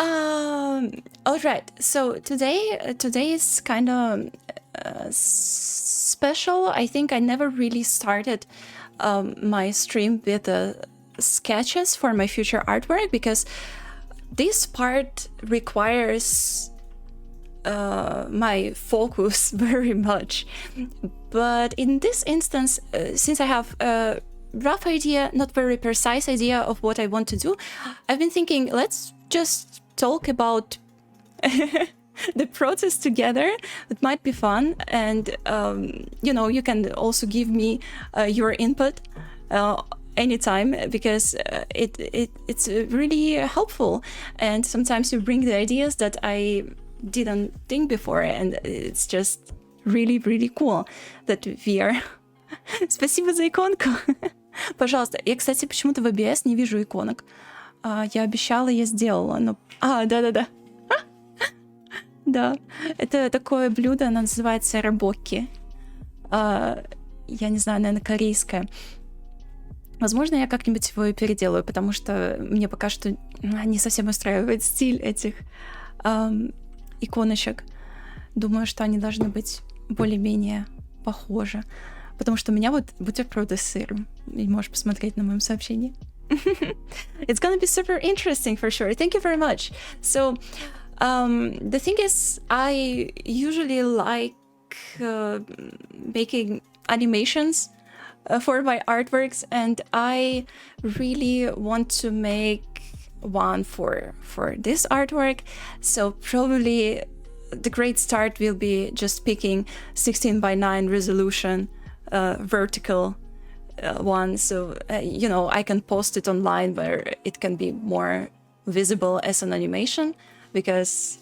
All right. So today is kind of special. I think I never really started my stream with sketches for my future artwork because this part requires my focus very much. But in this instance, since I have a rough idea, not very precise idea of what I want to do, I've been thinking, let's just talk about the process together. It might be fun, and you can also give me your input anytime, because it's really helpful, and sometimes you bring the ideas that I didn't think before, and it's just really, really cool that we are... Спасибо за иконку. Пожалуйста. Я, кстати, почему-то в OBS не вижу иконок. Я обещала, я сделала, но... да-да-да. Да. Это такое блюдо, оно называется рабокки. Я не знаю, наверное, корейское. Возможно, я как-нибудь его и переделаю, потому что мне пока что не совсем устраивает стиль этих иконочек. Думаю, что они должны быть более-менее похожи. Потому что у меня вот бутерброды с сыром. И можешь посмотреть на моем сообщении. It's gonna be super interesting for sure. Thank you very much. So, the thing is, I usually like making animations for my artworks, and I really want to make one for this artwork. So probably the great start will be just picking 16:9 resolution vertical one, so I can post it online where it can be more visible as an animation, because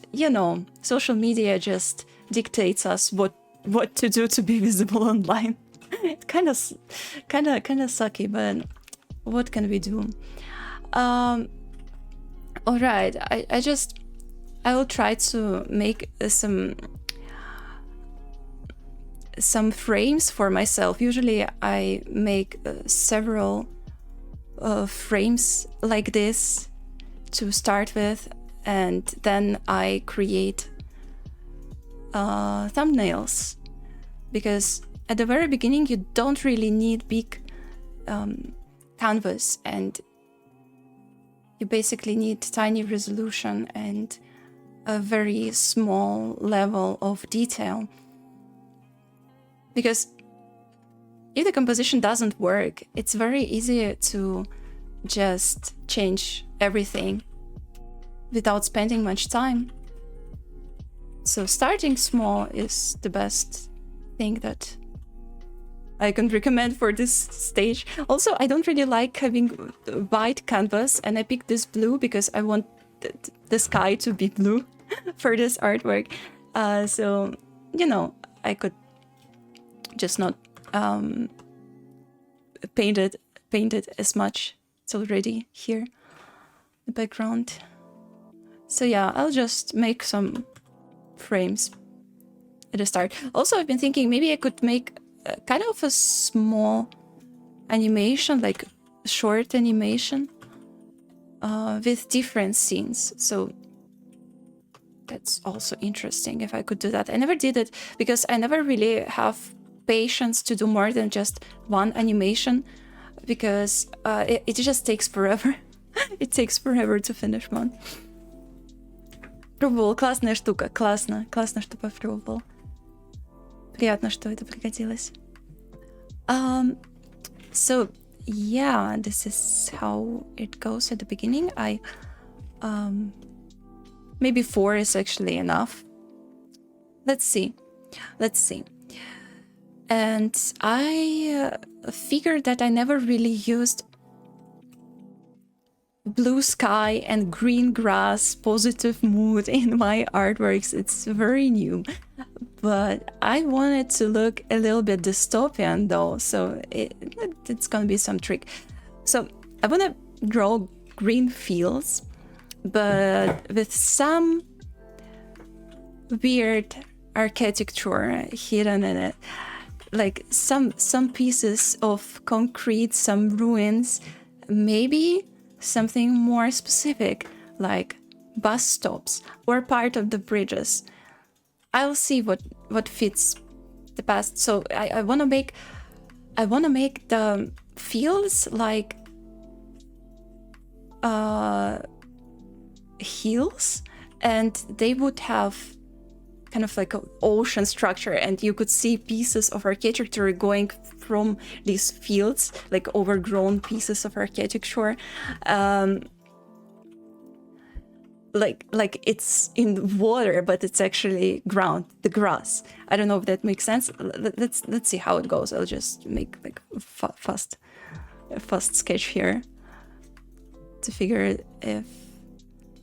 social media just dictates us what to do to be visible online. It's kind of sucky, but what can we do? All right, I will try to make some frames for myself. Usually I make several frames like this to start with, and then I create thumbnails, because at the very beginning you don't really need big canvas, and you basically need tiny resolution and a very small level of detail. Because if the composition doesn't work, it's very easy to just change everything without spending much time. So starting small is the best thing that I can recommend for this stage. Also, I don't really like having white canvas, and I picked this blue because I want the sky to be blue for this artwork. So, I could just not paint it as much. It's already here, the background. So yeah, I'll just make some frames at the start. Also, I've been thinking maybe I could make kind of a small animation, like short animation with different scenes. So that's also interesting if I could do that. I never did it because I never really have patience to do more than just one animation, because it just takes forever. It takes forever to finish one. Пробовал, классная штука, классно, что попробовал. Приятно, что это пригодилось. So yeah, this is how it goes at the beginning. Maybe 4 is actually enough. Let's see. And I figured that I never really used blue sky and green grass positive mood in my artworks. It's very new, but I wanted to look a little bit dystopian though, so it's gonna be some trick. So I want to draw green fields, but with some weird architecture hidden in it, like some pieces of concrete, some ruins, maybe something more specific, like bus stops or part of the bridges. I'll see what fits the best. So I want to make the fields like hills, and they would have kind of like an ocean structure, and you could see pieces of architecture going from these fields, like overgrown pieces of architecture, like it's in water, but it's actually ground, the grass. I don't know if that makes sense. Let's see how it goes. I'll just make like a fast sketch here to figure if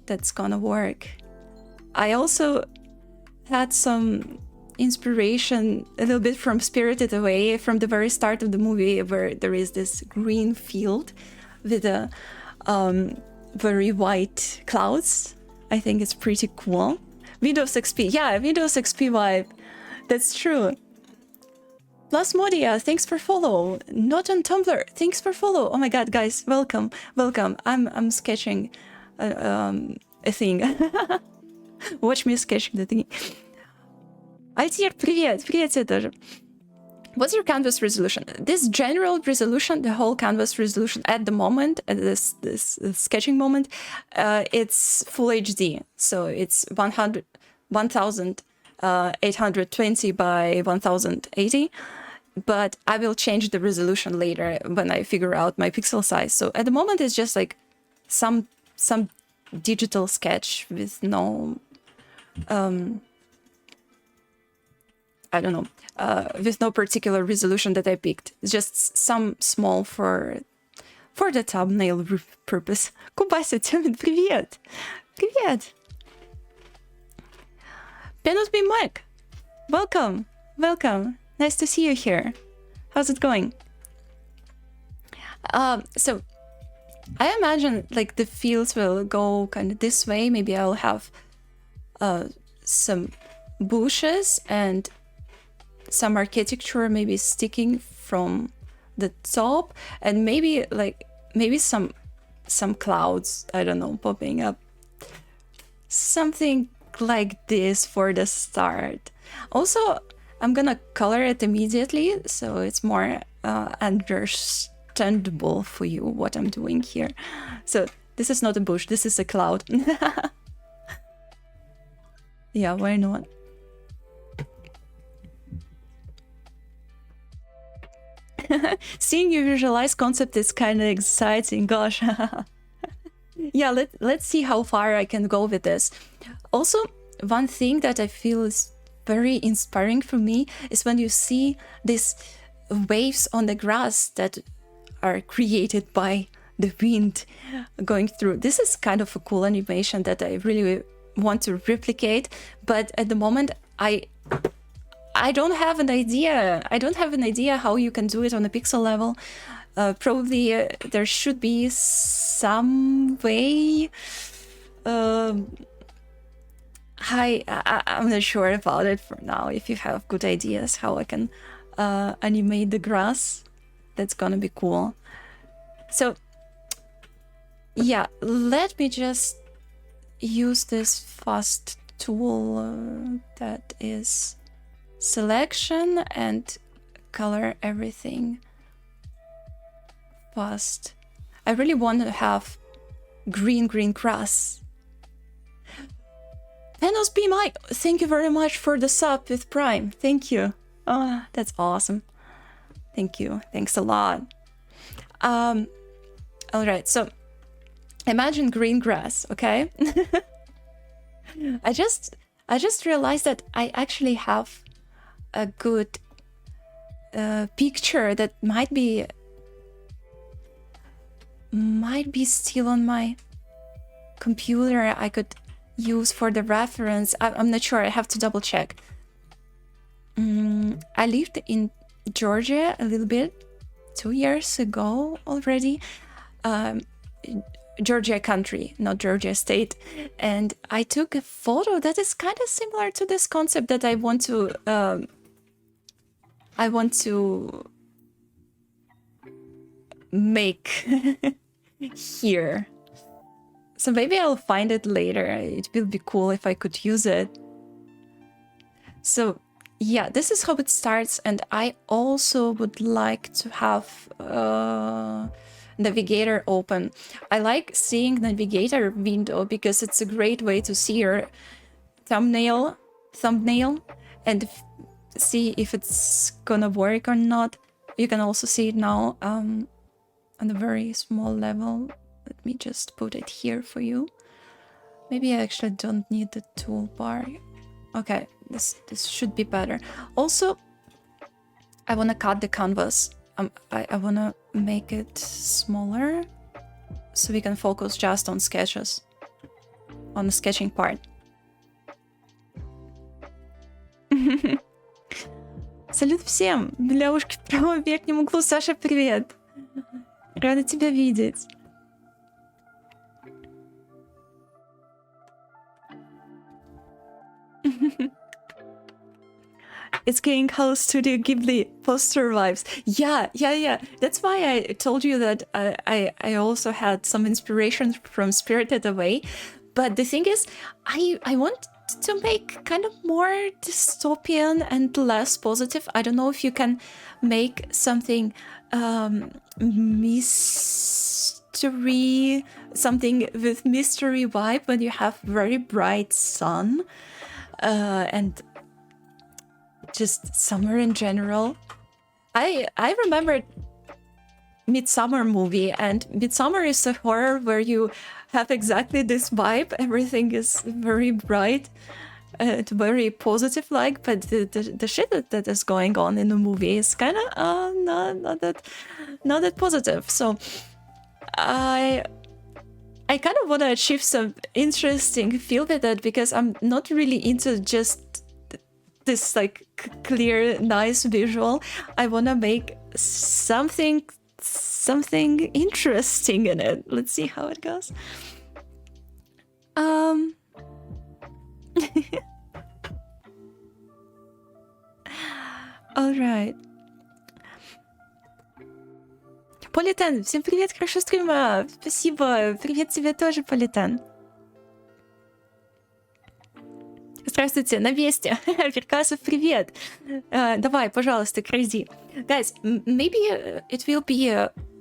that's gonna work. I also had some inspiration a little bit from Spirited Away, from the very start of the movie, where there is this green field with a very white clouds. I think it's pretty cool. Windows XP, yeah, Windows XP vibe. That's true. Plasmodia, thanks for follow. Not on Tumblr, thanks for follow. Oh my god, guys, welcome. I'm sketching a thing. Watch me sketching the thing. Альтир, привет тебе тоже. What's your canvas resolution? This general resolution, the whole canvas resolution at the moment, at this sketching moment, it's full HD. So it's 1820 by 1080. But I will change the resolution later when I figure out my pixel size. So at the moment, it's just like some digital sketch with no I don't know, with no particular resolution that I picked. It's just some small for the thumbnail purpose. Kubasa, Тёмин, привет! Привет! Penos B. Mike, welcome! Nice to see you here. How's it going? So, I imagine like the fields will go kind of this way. Maybe I'll have some bushes and some architecture maybe sticking from the top, and maybe some clouds, I don't know, popping up. Something like this for the start. Also, I'm gonna color it immediately so it's more understandable for you what I'm doing here. So this is not a bush, this is a cloud. Yeah, why not? Seeing you visualize concept is kind of exciting, gosh. Yeah, let's see how far I can go with this. Also, one thing that I feel is very inspiring for me is when you see these waves on the grass that are created by the wind going through. This is kind of a cool animation that I really want to replicate, but at the moment I don't have an idea. I don't have an idea how you can do it on a pixel level. Probably there should be some way. I'm not sure about it for now. If you have good ideas how I can animate the grass, that's gonna be cool. So yeah, let me just use this fast tool that is selection and color everything fast. I really want to have green grass. Thanos Be My, thank you very much for the sub with Prime. Thank you. Oh, that's awesome. Thank you. Thanks a lot. All right, so imagine green grass, okay? I just realized that I actually have a good picture that might be still on my computer. I could use for the reference. I'm not sure. I have to double check. I lived in Georgia a little bit 2 years ago already. Georgia country, not Georgia state. And I took a photo that is kind of similar to this concept that I want to make here. So maybe I'll find it later. It will be cool if I could use it. So yeah, this is how it starts. And I also would like to have Navigator open. I like seeing Navigator window because it's a great way to see your thumbnail and see if it's gonna work or not. You can also see it now on a very small level. Let me just put it here for you. Maybe I actually don't need the toolbar. Okay, this should be better. Also, I want to cut the canvas. I want to make it smaller so we can focus just on sketches, on the sketching part. Салют всем! Беляушки в правом верхнем углу. Саша, привет! Рада тебя видеть. It's getting close to the Ghibli poster vibes. Yeah. That's why I told you that I also had some inspiration from Spirited Away. But the thing is, I want to make kind of more dystopian and less positive. I don't know if you can make something mystery, something with mystery vibe when you have very bright sun and just summer in general. I remember Midsummer movie, and Midsummer is a horror where you have exactly this vibe. Everything is very bright, very positive like, but the shit that is going on in the movie is kind of not that positive. So I kind of want to achieve some interesting feel with it, because I'm not really into just this like clear, nice visual. I want to make something interesting in it. Let's see how it goes. All right. Политен, всем привет, хорошо стрима. Спасибо. Привет тебе тоже, Политен. Здравствуйте, на месте. Веркасов, привет. Давай, пожалуйста, crazy. Guys, maybe it will be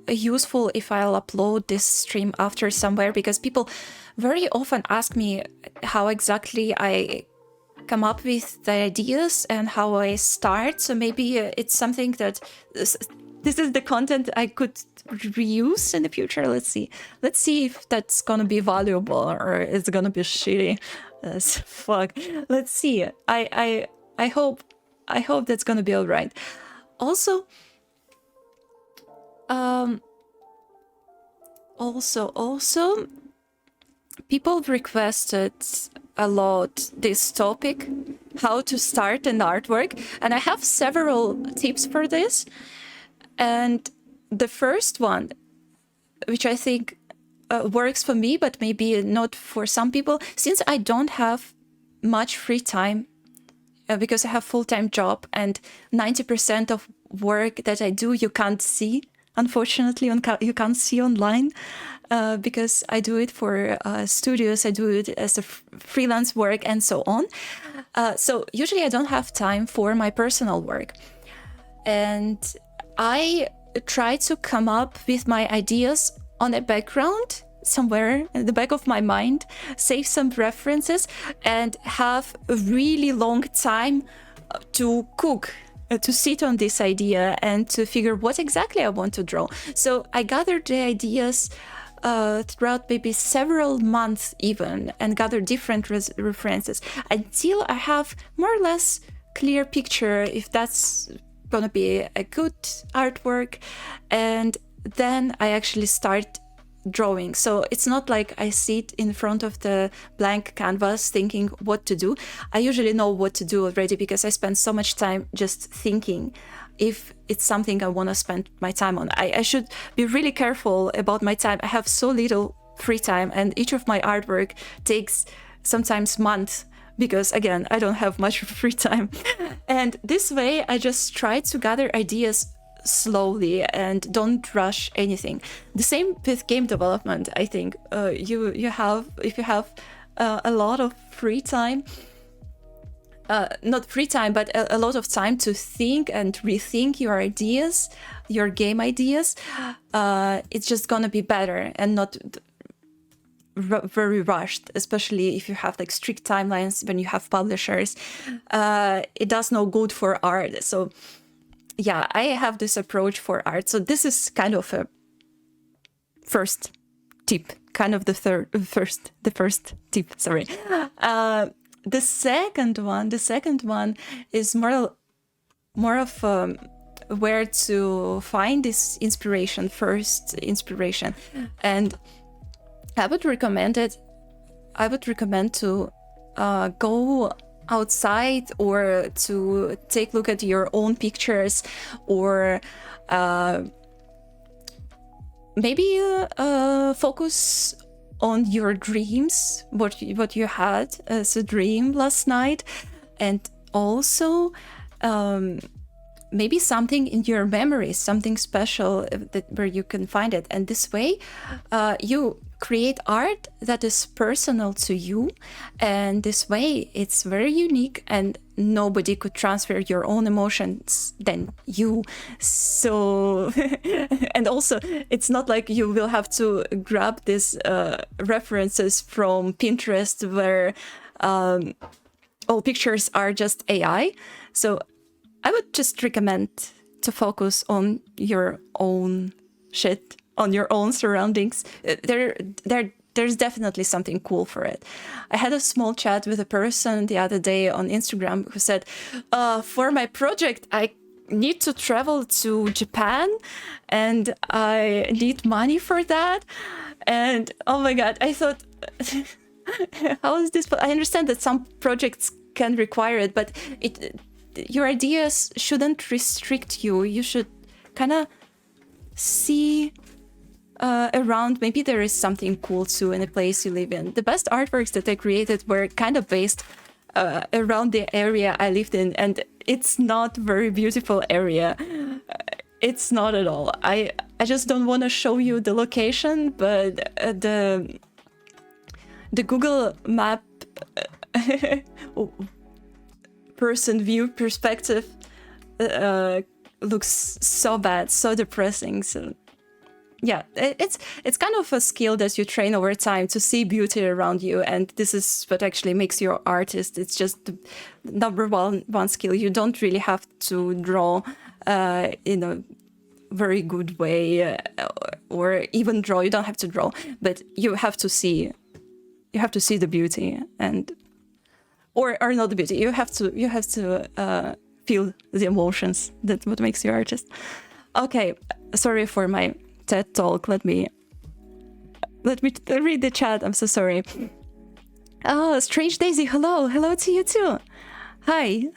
useful if I'll upload this stream after somewhere, because people very often ask me how exactly I come up with the ideas and how I start. So maybe it's something that this is the content I could reuse in the future. Let's see if that's gonna be valuable or it's gonna be shitty as fuck. Let's see. I hope that's gonna be all right. Also people requested a lot this topic, how to start an artwork, and I have several tips for this. And the first one, which I think works for me, but maybe not for some people, since I don't have much free time, because I have full-time job and 90% of work that I do you can't see, unfortunately, you can't see online, because I do it for studios, I do it as a freelance work and so on. So usually I don't have time for my personal work. And I try to come up with my ideas on a background somewhere in the back of my mind, save some references, and have a really long time to cook, to sit on this idea and to figure what exactly I want to draw. So I gathered the ideas throughout maybe several months even, and gather different references until I have more or less clear picture if that's gonna be a good artwork, and then I actually start drawing. So it's not like I sit in front of the blank canvas thinking what to do. I usually know what to do already because I spend so much time just thinking if it's something I want to spend my time on. I should be really careful about my time. I have so little free time, and each of my artwork takes sometimes months, because again, I don't have much free time. And this way I just try to gather ideas slowly and don't rush anything. The same with game development. I think if you have a lot of free time, not free time, but a lot of time to think and rethink your ideas, your game ideas, it's just gonna be better and not very rushed, especially if you have like strict timelines when you have publishers. It does no good for art. So yeah, I have this approach for art. So this is kind of a first tip, kind of the first tip, sorry. The second one is more of where to find this first inspiration. And I would recommend to go outside or to take a look at your own pictures, or maybe focus on your dreams, what you had as a dream last night, and also maybe something in your memories, something special where you can find it. And this way you create art that is personal to you, and this way it's very unique and nobody could transfer your own emotions than you. So and also it's not like you will have to grab these references from Pinterest where all pictures are just AI. So I would just recommend to focus on your own shit, on your own surroundings. There's definitely something cool for it. I had a small chat with a person the other day on Instagram who said, for my project, I need to travel to Japan and I need money for that. And oh my God, I thought, how is this? I understand that some projects can require it, but your ideas shouldn't restrict you. You should kind of see around. Maybe there is something cool too in the place you live in. The best artworks that I created were kind of based around the area I lived in, and it's not very beautiful area. It's not at all. I just don't want to show you the location, but the Google Map person view perspective looks so bad, so depressing. So yeah, it's kind of a skill that you train over time to see beauty around you, and this is what actually makes you an artist. It's just the number one skill. You don't really have to draw in a very good way, or even draw. You don't have to draw, but you have to see the beauty, and or not the beauty. You have to feel the emotions. That's what makes you artist. Okay, sorry for my TED talk. Let me read the chat. I'm so sorry. Oh, Strange Daisy, hello to you too. Hi.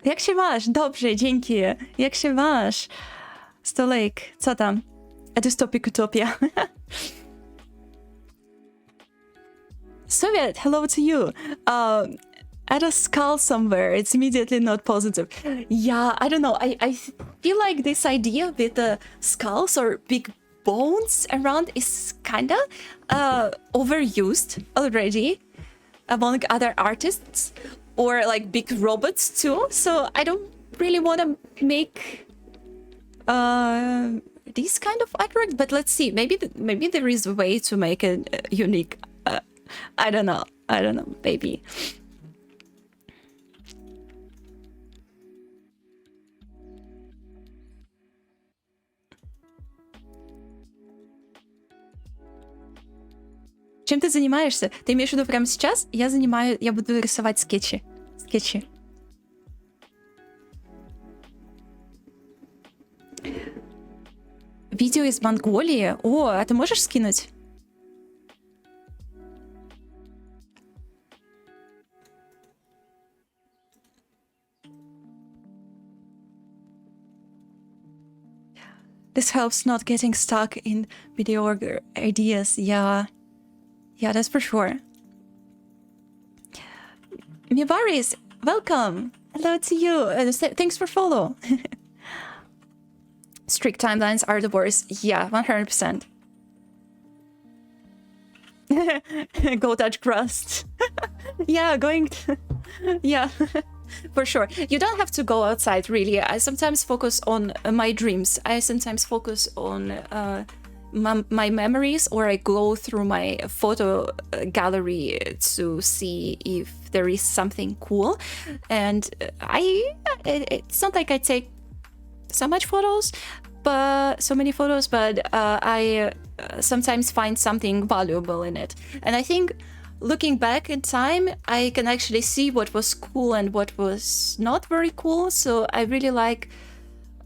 Jak się masz? Dobrze, dzięki. Jak się masz? Stolek, co tam? Dystopic Utopia. Soviet, hello to you. Add a skull somewhere. It's immediately not positive. Yeah, I don't know. I feel like this idea with the skulls or big bones around is kind of overused already among other artists, or like big robots too. So I don't really want to make these kind of artwork. But let's see. Maybe there is a way to make it unique. I don't know. Maybe. Чем ты занимаешься? Ты имеешь в виду прямо сейчас? Я буду рисовать скетчи. Видео из Монголии? О, а ты можешь скинуть? This helps not getting stuck in mediocre ideas. Yeah, that's for sure. Mibaris, welcome. Hello to you. Thanks for follow. Strict timelines are the worst. Yeah, 100%. Go touch crust. Yeah, going to, yeah. For sure. You don't have to go outside, really. I sometimes focus on my dreams. I sometimes focus on my memories, or I go through my photo gallery to see if there is something cool. And it's not like I take so many photos, but I sometimes find something valuable in it. And I think looking back in time, I can actually see what was cool and what was not very cool. So I really like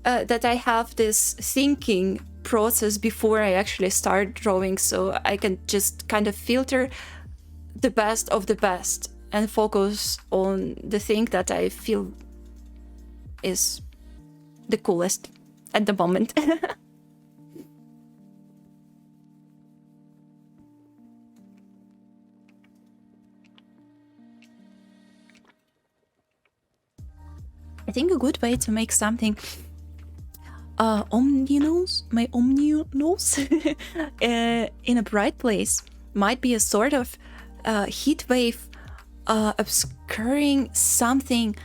that I have this thinking process before I actually start drawing, so I can just kind of filter the best of the best and focus on the thing that I feel is the coolest at the moment. I think a good way to make something omninose, my omninose, in a bright place might be a sort of heat wave obscuring something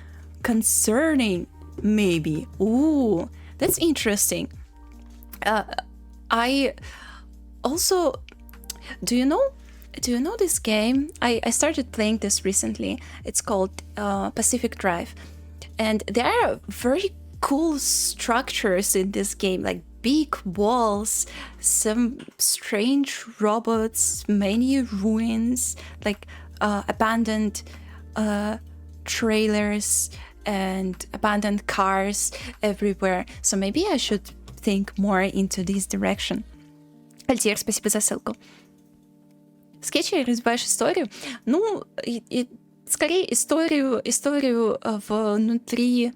concerning, maybe. Ooh, that's interesting. I also, do you know this game? I started playing this recently. It's called Pacific Drive. And there are very cool structures in this game, like big walls, some strange robots, many ruins, like abandoned trailers and abandoned cars everywhere. So maybe I should think more into this direction. Альтир, спасибо за ссылку. Скетчи развиваешь историю? Ну, скорее историю внутри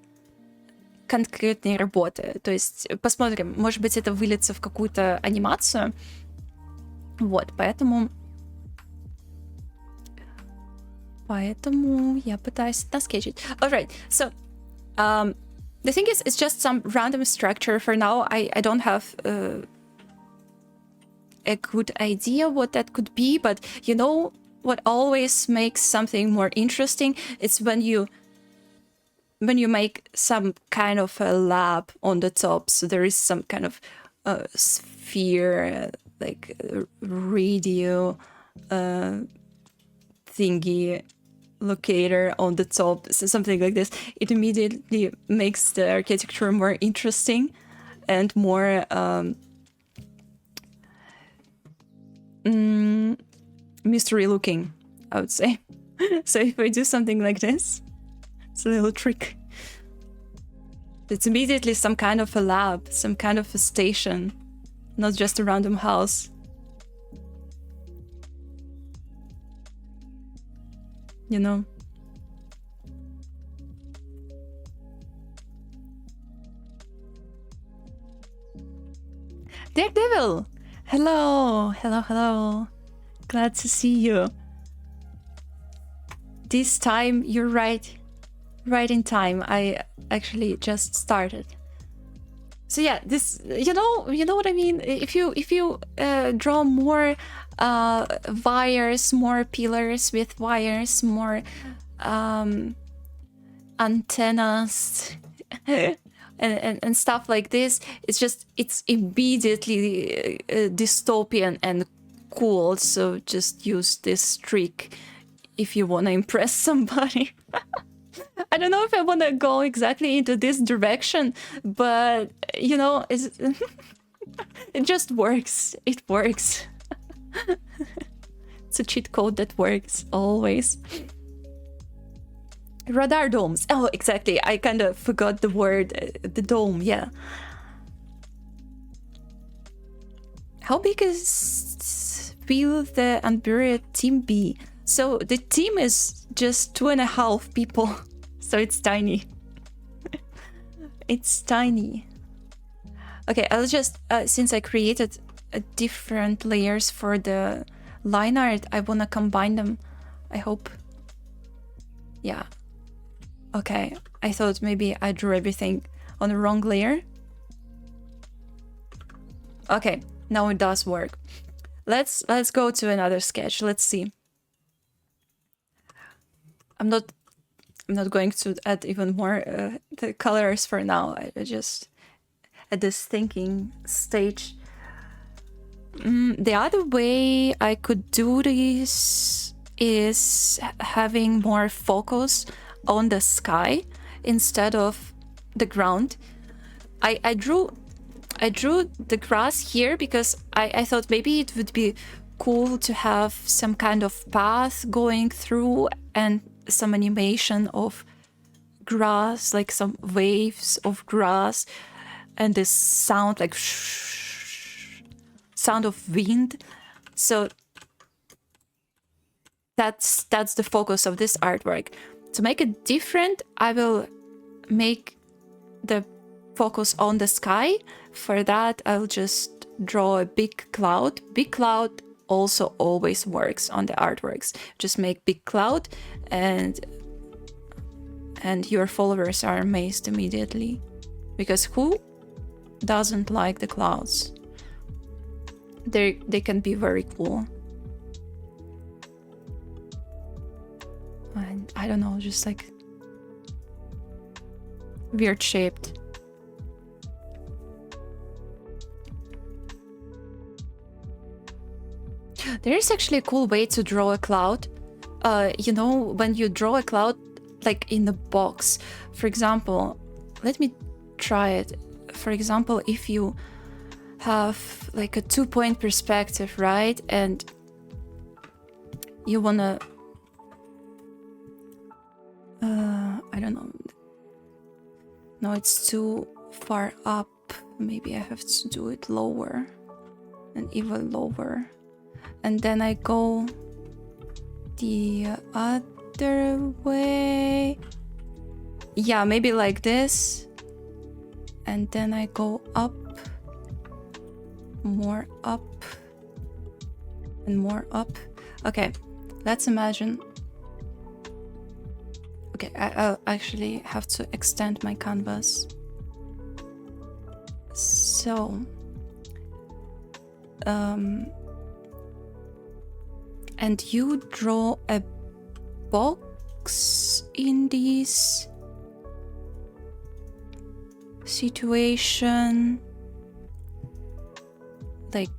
конкретной работы. То есть посмотрим, может быть, это выльется в какую-то анимацию. Вот, поэтому я пытаюсь наскетчить. Alright, so the thing is, it's just some random structure for now. I don't have a good idea what that could be, but you know what always makes something more interesting? It's when you make some kind of a lab on the top. So there is some kind of sphere, like radio thingy locator on the top, so something like this. It immediately makes the architecture more interesting and more mystery looking, I would say. So if I do something like this, it's a little trick. It's immediately some kind of a lab, some kind of a station, not just a random house. You know? Daredevil! Hello. Glad to see you. This time, you're right in time. I actually just started. So yeah, this, you know what I mean? If you draw more wires, more pillars with wires, more antennas and stuff like this, it's immediately dystopian and cool. So just use this trick if you want to impress somebody. I don't know if I want to go exactly into this direction, but you know, it just works. It works. It's a cheat code that works always. Radar domes. Oh, exactly. I kind of forgot the word. The dome, yeah. How big will the Unburied team be? So the team is just 2.5 people. So it's tiny. It's tiny. Okay, I'll just, since I created different layers for the line art, I want to combine them. I hope. Yeah. Okay, I thought maybe I drew everything on the wrong layer. Okay, now it does work. Let's go to another sketch. Let's see. I'm not going to add even more the colors for now. I just at this thinking stage. The other way I could do this is having more focus on the sky instead of the ground. I drew the grass here because I thought maybe it would be cool to have some kind of path going through and some animation of grass, like some waves of grass, and this sound like sound of wind. So that's the focus of this artwork. To make it different, I will make the focus on the sky. For that, I'll just draw a big cloud. Big cloud also always works on the artworks. Just make big cloud and your followers are amazed immediately. Because who doesn't like the clouds? They can be very cool. And I don't know, just like weird shaped. There is actually a cool way to draw a cloud. You know, when you draw a cloud like in the box, for example, let me try it. For example, if you have like a 2-point perspective, right? And you wanna I don't know. No, it's too far up. Maybe I have to do it lower and even lower. And then I go the other way. Yeah, maybe like this. And then I go up, more up, and more up. Okay, let's imagine. Okay, I'll actually have to extend my canvas. So, and you draw a box in this situation, like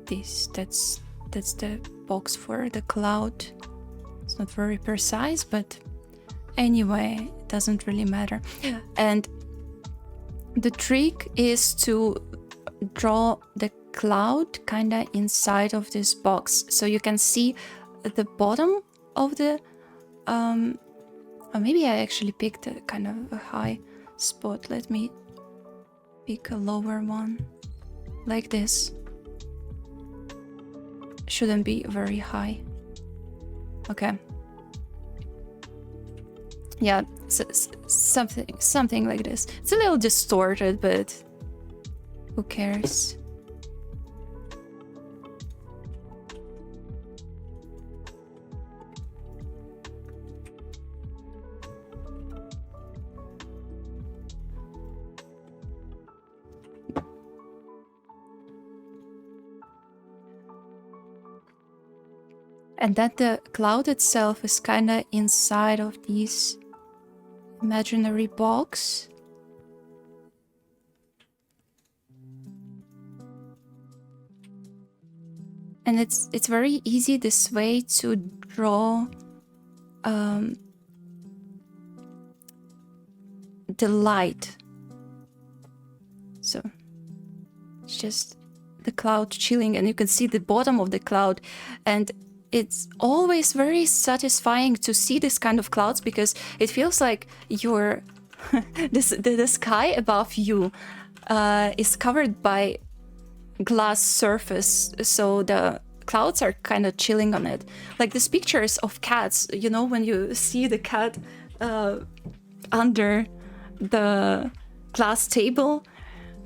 this. That's the box for the cloud. It's not very precise, but anyway, it doesn't really matter. And the trick is to draw the cloud kinda inside of this box, so you can see the bottom of the or maybe I actually picked a kind of a high spot. Let me pick a lower one, like this. Shouldn't be very high. Okay. Yeah, something like this. It's a little distorted, but who cares? And that the cloud itself is kind of inside of this imaginary box. And it's very easy this way to draw the light. So it's just the cloud chilling, and you can see the bottom of the cloud, and it's always very satisfying to see this kind of clouds because it feels like you're the sky above you is covered by glass surface, so the clouds are kind of chilling on it. Like these pictures of cats, you know, when you see the cat under the glass table,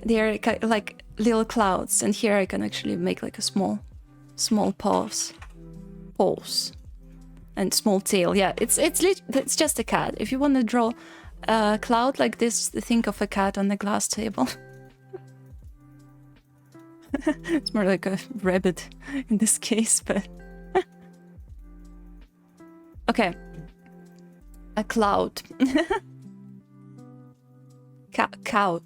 they're like little clouds. And here I can actually make like a small paws. and small tail. Yeah, it's just a cat. If you want to draw a cloud like this, think of a cat on the glass table. It's more like a rabbit in this case, but okay. A cloud. Cow.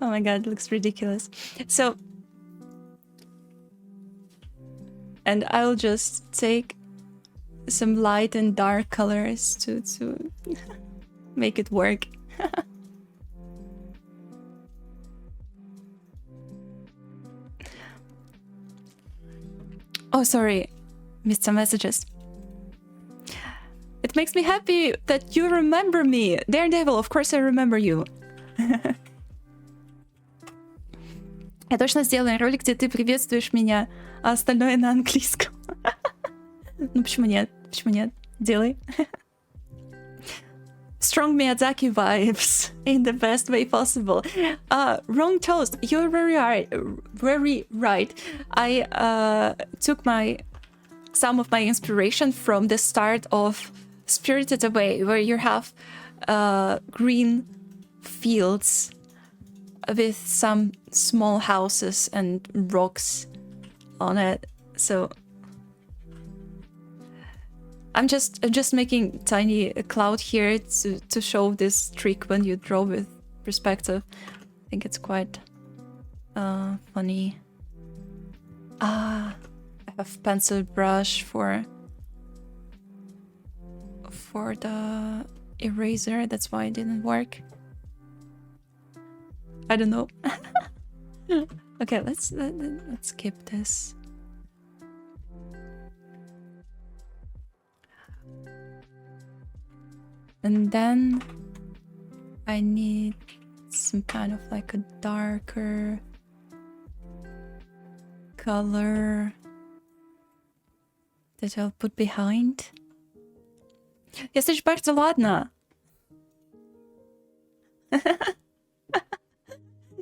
Oh my god, it looks ridiculous. So, and I'll just take some light and dark colors to make it work. Oh, sorry, missed some messages. It makes me happy that you remember me. Daredevil, of course I remember you. Я точно сделаю ролик, где ты приветствуешь меня, а остальное на английском. Ну почему нет? Почему нет? Делай. Strong Miyazaki vibes in the best way possible. Wrong toast. You're very right. Very right. I took some of my inspiration from the start of Spirited Away, where you have green fields with some small houses and rocks on it. So I'm just making tiny cloud here to show this trick when you draw with perspective. I think it's quite funny. I have pencil brush for the eraser. That's why it didn't work. I don't know. Okay, let's skip this. And then I need some kind of like a darker color that I'll put behind. Jesteś bardzo ładna.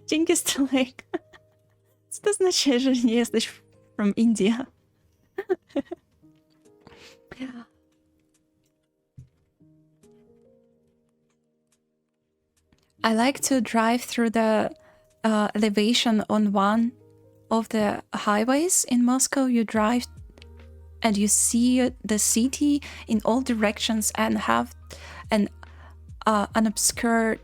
Dzięki, Strelek. Co to znaczy, że nie jesteś from India? I like to drive through the elevation on one of the highways in Moscow. You drive and you see the city in all directions and have an obscure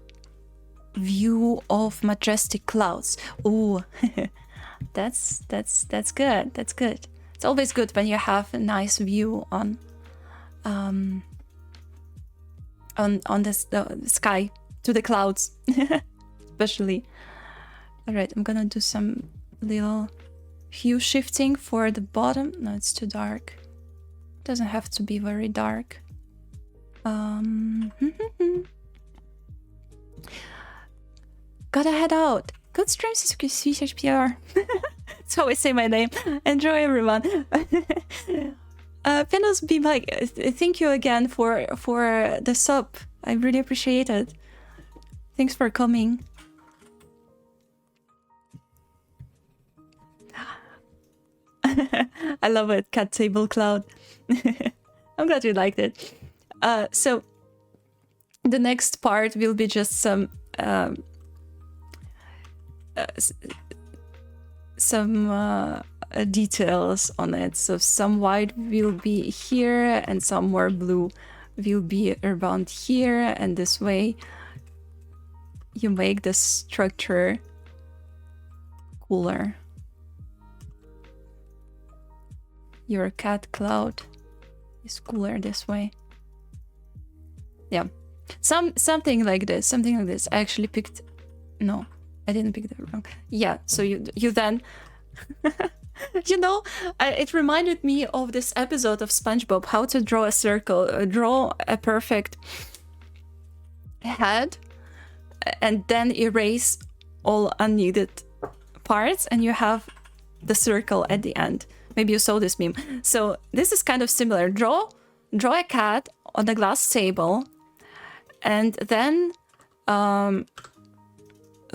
view of majestic clouds. Ooh, that's good. That's good. It's always good when you have a nice view on the sky to the clouds, especially. All right, I'm gonna do some little hue shifting for the bottom. No, it's too dark. Doesn't have to be very dark. Gotta head out. Good streams, PR. That's how I say my name. Enjoy, everyone. Penos be Mike, thank you again for the sub. I really appreciate it. Thanks for coming. I love it, cat table cloud. I'm glad you liked it. So the next part will be just some details on it. So some white will be here and some more blue will be around here, and this way you make the structure cooler. Your cat cloud is cooler this way. Yeah, something like this. Something like this. I actually picked. No, I didn't pick the wrong. Yeah. So you then. You know, it reminded me of this episode of SpongeBob, how to draw a circle, draw a perfect head, and then erase all unneeded parts, and you have the circle at the end. Maybe you saw this meme. So this is kind of similar. Draw a cat on a glass table, and then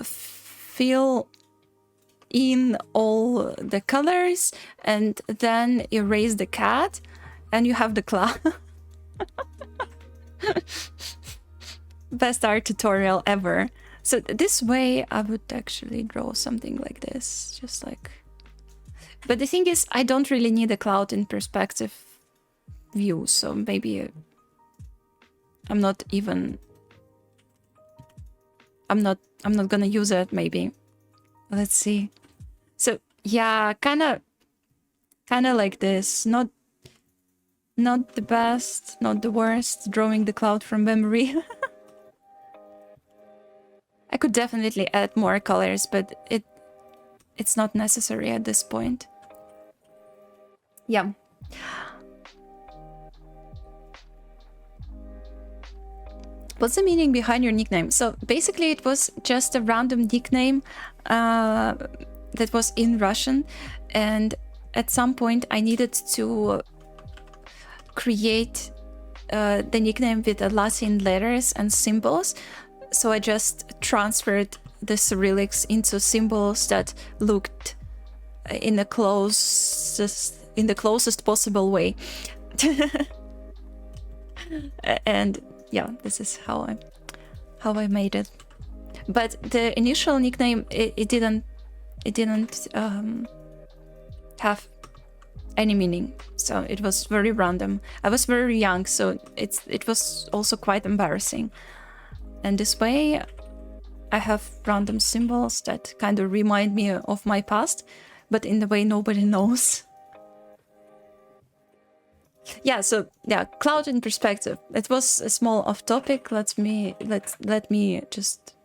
fill in all the colors and then erase the cat and you have the cloud. Best art tutorial ever. So this way I would actually draw something like this, just like... But the thing is, I don't really need a cloud in perspective view, so maybe I'm not gonna use it, maybe. Let's see. So yeah, kind of like this. Not the best, not the worst, drawing the cloud from memory. I could definitely add more colors, but it's not necessary at this point. Yeah. What's the meaning behind your nickname? So basically it was just a random nickname that was in Russian, and at some point I needed to create the nickname with the Latin letters and symbols. So I just transferred the Cyrillics into symbols that looked in the closest possible way. And yeah, this is how I made it. But the initial nickname, it didn't have any meaning, so it was very random. I was very young, so it was also quite embarrassing. And this way I have random symbols that kind of remind me of my past, but in the way nobody knows. Yeah, so yeah, cloud in perspective. It was a small off topic. Let me just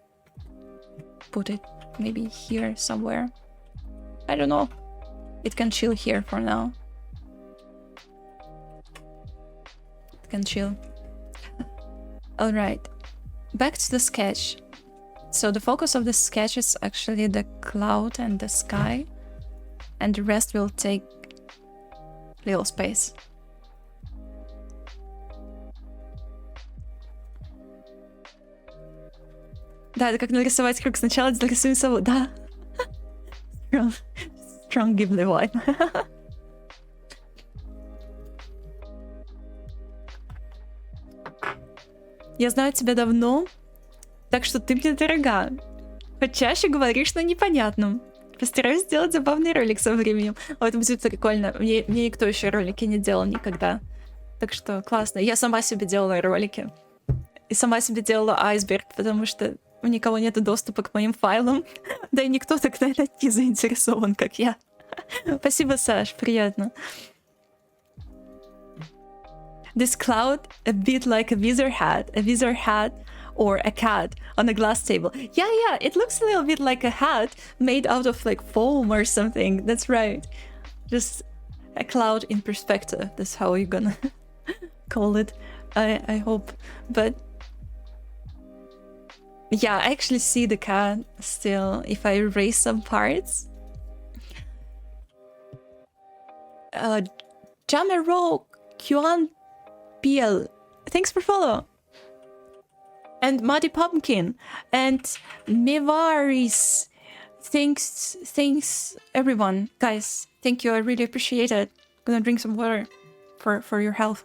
put it maybe here somewhere. I don't know. It can chill here for now. It can chill. All right, back to the sketch. So the focus of the sketch is actually the cloud and the sky, and the rest will take little space. Да, это как нарисовать круг. Сначала нарисуем сову. Да. Strong Ghibli vibe. Я знаю тебя давно, так что ты мне дорога. Хоть чаще говоришь на непонятном. Постараюсь сделать забавный ролик со временем. О, это будет прикольно. Мне никто еще ролики не делал никогда. Так что классно. Я сама себе делала ролики. И сама себе делала айсберг, потому что у никого нет доступа к моим файлам. Да и никто так, наверное, не заинтересован, как я. Спасибо, Саш, приятно. This cloud, a bit like a wizard hat or a cat on a glass table. Yeah, it looks a little bit like a hat made out of like foam or something. That's right. Just a cloud in perspective. That's how you're gonna call it. I hope. But yeah, I actually see the cat still if I erase some parts. Jamero Kwan PL, thanks for follow. And Muddy Pumpkin and Mevaris, thanks everyone, guys. Thank you, I really appreciate it. Gonna drink some water for your health.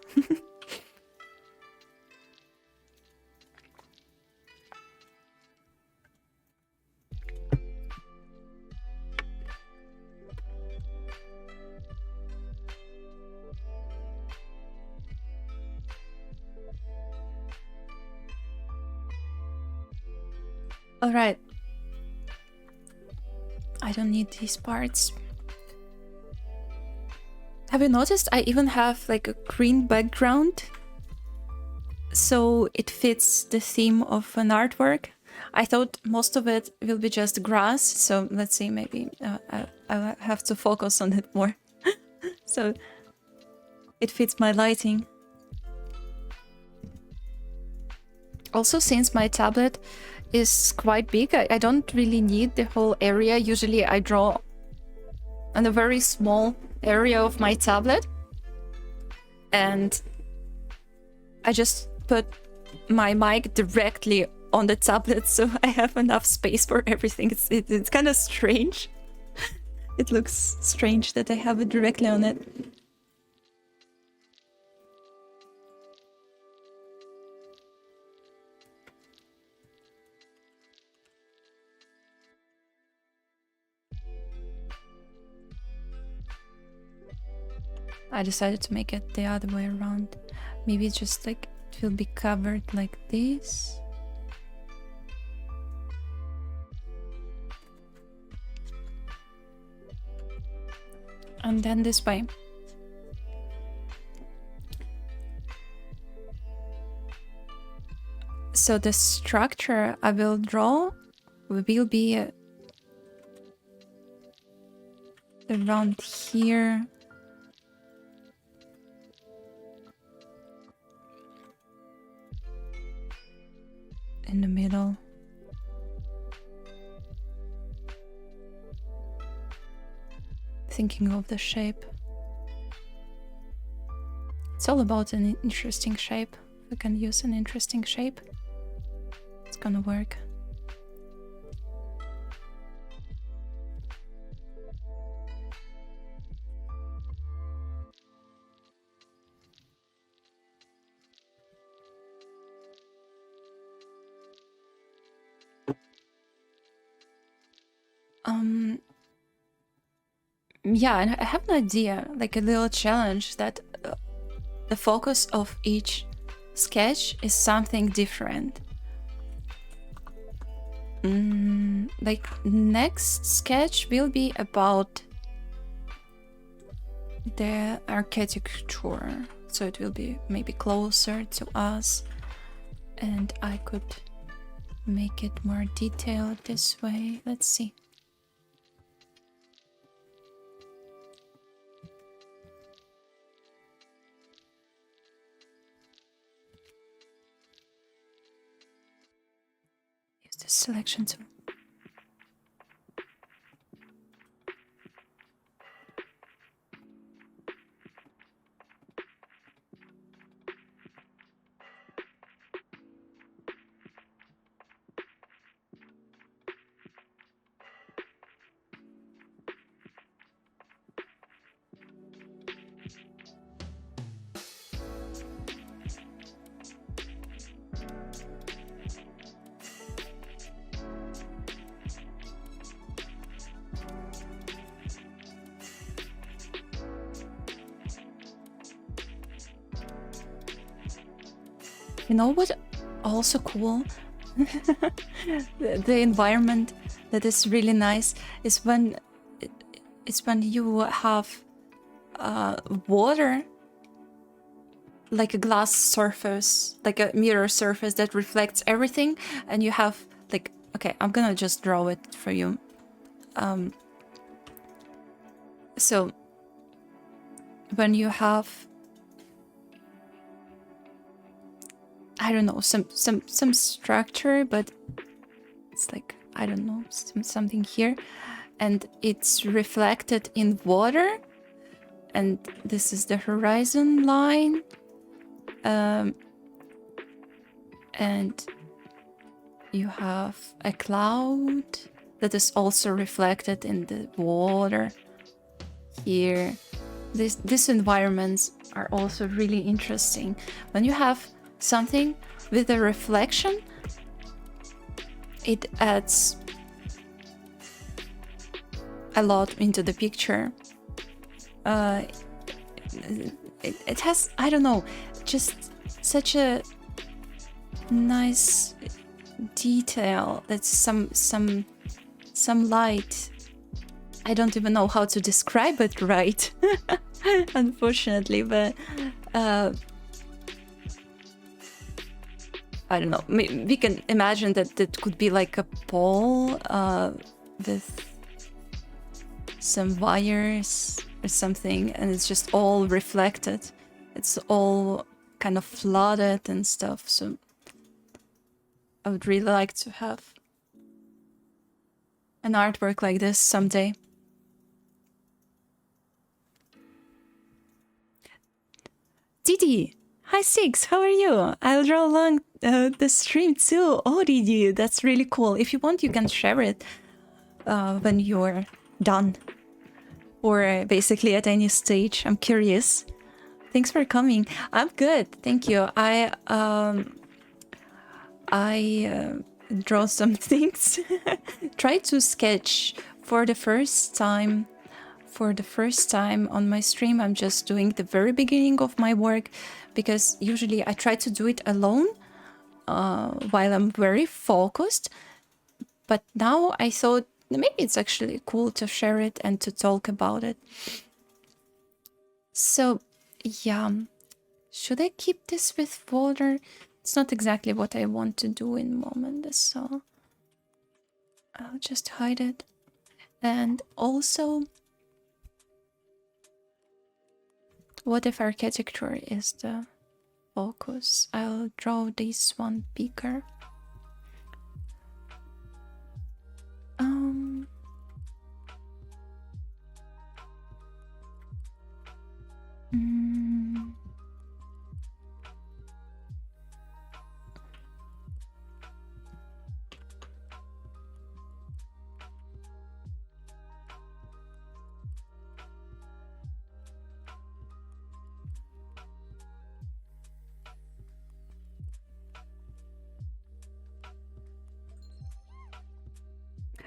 All right. I don't need these parts. Have you noticed I even have like a green background? So it fits the theme of an artwork. I thought most of it will be just grass. So let's see, maybe I'll have to focus on it more. So it fits my lighting. Also, since my tablet is quite big, I don't really need the whole area. Usually I draw on a very small area of my tablet, and I just put my mic directly on the tablet, so I have enough space for everything. It's kind of strange, It looks strange that I have it directly on it. I decided to make it the other way around. Maybe it's just like it will be covered like this. And then this way. So the structure I will draw will be around here. In the middle. Thinking of the shape. It's all about an interesting shape. If we can use an interesting shape, it's gonna work. Yeah, and I have an idea, like a little challenge that the focus of each sketch is something different. Like next sketch will be about the architecture, so it will be maybe closer to us, and I could make it more detailed this way. Let's see. Use the selection tool. You know what? Also cool. the environment that is really nice is when you have water, like a glass surface, like a mirror surface that reflects everything, and you have like, okay, I'm gonna just draw it for you. So when you have, I don't know, some structure, but it's like, I don't know, something here, and it's reflected in water, and this is the horizon line, and you have a cloud that is also reflected in the water here. These environments are also really interesting. When you have something with a reflection, it adds a lot into the picture. It has, I don't know, just such a nice detail. That's some light. I don't even know how to describe it right, unfortunately, but I don't know. We can imagine that it could be like a pole with some wires or something, and it's just all reflected. It's all kind of flooded and stuff. So I would really like to have an artwork like this someday. Didi! Hi Six, how are you? I'll draw along the stream too. Oh Didi, that's really cool. If you want, you can share it when you're done. or basically at any stage. I'm curious. Thanks for coming. I'm good, thank you. I draw some things. Try to sketch for the first time. For the first time on my stream, I'm just doing the very beginning of my work, because usually I try to do it alone while I'm very focused. But now I thought maybe it's actually cool to share it and to talk about it. So yeah, should I keep this with water? It's not exactly what I want to do in the moment, so I'll just hide it. And also, what if architecture is the focus? I'll draw this one bigger.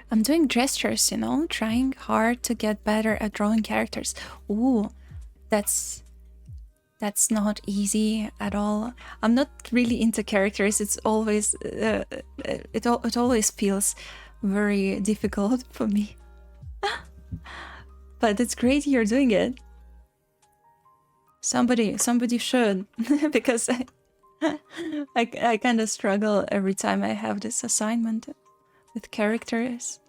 I'm doing gestures, you know, trying hard to get better at drawing characters. Ooh, that's not easy at all. I'm not really into characters. It's always it always feels very difficult for me. But it's great you're doing it. Somebody should, because I kind of struggle every time I have this assignment with characters.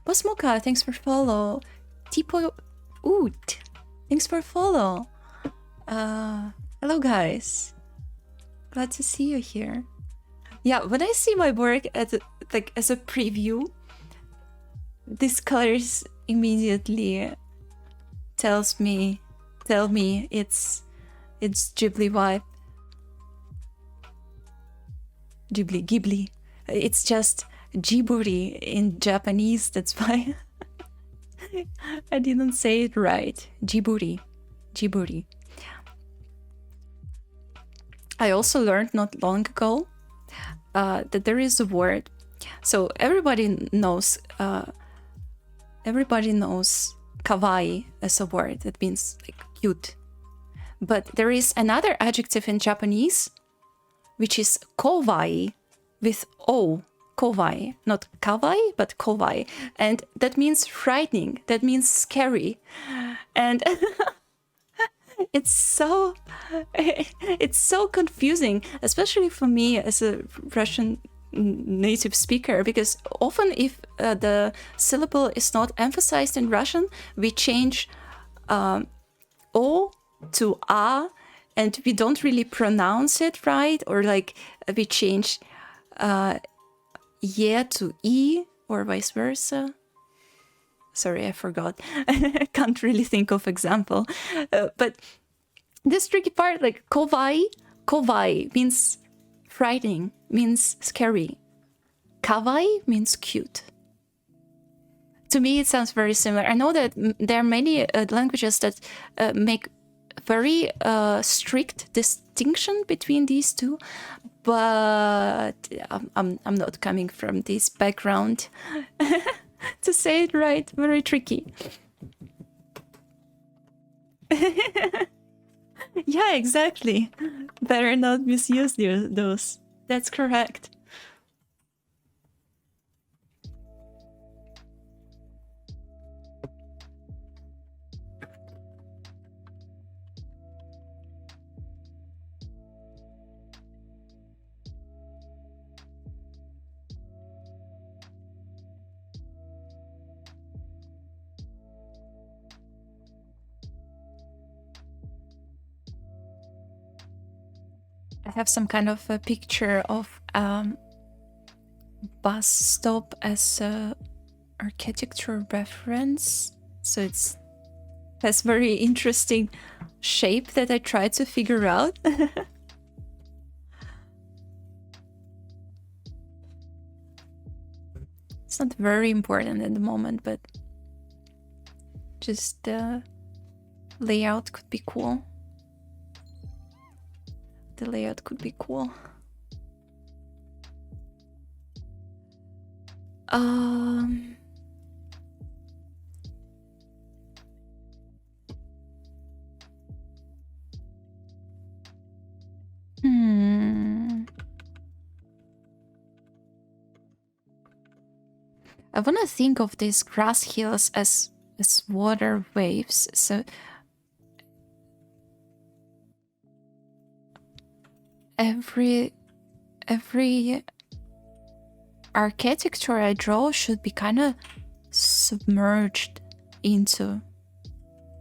Bosmoka, thanks for follow. Tipo Oot, thanks for follow. Hello guys, glad to see you here. Yeah, when I see my work as a preview, these colors immediately tell me it's Ghibli vibe. Ghibli. It's just Jiburi in Japanese, that's why I didn't say it right. Jiburi. I also learned not long ago that there is a word. So everybody knows kawaii as a word that means like cute. But there is another adjective in Japanese which is kowai with O. Kowai, not kawaii, but kowai. And that means frightening, that means scary. And it's so confusing, especially for me as a Russian native speaker, because often if the syllable is not emphasized in Russian, we change O to A, and we don't really pronounce it right, or like we change ye to e, or vice versa. Sorry, I forgot. I can't really think of example. But this tricky part, like kowai means frightening, means scary. Kawaii means cute. To me, it sounds very similar. I know that there are many languages that make very strict distinction between these two, but I'm not coming from this background to say it right. Very tricky. Yeah, exactly. Better not misuse those. That's correct. I have some kind of a picture of bus stop as a architecture reference, so it has very interesting shape that I try to figure out. It's not very important at the moment, but just the layout could be cool. The layout could be cool. I want to think of these grass hills as water waves. So every architecture I draw should be kind of submerged into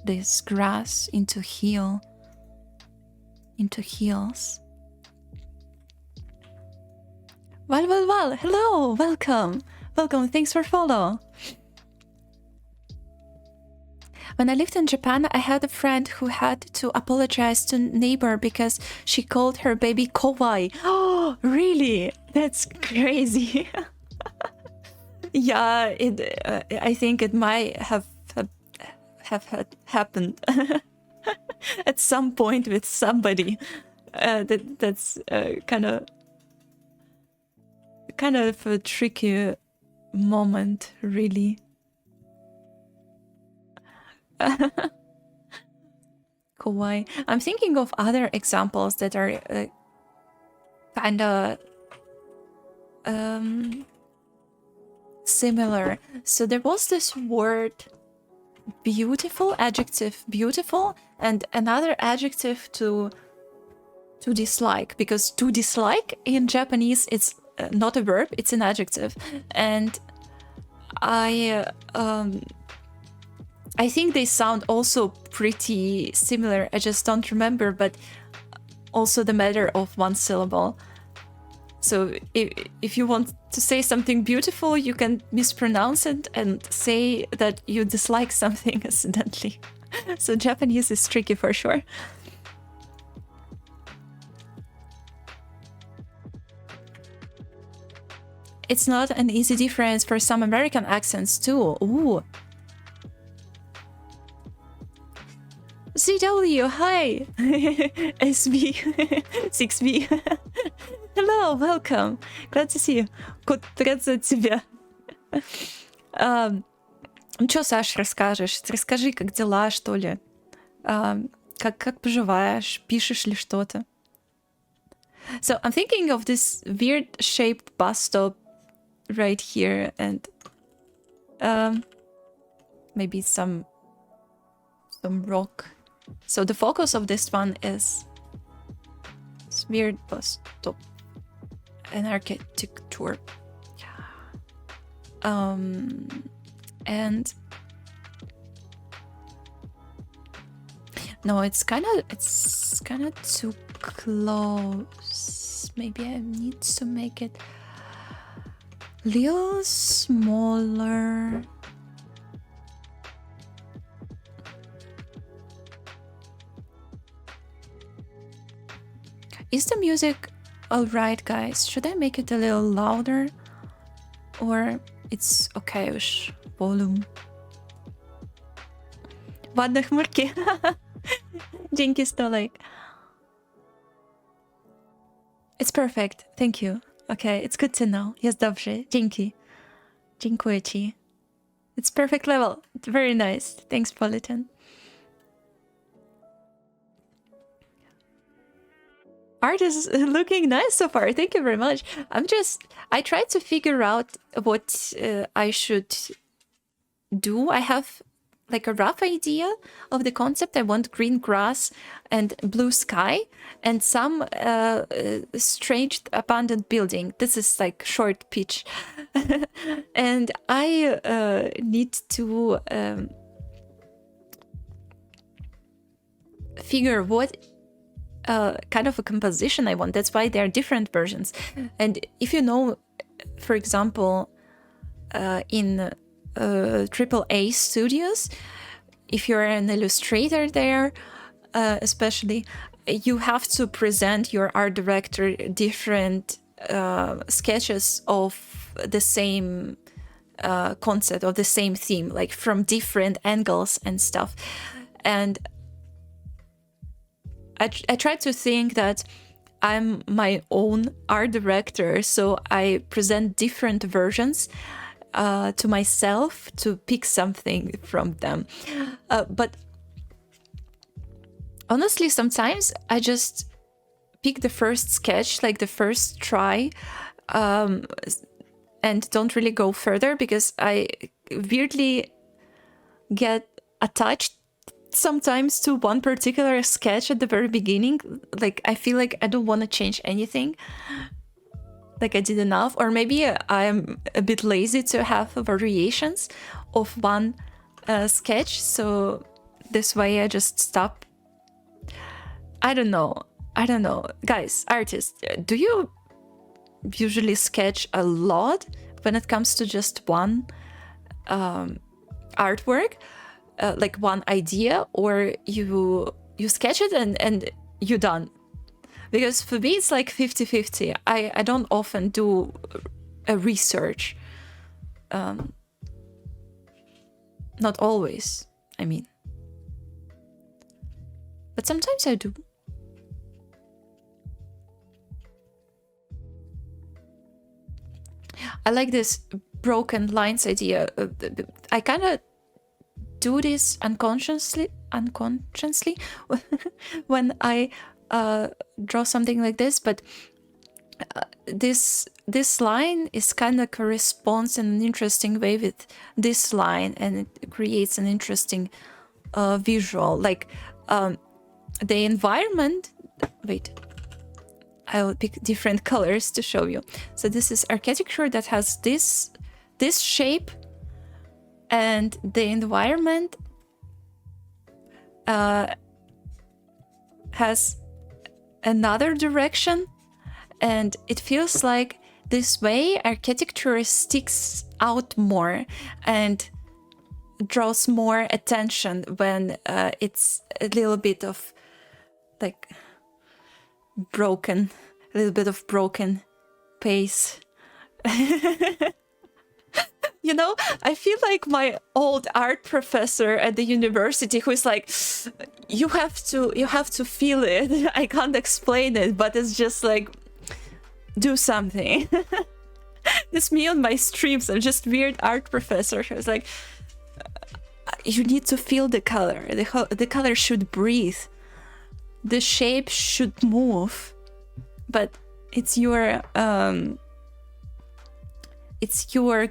this grass, into hills. Well, hello, welcome, thanks for follow. When I lived in Japan, I had a friend who had to apologize to neighbor because she called her baby kawaii. Oh, really? That's crazy. Yeah, I think it might have happened at some point with somebody. That's kind of a tricky moment, really. Kawaii. I'm thinking of other examples that are kind of similar. So there was this word beautiful, adjective beautiful, and another adjective to dislike, because to dislike in Japanese it's not a verb, it's an adjective. And I think they sound also pretty similar. I just don't remember, but also the matter of one syllable. So if you want to say something beautiful, you can mispronounce it and say that you dislike something accidentally. So Japanese is tricky for sure. It's not an easy difference for some American accents too. Ooh. CW, hi! SB, 6B. Hello, welcome. Glad to see you. Рад за тебя. Чё, Саш, расскажешь? Расскажи, как дела, что ли? Как поживаешь? Пишешь ли что-то? So I'm thinking of this weird shaped bus stop right here, and maybe some rock. So the focus of this one is this weird bus stop and architecture. And no, it's kind of too close. Maybe I need to make it a little smaller. Is the music alright, guys? Should I make it a little louder? Or it's okay-ish volume? Ładne chmurki. Dzięki, Stolek. It's perfect. Thank you. Okay, it's good to know. Jest dobrze. Dzięki. Dziękuję ci. It's perfect level. Very nice. Thanks, Politan. Art is looking nice so far. Thank you very much. I tried to figure out what I should do. I have like a rough idea of the concept. I want green grass and blue sky and some strange abandoned building. This is like short pitch. And I need to figure what kind of a composition I want. That's why there are different versions. And if you know, for example, in AAA studios, if you're an illustrator there, especially, you have to present your art director different sketches of the same concept of the same theme, like from different angles and stuff. And I try to think that I'm my own art director, so I present different versions to myself to pick something from them. But honestly, sometimes I just pick the first sketch, like the first try, and don't really go further because I weirdly get attached sometimes to one particular sketch at the very beginning. Like I feel like I don't want to change anything, like I did enough, or maybe I'm a bit lazy to have variations of one sketch, so this way I just stop. I don't know, guys, artists, do you usually sketch a lot when it comes to just one artwork, like one idea, or you sketch it and you're done? Because for me it's like 50-50. I don't often do a research, not always, I mean, but sometimes I do. I like this broken lines idea. I kind of do this unconsciously when I draw something like this, but this line is kind of corresponds in an interesting way with this line, and it creates an interesting visual, like the environment. Wait, I will pick different colors to show you. So this is architecture that has this shape, and the environment has another direction, and it feels like this way architecture sticks out more and draws more attention when it's a little bit of like broken, a little bit of broken pace. You know, I feel like my old art professor at the university who is like, you have to feel it. I can't explain it, but it's just like, do something. It's me on my streams. I'm just weird art professor who's like, you need to feel the color. The color should breathe. The shape should move. But it's your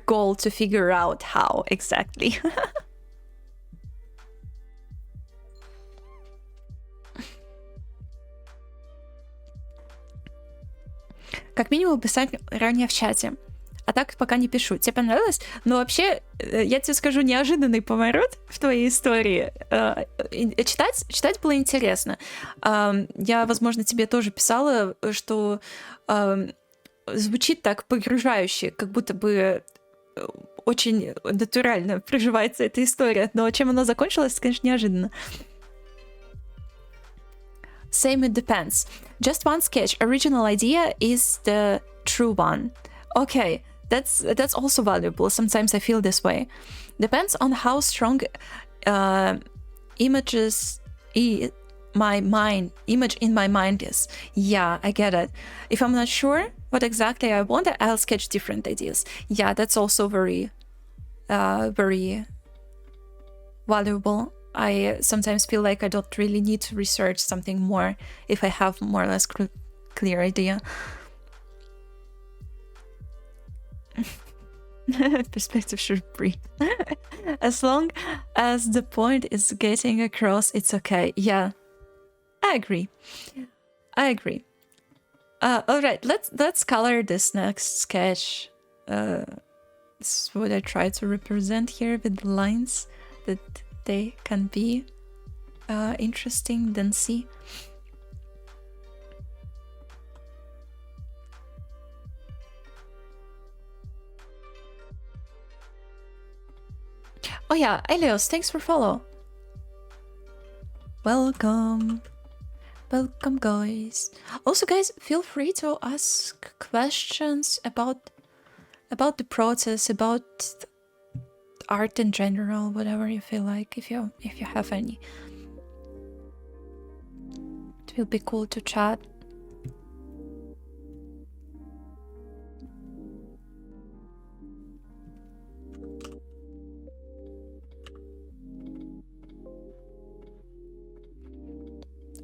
goal to figure out how exactly. Как минимум писать ранее в чате. А так пока не пишу. Тебе понравилось? Но вообще, я тебе скажу, неожиданный поворот в твоей истории. Читать было интересно. Я, возможно, тебе тоже писала, что звучит так погружающе, как будто бы очень натурально проживается эта история. Но чем она закончилась, конечно, неожиданно. Same, it depends. Just one sketch. Original idea is the true one. Okay, that's also valuable. Sometimes I feel this way. Depends on how strong image in my mind is. Yeah, I get it. If I'm not sure what exactly I want, I'll sketch different ideas. Yeah, that's also very valuable. I sometimes feel like I don't really need to research something more if I have more or less clear idea. Perspective should breathe. As long as the point is getting across, it's okay. Yeah, I agree. All right, let's color this next sketch. This is what I try to represent here with the lines, that they can be interesting, then see. Oh yeah, Elios, thanks for follow. Welcome guys. Also guys, feel free to ask questions about the process, about art in general, whatever you feel like, if you have any. It will be cool to chat.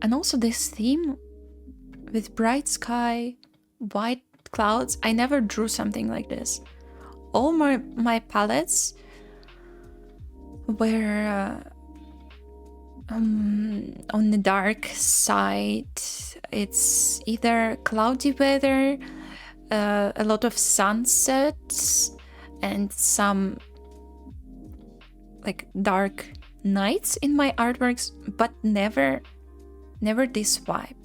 And also this theme with bright sky, white clouds. I never drew something like this. All my palettes were on the dark side. It's either cloudy weather, a lot of sunsets, and some like dark nights in my artworks, but never this vibe.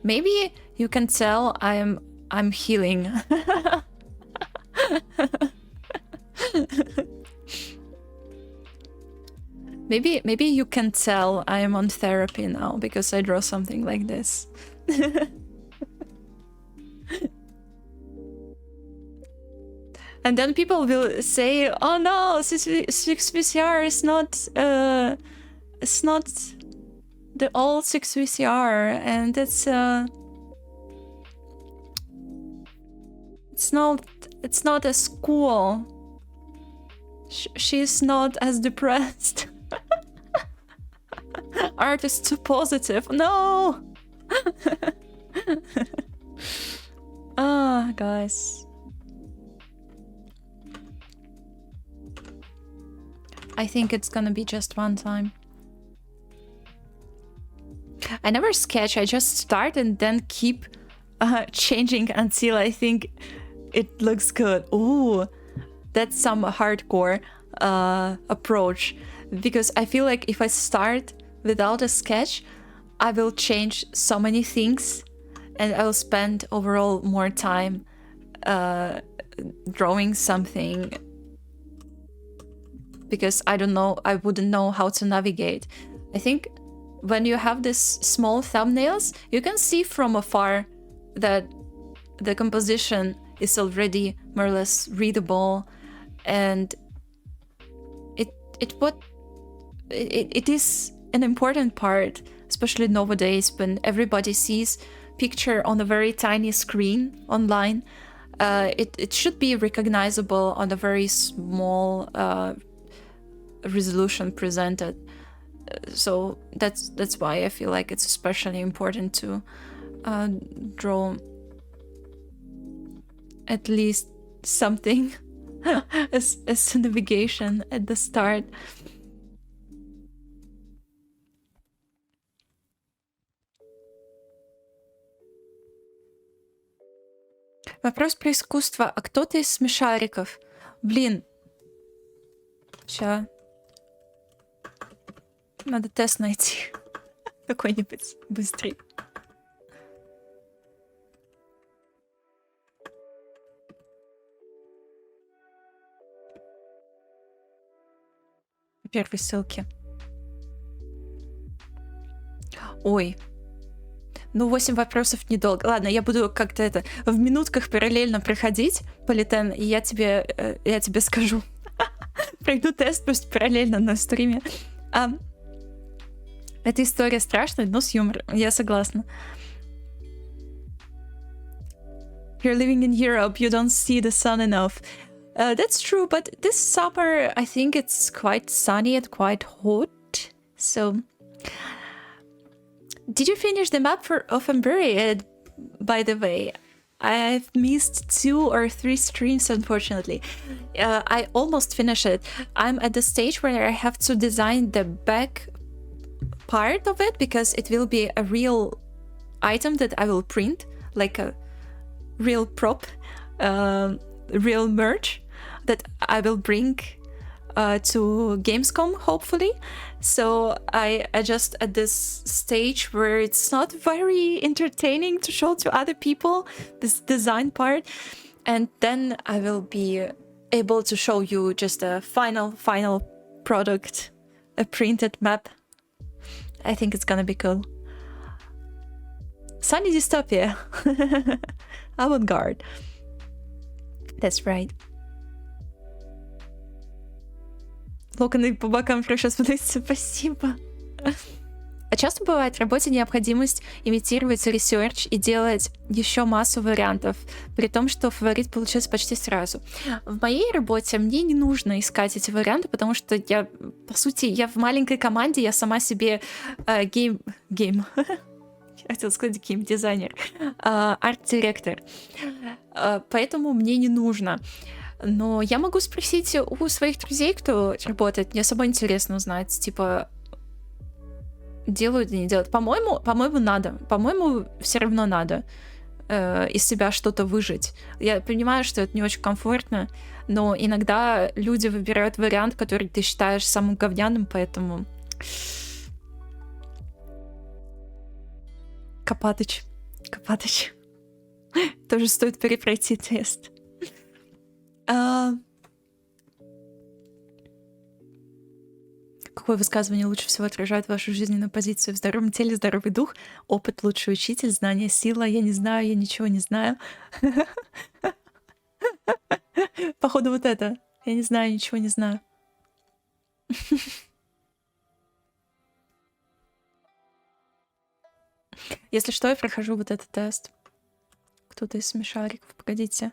Maybe you can tell I'm healing. Maybe you can tell I am on therapy now because I draw something like this. And then people will say, "Oh no, 6VCR is not it's not the old 6VCR, and it's not as cool. She's not as depressed. Art is too positive." No. Ah, guys. I think it's gonna be just one time. I never sketch, I just start and then keep changing until I think it looks good. Ooh, that's some hardcore approach, because I feel like if I start without a sketch, I will change so many things and I will spend overall more time drawing something, because I wouldn't know how to navigate. I think when you have these small thumbnails, you can see from afar that the composition is already more or less readable, and it is an important part, especially nowadays when everybody sees picture on a very tiny screen online. It should be recognizable on a very small resolution presented. So that's why I feel like it's especially important to draw at least something as navigation at the start. Вопрос про искусство. А кто ты из смешариков? Блин. Ща. Надо тест найти. Какой-нибудь быстрый. По первой ссылке. Ой. Ну, 8 вопросов недолго. Ладно, я буду как-то это в минутках параллельно проходить, Политен, и я тебе скажу. Пройду тест просто параллельно на стриме. Эта история страшная, но с юмором, я согласна. You're living in Europe, you don't see the sun enough. That's true, but this summer I think it's quite sunny and quite hot. So, did you finish the map of Emberi? By the way, I've missed 2 or 3 streams, unfortunately. I almost finished it. I'm at the stage where I have to design the back part of it, because it will be a real item that I will print, like a real prop, real merch that I will bring to Gamescom, hopefully. So I just at this stage where it's not very entertaining to show to other people this design part, and then I will be able to show you just a final product, a printed map. I think it's gonna be cool. Sunny dystopia. Avant-garde. That's right. Локоны по бокам хорошо смотрятся, спасибо. А часто бывает в работе необходимость имитировать ресерч и делать еще массу вариантов, при том, что фаворит получился почти сразу. В моей работе мне не нужно искать эти варианты, потому что я, по сути, я в маленькой команде, я сама себе гейм, хотела сказать гейм-дизайнер, арт-директор. Поэтому мне не нужно. Но я могу спросить у своих друзей, кто работает, мне самой интересно узнать, типа, делают или не делают. По-моему, надо. По-моему, все равно надо из себя что-то выжить. Я понимаю, что это не очень комфортно, но иногда люди выбирают вариант, который ты считаешь самым говняным, поэтому... Копатыч. Тоже стоит перепройти тест. Какое высказывание лучше всего отражает вашу жизненную позицию? В здоровом теле здоровый дух, опыт лучший учитель, знание сила. Я не знаю, я ничего не знаю. Походу вот это. Я не знаю, ничего не знаю. Если что, я прохожу вот этот тест. Кто-то из смешариков. Погодите.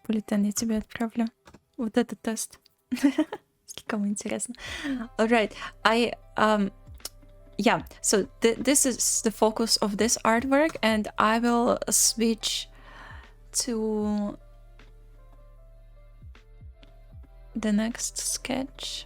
Полетен, я тебе отправлю. Вот этот тест. Кому интересно. Alright, yeah, so this is the focus of this artwork, and I will switch to the next sketch.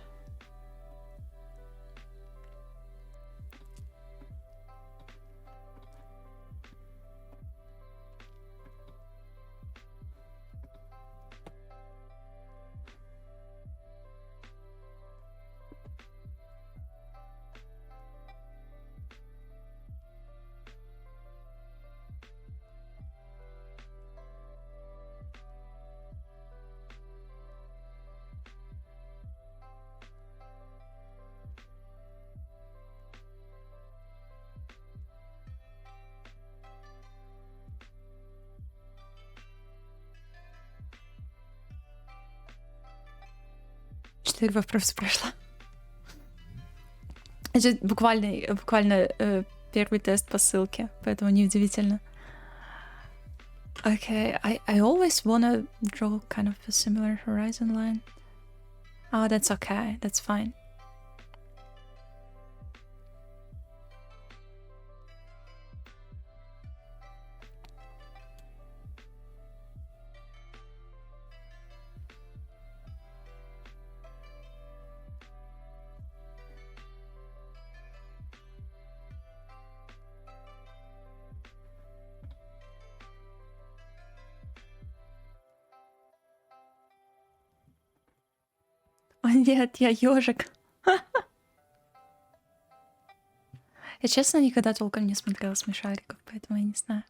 Четыре вопроса прошла. Это буквально первый тест по ссылке, поэтому неудивительно. Okay, I always wanna draw kind of a similar horizon line. Oh, that's okay, that's fine. О, нет, я ежик. Я, честно, никогда толком не смотрела смешариков, поэтому я не знаю.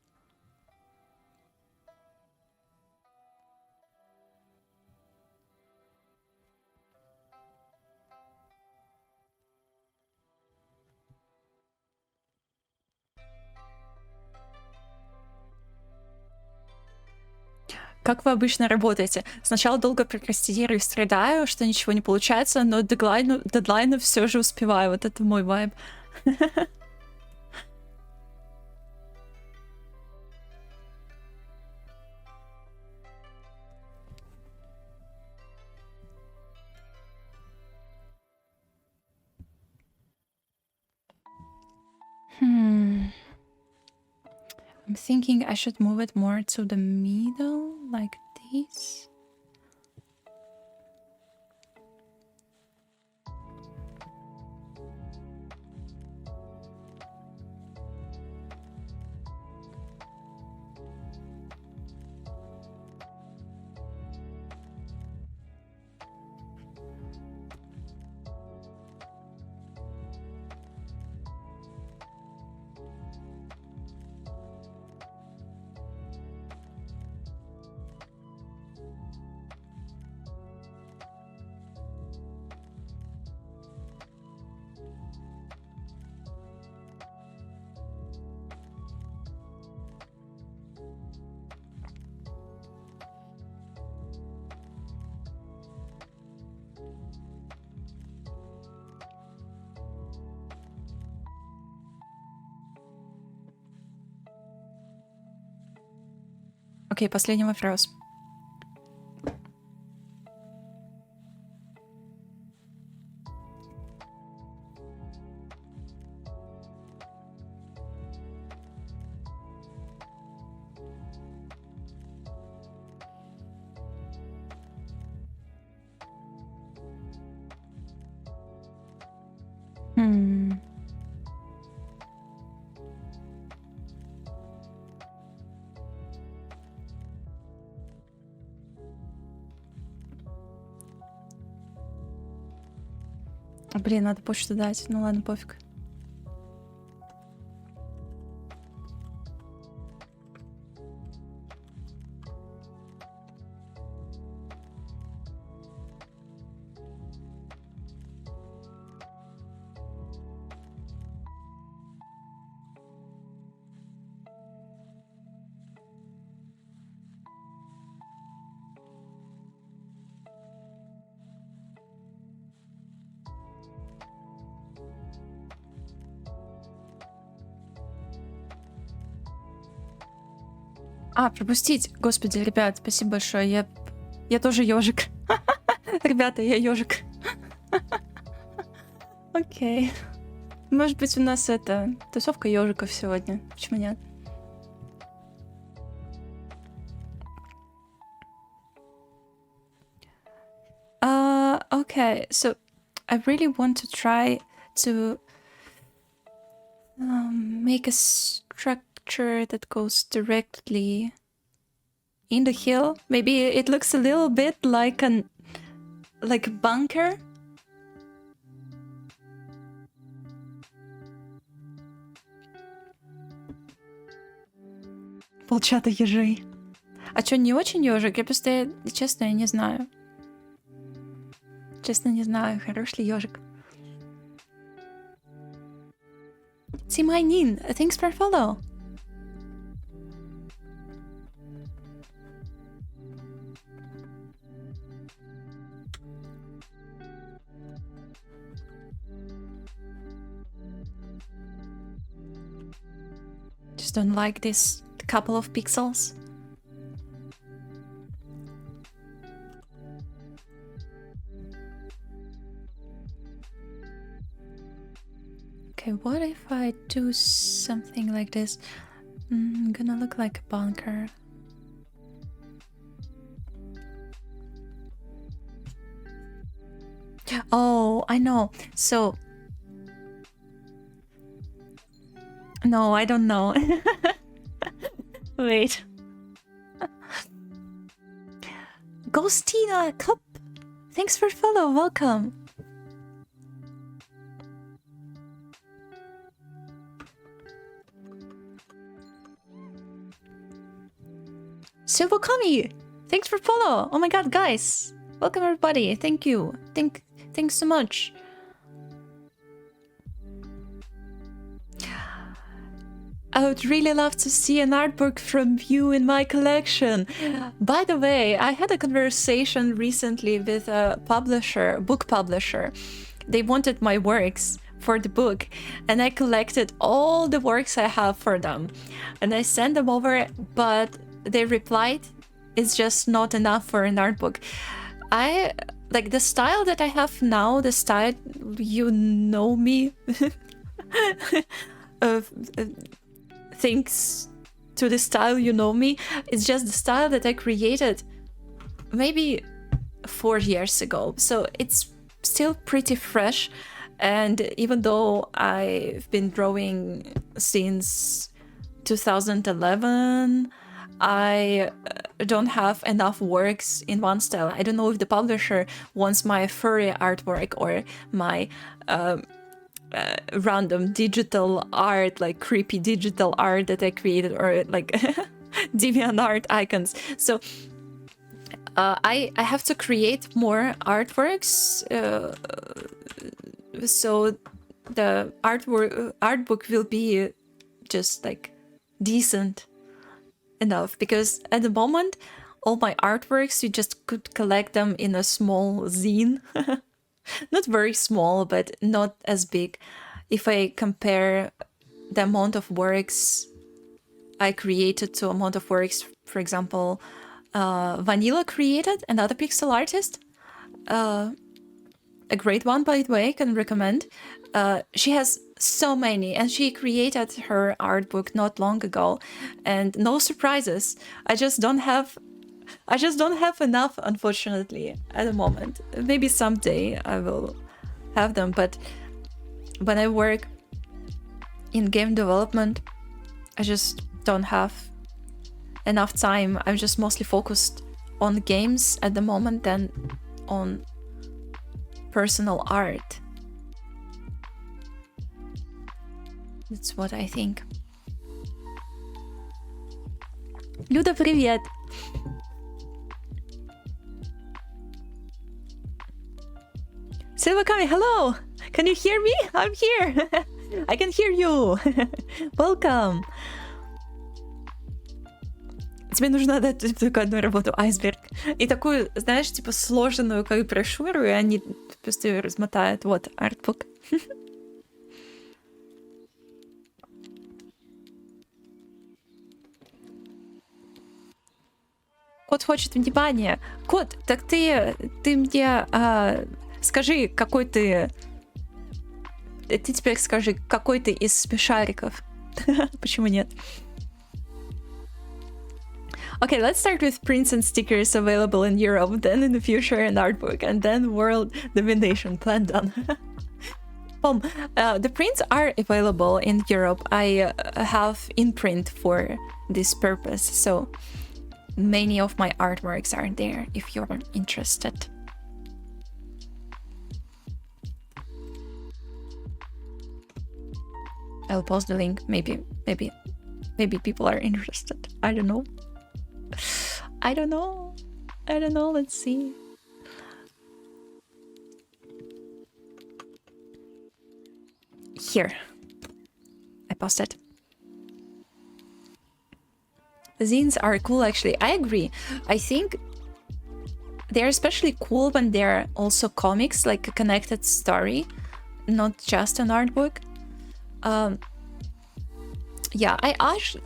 Как вы обычно работаете? Сначала долго прокрастинирую и страдаю, что ничего не получается, но дедлайну все же успеваю. Вот это мой вайб. I'm thinking I should move it more to the middle, like this. Окей, последний вопрос. Блин, надо почту дать. Ну ладно, пофиг. Пропустить. Господи, ребят, спасибо большое. Я тоже ежик. Ребята, я ежик. Окей. Может быть, у нас это тусовка ежиков сегодня. Почему нет? Okay, so I really want to try to make a structure that goes directly in the hill. Maybe it looks a little bit like a bunker. Полчата ежей. А чё, не очень ежик? Я просто, честно, я не знаю. Честно, не знаю, хорош ли ежик. Тимайнин, thanks for follow. Just don't like this couple of pixels. Okay, what if I do something like this? Gonna look like a bunker. Oh, I know. So... No, I don't know. Wait. Ghostina Cup! Thanks for follow, welcome! Silvokami! Thanks for follow! Oh my god, guys! Welcome everybody, thank you. Thanks so much. I would really love to see an artwork from you in my collection. By the way, I had a conversation recently with a publisher, book publisher. They wanted my works for the book, and I collected all the works I have for them. And I sent them over, but they replied, it's just not enough for an art book. I like the style that I have now, the style you know me. Thanks to the style you know me, it's just the style that I created maybe 4 years ago. So it's still pretty fresh. And even though I've been drawing since 2011, I don't have enough works in one style. I don't know if the publisher wants my furry artwork or my random digital art, like creepy digital art that I created, or like DeviantArt icons. So I have to create more artworks, so the art book will be just like decent enough, because at the moment all my artworks, you just could collect them in a small zine. Not very small, but not as big. If I compare the amount of works I created to a mod of works, for example, Vanilla created, another pixel artist, a great one, by the way, can recommend. She has so many, and she created her art book not long ago, and no surprises. I just don't have enough, unfortunately, at the moment. Maybe someday I will have them, but when I work in game development, I just don't have enough time. I'm just mostly focused on games at the moment than on personal art. That's what I think. Люда, привет! Silva Kami, hello! Can you hear me? I'm here! I can hear you! Welcome! Тебе нужно дать только одну работу, айсберг. И такую, знаешь, типа сложенную как брошюру, и они просто ее размотают. Вот, артбук. Кот хочет внимания. Кот, так ты мне скажи, какой ты... Ты теперь скажи, какой ты из смешариков. Почему нет? Okay, let's start with prints and stickers available in Europe, then in the future an artbook, and then world domination. Plan done. The prints are available in Europe. I have in print for this purpose, so many of my artworks are there if you're interested. I'll post the link. Maybe people are interested. I don't know. I don't know. Let's see. Here. I posted. Zines are cool, actually. I agree. I think they're especially cool when they're also comics, like a connected story, not just an art book. Yeah, I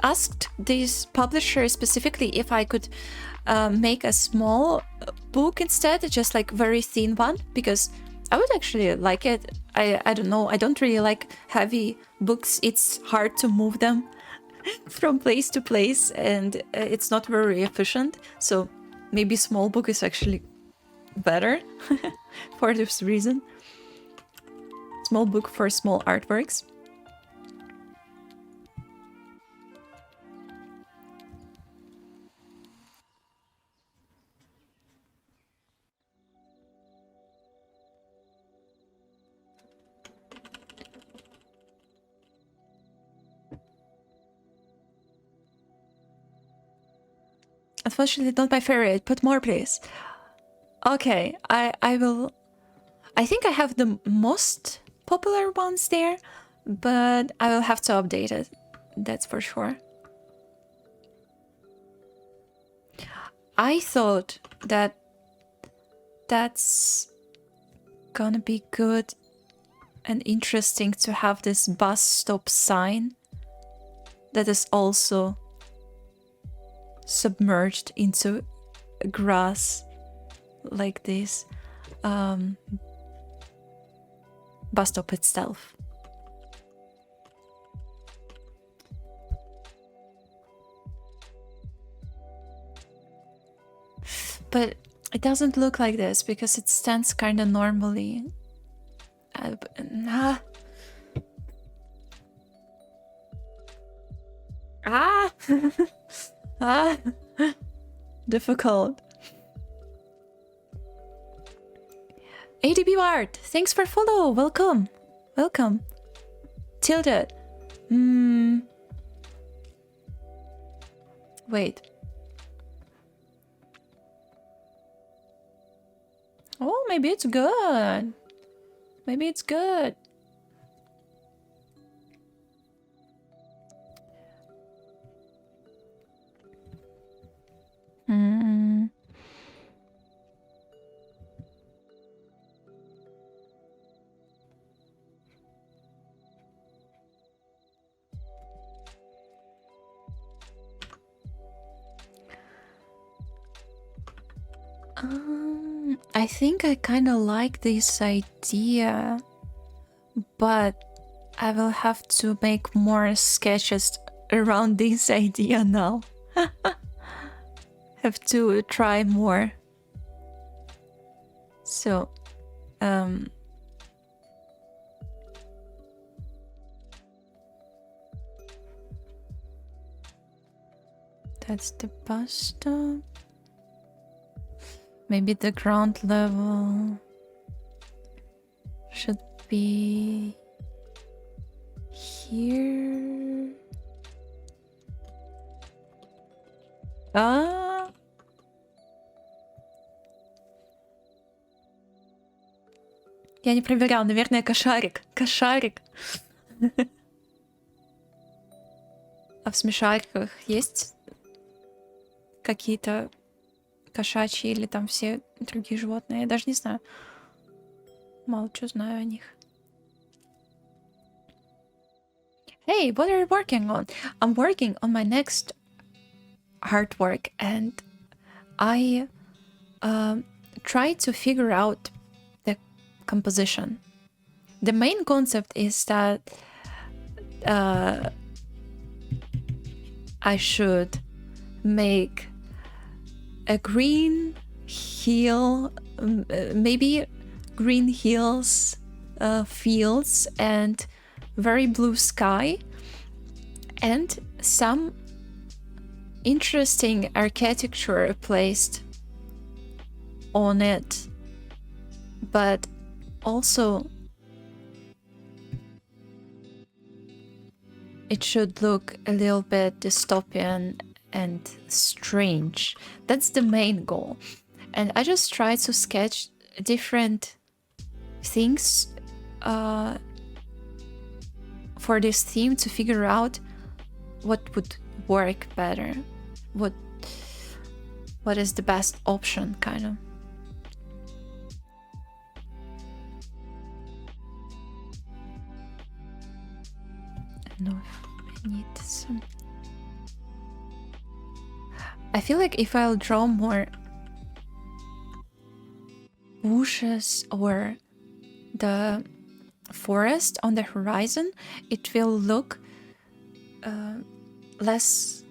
asked this publisher specifically if I could make a small book instead, just like very thin one, because I would actually like it. I don't know, I don't really like heavy books. It's hard to move them from place to place, and it's not very efficient. So maybe small book is actually better for this reason. Small book for small artworks. Unfortunately, not my favorite. Put more, please. Okay, I will... I think I have the most popular ones there, but I will have to update it. That's for sure. I thought that that's gonna be good and interesting to have this bus stop sign that is also submerged into grass like this. Bus stop itself. But it doesn't look like this because it stands kind of normally. Difficult. ADB Art, thanks for follow. Welcome. Tilted. Wait. Oh, maybe it's good. I think I kind of like this idea, but I will have to make more sketches around this idea now. Have to try more. So, that's the bus stop. Maybe the ground level should be here. Я не проверял, наверное, кошарик. Кошарик. А в смешариках есть какие-то кошачьи или там все другие животные? Я даже не знаю. Мало что знаю о них. Hey, what are you working on? I'm working on my next artwork, and I try to figure out the composition. The main concept is that I should make a green hill, maybe green hills, fields, and very blue sky, and some interesting architecture placed on it, but also it should look a little bit dystopian and strange. That's the main goal. And I just try to sketch different things for this theme to figure out what would work better, what is the best option, kind of. I don't know if I need some. I feel like if I'll draw more bushes or the forest on the horizon, it will look less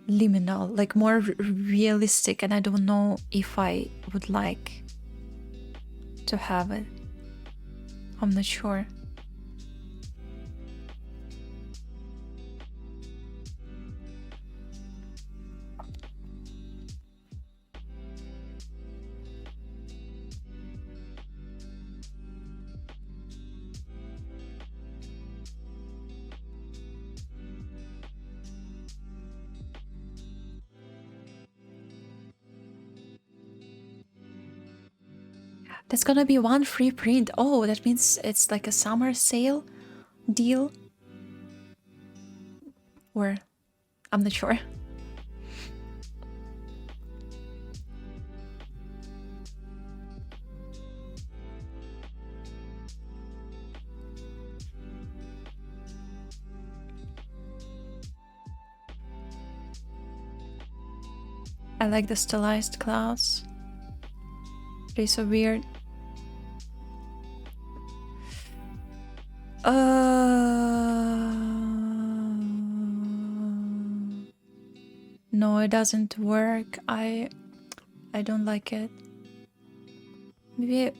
liminal, like more realistic, and I don't know if I would like to have it. I'm not sure. There's gonna be one free print. Oh, that means it's like a summer sale deal. Or I'm not sure. I like the stylized clouds. They're so weird. No, it doesn't work. I don't like it. Maybe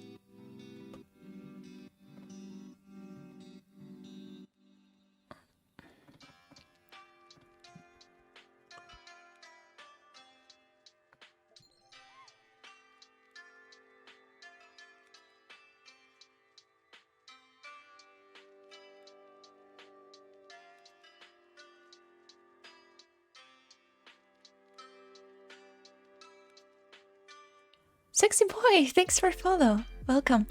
Sexy boy, thanks for follow. Welcome.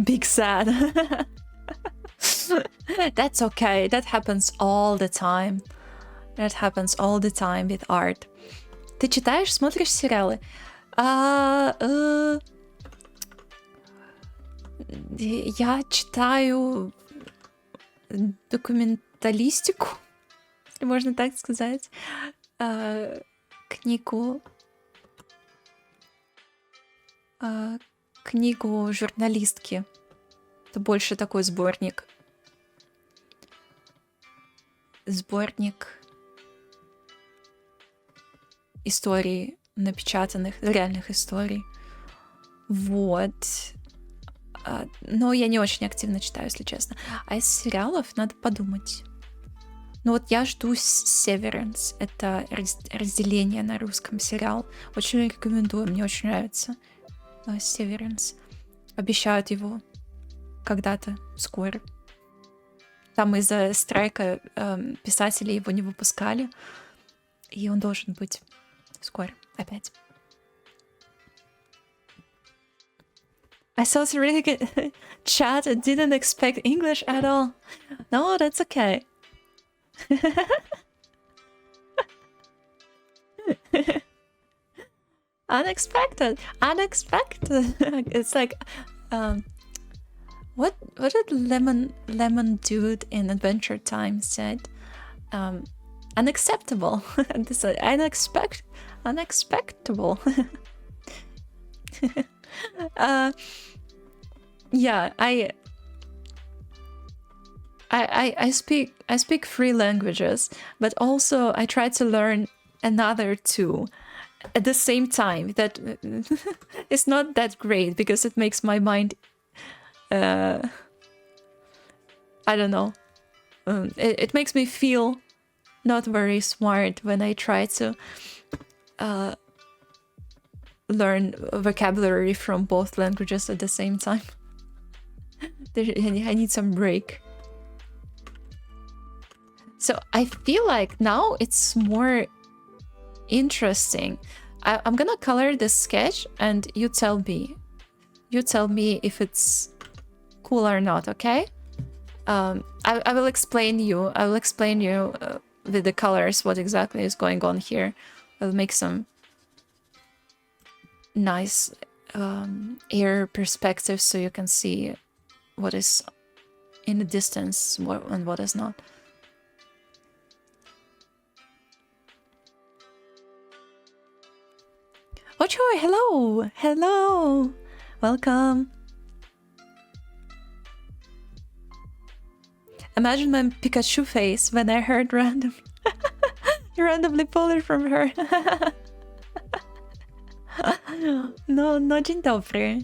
Big sad. That's okay. That happens all the time. That happens all the time with art. Ты читаешь, смотришь сериалы? Я читаю документалистику, если можно так сказать. книгу, книгу журналистки. Это больше такой сборник. Сборник историй, напечатанных, реальных историй. Вот. Но я не очень активно читаю, если честно. А из сериалов надо подумать. Ну вот я жду Severance. Это разделение на русском сериал. Очень рекомендую, мне очень нравится Severance. Обещают его когда-то, скоро. Там из-за страйка писателей его не выпускали. И он должен быть скоро опять. I saw it's really good chat and didn't expect English at all. No, that's okay. Unexpected. It's like, what did Lemon Dude in Adventure Time said? Unacceptable. This unexpectable. Yeah, I speak 3 languages, but also I try to learn another 2 at the same time. That is not that great because it makes my mind I don't know. It makes me feel not very smart when I try to learn vocabulary from both languages at the same time. I need some break. So I feel like now it's more interesting. I'm gonna color this sketch and you tell me if it's cool or not, okay? I will explain you. With the colors what exactly is going on here. I'll make some nice air perspective so you can see what is in the distance and what is not. Ochoy, hello, welcome. Imagine my Pikachu face when I heard randomly pulled it from her. No, dzień dobry.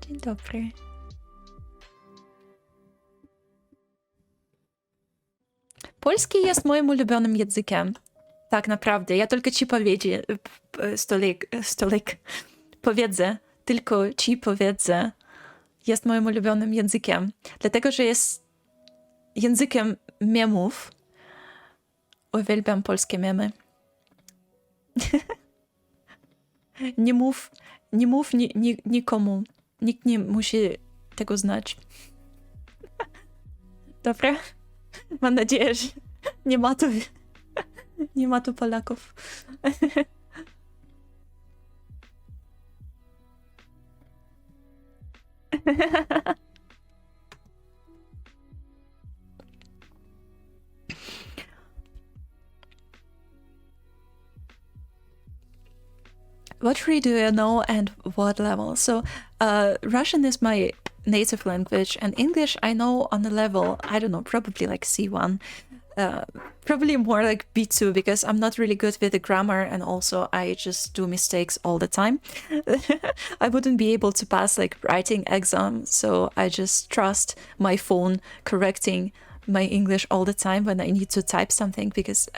Dzień dobry. Polski jest moim ulubionym językiem. Tak naprawdę. Ja tylko ci powiedzę. Tylko ci powiedzę. Jest moim ulubionym językiem. Dlatego, że jest językiem memów. Uwielbiam polskie memy. Nie mów nikomu. Nikt nie musi tego znać. Dobra? Mam nadzieję, że nie ma tu Polaków. What tree do you know and what level? So Russian is my native language and English I know on a level, I don't know, probably like C1. Probably more like B2 because I'm not really good with the grammar and also I just do mistakes all the time. I wouldn't be able to pass like writing exam, so I just trust my phone correcting my English all the time when I need to type something because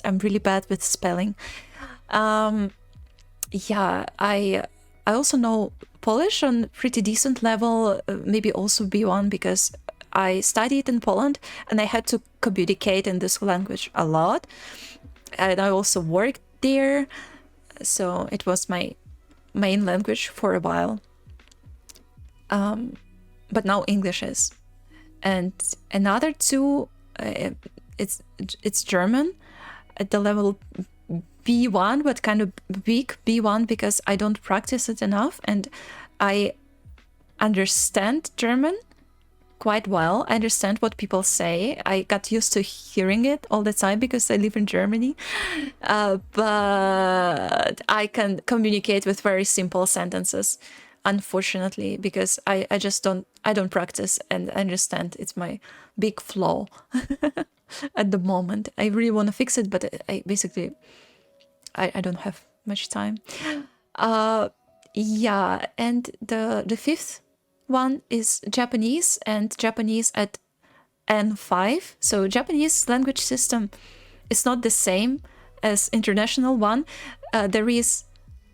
I'm really bad with spelling. Yeah, I also know Polish on pretty decent level, maybe also B1 because I studied in Poland and I had to communicate in this language a lot. And I also worked there, so it was my main language for a while. But now English is. And another 2, it's German at the level B1, but kind of weak B1 because I don't practice it enough and I understand German, quite well. I understand what people say. I got used to hearing it all the time because I live in Germany. But I can communicate with very simple sentences, unfortunately, because I just don't practice and understand. It's my big flaw at the moment. I really want to fix it, but I basically I don't have much time. Yeah, and the fifth one is Japanese, and Japanese at N5. So Japanese language system is not the same as international one. There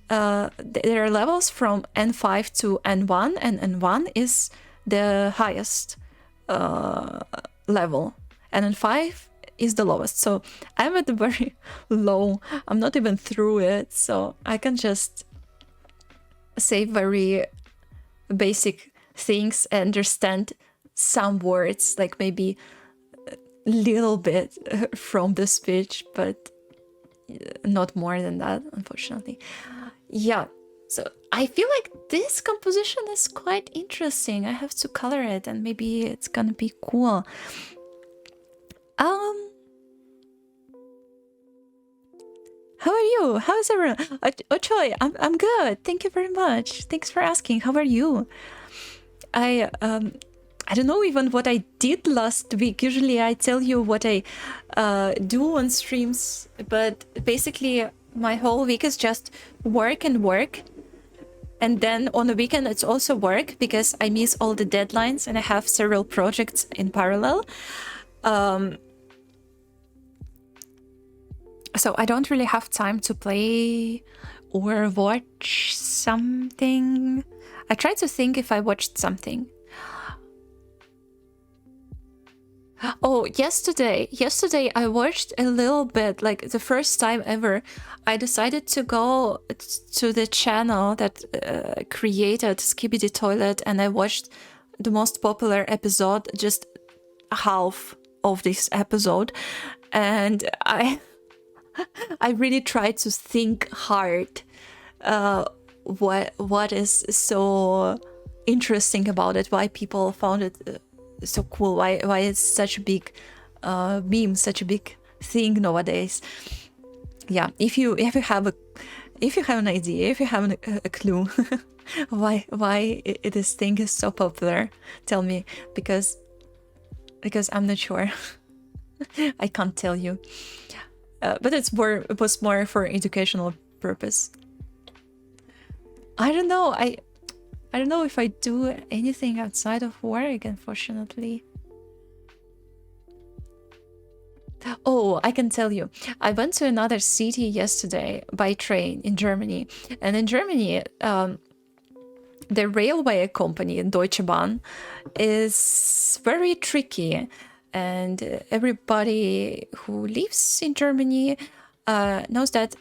are levels from N5 to N1, and N1 is the highest level, and N5 is the lowest. So I'm at the very low. I'm not even through it, so I can just say very basic things and understand some words, like maybe a little bit from the speech, but not more than that, unfortunately. Yeah, so I feel like this composition is quite interesting. I have to color it and maybe it's gonna be cool. How are you? How is everyone? Choi, I'm good. Thank you very much. Thanks for asking. How are you? I don't know even what I did last week. Usually I tell you what I do on streams, but basically my whole week is just work and work. And then on the weekend it's also work because I miss all the deadlines and I have several projects in parallel. So I don't really have time to play or watch something. I try to think if I watched something. Oh, yesterday I watched a little bit, like the first time ever. I decided to go to the channel that created Skibidi Toilet, and I watched the most popular episode, just half of this episode, and I really tried to think hard what is so interesting about it, why people found it so cool, why it's such a big meme, such a big thing nowadays. Yeah, if you have an idea, if you have a clue why this thing is so popular, tell me, because I'm not sure. I can't tell you. But it was more for educational purpose. I don't know. I don't know if I do anything outside of work, unfortunately. Oh, I can tell you. I went to another city yesterday by train in Germany. And in Germany, the railway company, Deutsche Bahn, is very tricky. And everybody who lives in Germany knows that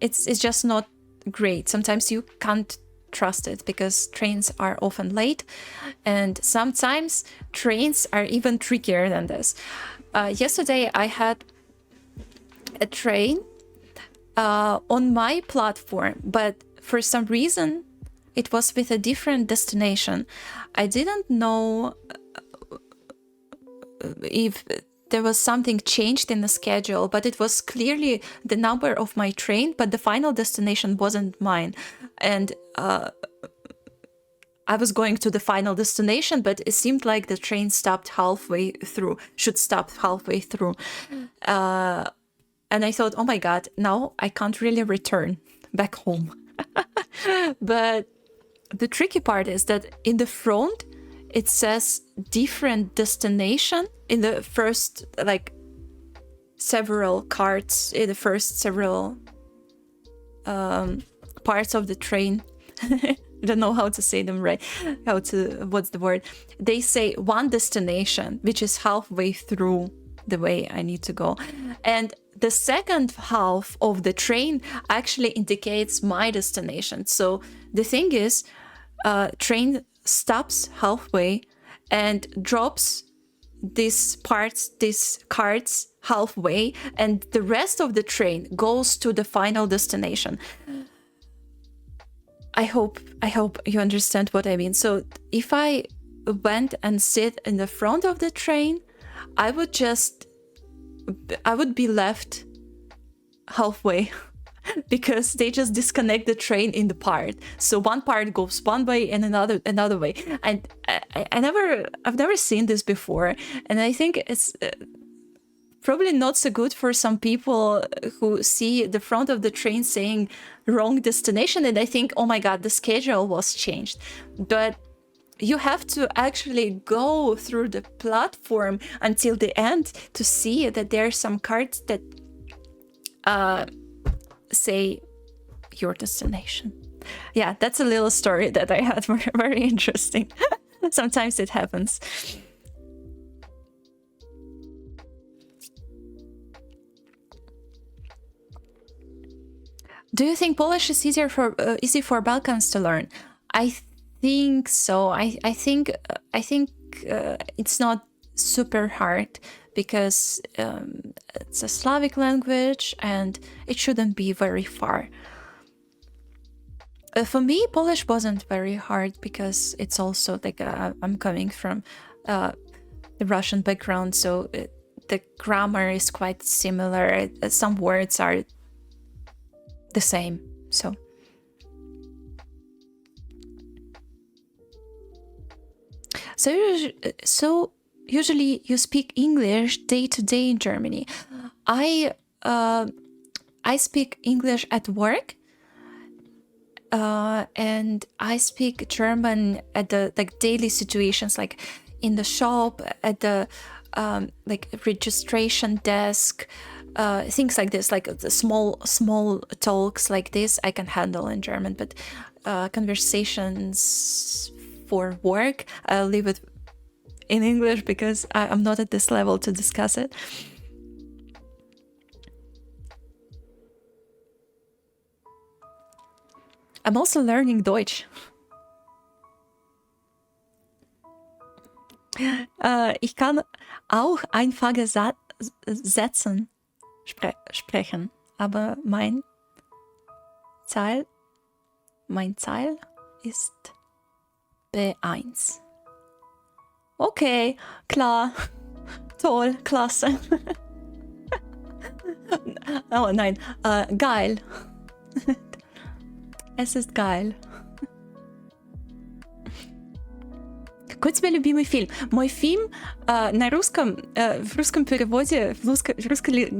it's just not great. Sometimes you can't trust it because trains are often late, and sometimes trains are even trickier than this. Yesterday I had a train on my platform, but for some reason it was with a different destination. I didn't know if there was something changed in the schedule, but it was clearly the number of my train, but the final destination wasn't mine. And I was going to the final destination, but it seemed like the train stopped halfway through, should stop halfway through. And I thought, oh my God, now I can't really return back home. But the tricky part is that in the front, it says different destination in the first, like, several cards, in the first several parts of the train. I don't know how to say them right. What's the word? They say one destination, which is halfway through the way I need to go. And the second half of the train actually indicates my destination. So the thing is, train stops halfway and drops these cards halfway, and the rest of the train goes to the final destination. I hope you understand what I mean. So if I went and sit in the front of the train, I would be left halfway because they just disconnect the train in the part. So one part goes one way and another way. And I've never seen this before, and I think it's probably not so good for some people who see the front of the train saying wrong destination, and I think, oh my god, the schedule was changed. But you have to actually go through the platform until the end to see that there are some cards that say your destination. Yeah, that's a little story that I had. Very interesting. Sometimes it happens. Do you think Polish is easy for Balkans to learn? I think so. I think it's not super hard because it's a Slavic language and it shouldn't be very far. For me, Polish wasn't very hard because it's also like I'm coming from the Russian background, so the grammar is quite similar. Some words are the same, so. So usually you speak English day to day in Germany. I speak English at work, and I speak German at the daily situations, like in the shop, at the registration desk, things like this, like the small talks like this I can handle in German, but conversations for work, I'll leave it in English because I'm not at this level to discuss it. I'm also learning Deutsch. Ich kann auch einfache Sätze sprechen, aber mein Ziel ist B1. Okay, klar. Toll, klasse. Oh nein, geil. Es ist geil. Какой у тебя любимый фильм? Мой фильм в русском переводе, в русской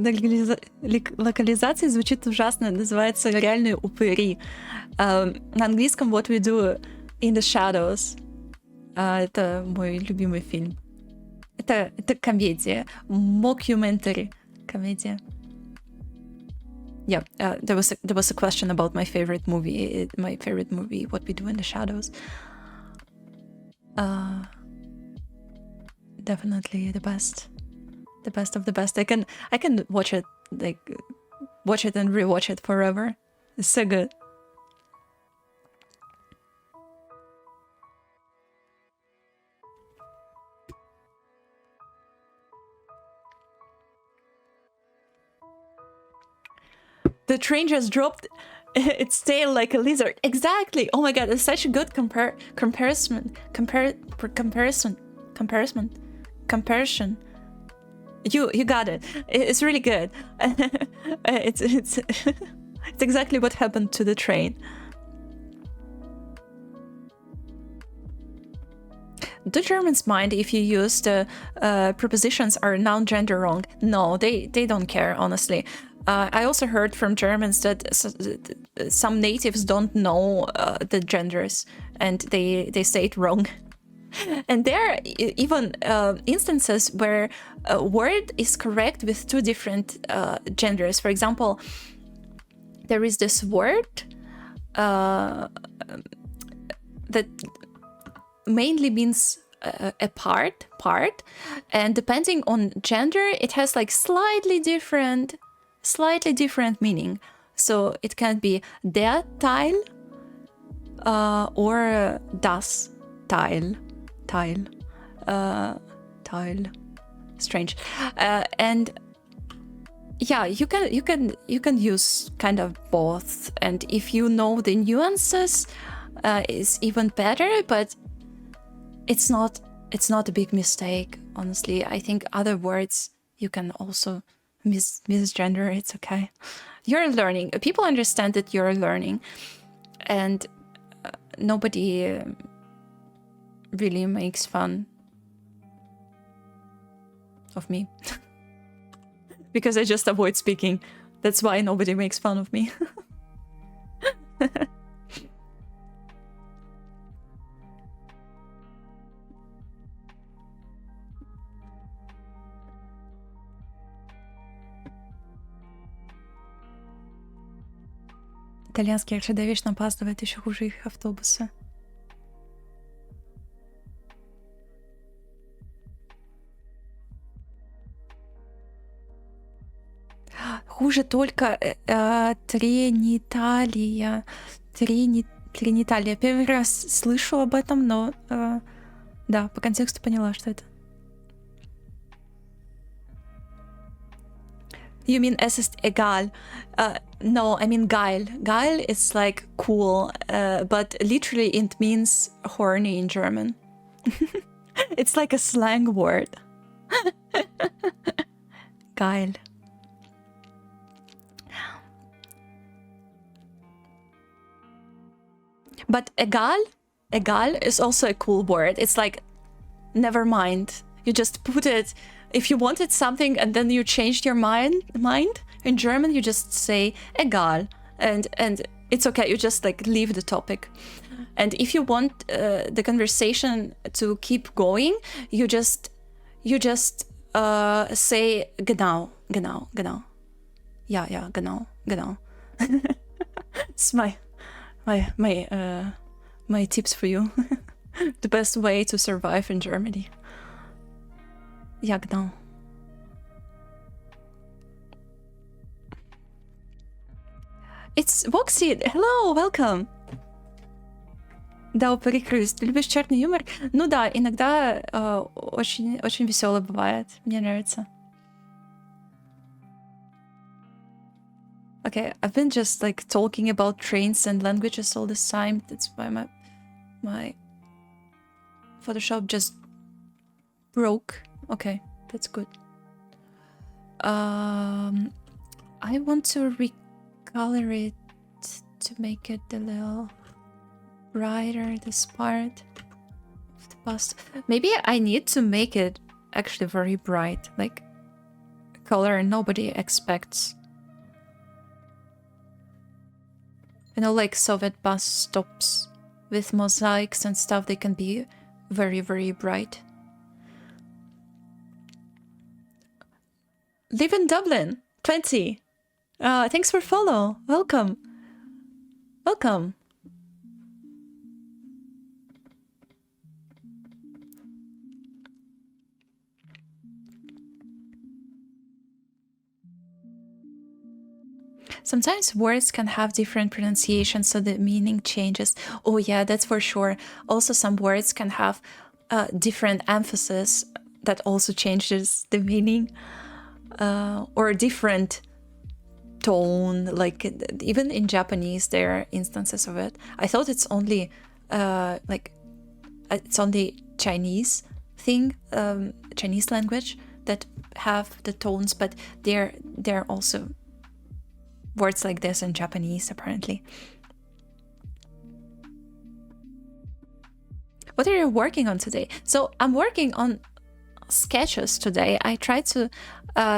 локализации звучит ужасно, называется «Реальные упыри». На английском «What We Do in the Shadows». Это мой любимый фильм. Это комедия, mockumentary комедия. Yeah, there was a question about my favorite movie. My favorite movie, What We Do in the Shadows. Definitely the best of the best. I can watch it and rewatch it forever. It's so good. The train just dropped its tail like a lizard. Exactly. Oh my god, it's such a good comparison. You got it. It's really good. It's exactly what happened to the train. Do Germans mind if you use the prepositions or noun gender wrong? No, they don't care, honestly. I also heard from Germans that some natives don't know the genders and they say it wrong. And there are even instances where a word is correct with two different genders. For example, there is this word that mainly means a part, and depending on gender, it has like slightly different meaning. So it can be der Teil or das Teil. Strange. And yeah, you can use kind of both, and if you know the nuances, is even better. But it's not a big mistake, honestly. I think other words you can also misgender. It's okay. You're learning. People understand that you're learning, and nobody really makes fun of me because I just avoid speaking. That's why nobody makes fun of me. Итальянские РЖД вечно опаздывают, еще хуже их автобусы. Хуже только Триниталия. Триниталия. Первый раз слышу об этом, но да, по контексту поняла, что это. You mean es ist egal? No, I mean geil. Geil is like cool, but literally it means horny in German. It's like a slang word. Geil. But egal is also a cool word. It's like, never mind. You just put it, if you wanted something and then you changed your mind, in German you just say egal, and it's okay, you just like leave the topic. And if you want the conversation to keep going, you just say genau. Ja, genau. It's my tips for you. The best way to survive in Germany. Ja, genau. It's Voxy. Hello, welcome. Да, перекрыст. Ты любишь черный юмор? Ну да, иногда очень веселый бывает. Мне нравится. Okay, I've been just like talking about trains and languages all this time. That's why my Photoshop just broke. Okay, that's good. I want to recolor it to make it a little brighter, this part of the bust. Maybe I need to make it actually very bright, like a color nobody expects. You know, like Soviet bus stops with mosaics and stuff, they can be very, very bright. Live in Dublin, 20. Thanks for follow. Welcome. Welcome. Sometimes words can have different pronunciations, so the meaning changes. Oh yeah, that's for sure. Also, some words can have different emphasis that also changes the meaning, or a different tone. Like even in Japanese, there are instances of it. I thought it's only it's only Chinese thing, Chinese language that have the tones, but there are also words like this in Japanese, apparently. What are you working on today? So I'm working on sketches today. I tried to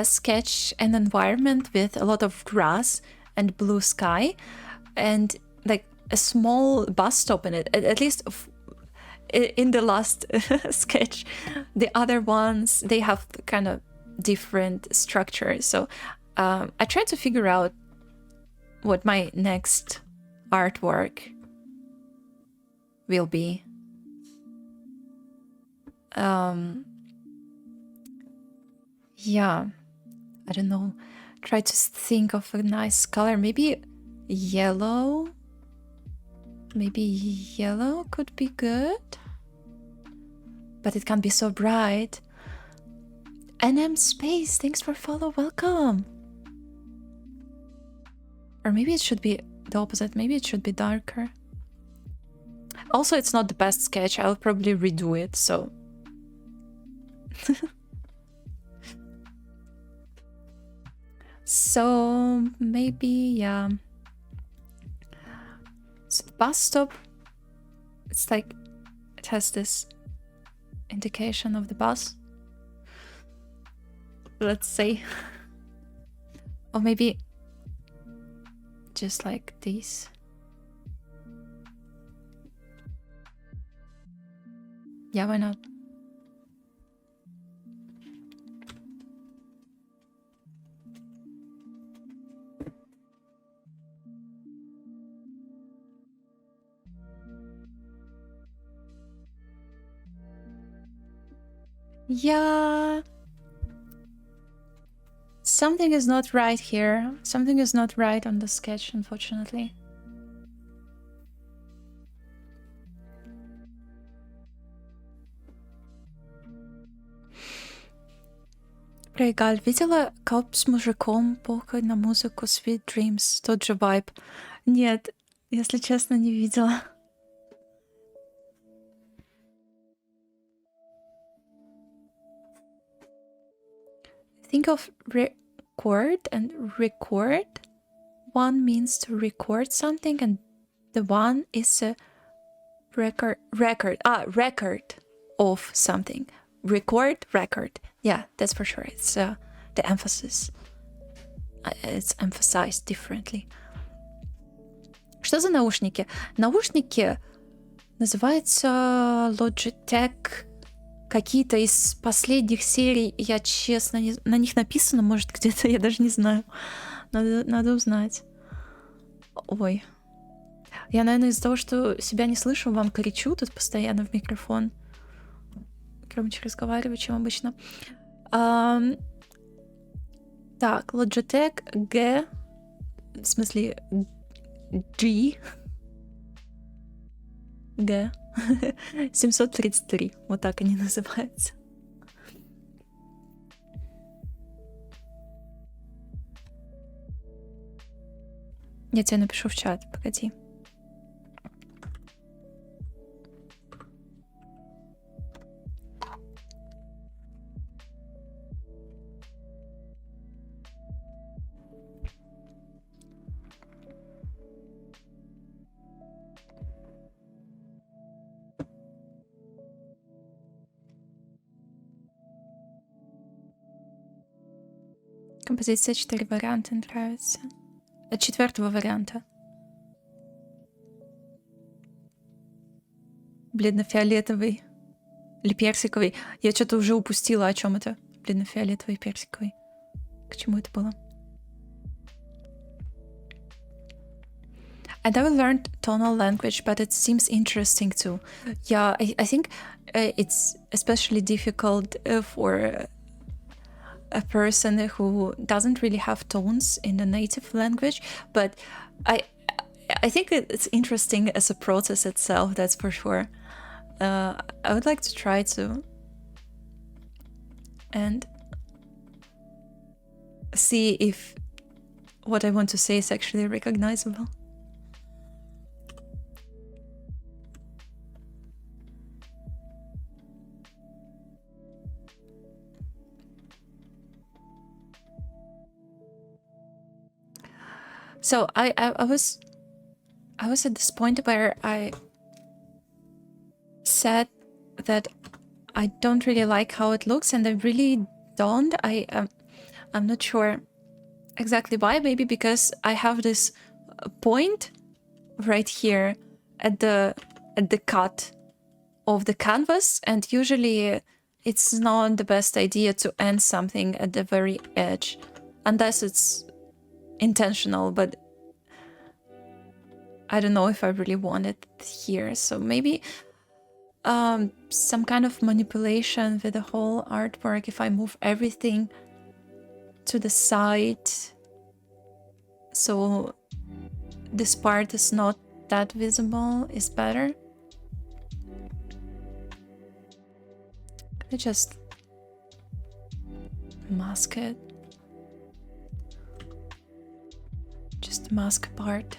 sketch an environment with a lot of grass and blue sky and like a small bus stop in it, at least in the last sketch. The other ones, they have kind of different structures. So I tried to figure out what my next artwork will be. Yeah, I don't know. Try to think of a nice color. Maybe yellow. Maybe yellow could be good. But it can't be so bright. NM Space, thanks for follow. Welcome. Or maybe it should be the opposite. Maybe it should be darker. Also, it's not the best sketch. I'll probably redo it, so... So, maybe, yeah. So the bus stop, it's like, it has this indication of the bus. Let's say. Or maybe just like these. Yeah, why not? Yeah. Something is not right here. Something is not right on the sketch, unfortunately. Галь, видела коп с мужиком, похуй на музыку Sweet Dreams, тот же вайб? Нет, если честно, не видела. Think of record and record. One means to record something, and the one is a record of something. Record. Yeah, that's for sure. It's the emphasis. It's emphasized differently. Что за наушники? Наушники называются Logitech. Какие-то из последних серий, я честно, на них написано, может, где-то, я даже не знаю. Надо узнать. Ой. Я, наверное, из-за того, что себя не слышу, вам кричу тут постоянно в микрофон. Громче разговариваю, чем обычно. Так, Logitech G, в смысле G, 733, вот так они называются. Я тебе напишу в чат, погоди. Композиция 4 варианта нравится. От 4-го варианта. Бледно-фиолетовый. Или персиковый. Я что-то уже упустила, о чем это. Бледно-фиолетовый, персиковый. К чему это было? I never learned tonal language, but it seems interesting too. Yeah, I think it's especially difficult for a person who doesn't really have tones in the native language, but I think it's interesting as a process itself, that's for sure. I would like to try to and see if what I want to say is actually recognizable. So I was at this point where I said that I don't really like how it looks, and I really don't. I'm not sure exactly why. Maybe because I have this point right here at the cut of the canvas, and usually it's not the best idea to end something at the very edge, unless it's intentional, but I don't know if I really want it here. So maybe some kind of manipulation with the whole artwork. If I move everything to the side, so this part is not that visible, is better. Can I just mask it? Just mask part.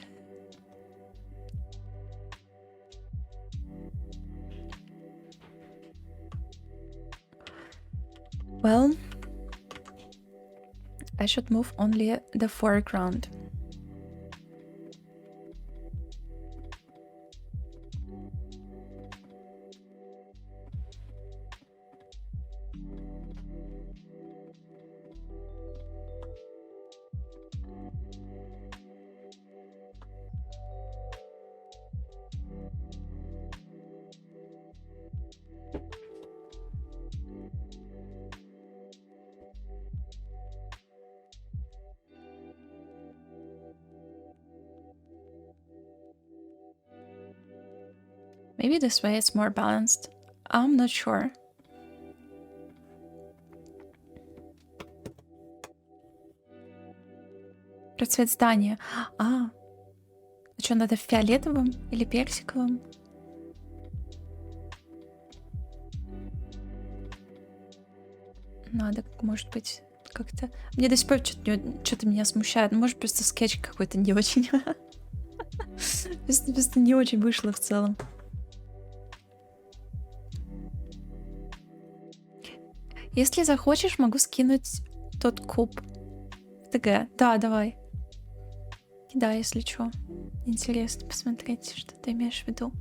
Well, I should move only the foreground. Maybe this way it's more balanced. I'm not sure. Про цвет здания. А что, надо фиолетовым или персиковым? Надо, может быть, как-то... Мне до сих пор что-то меня смущает. Может, просто скетч какой-то не очень. Просто не очень вышло в целом. Если захочешь, могу скинуть тот куб в ТГ. Да, давай. Кидай, если что. Интересно посмотреть, что ты имеешь в виду.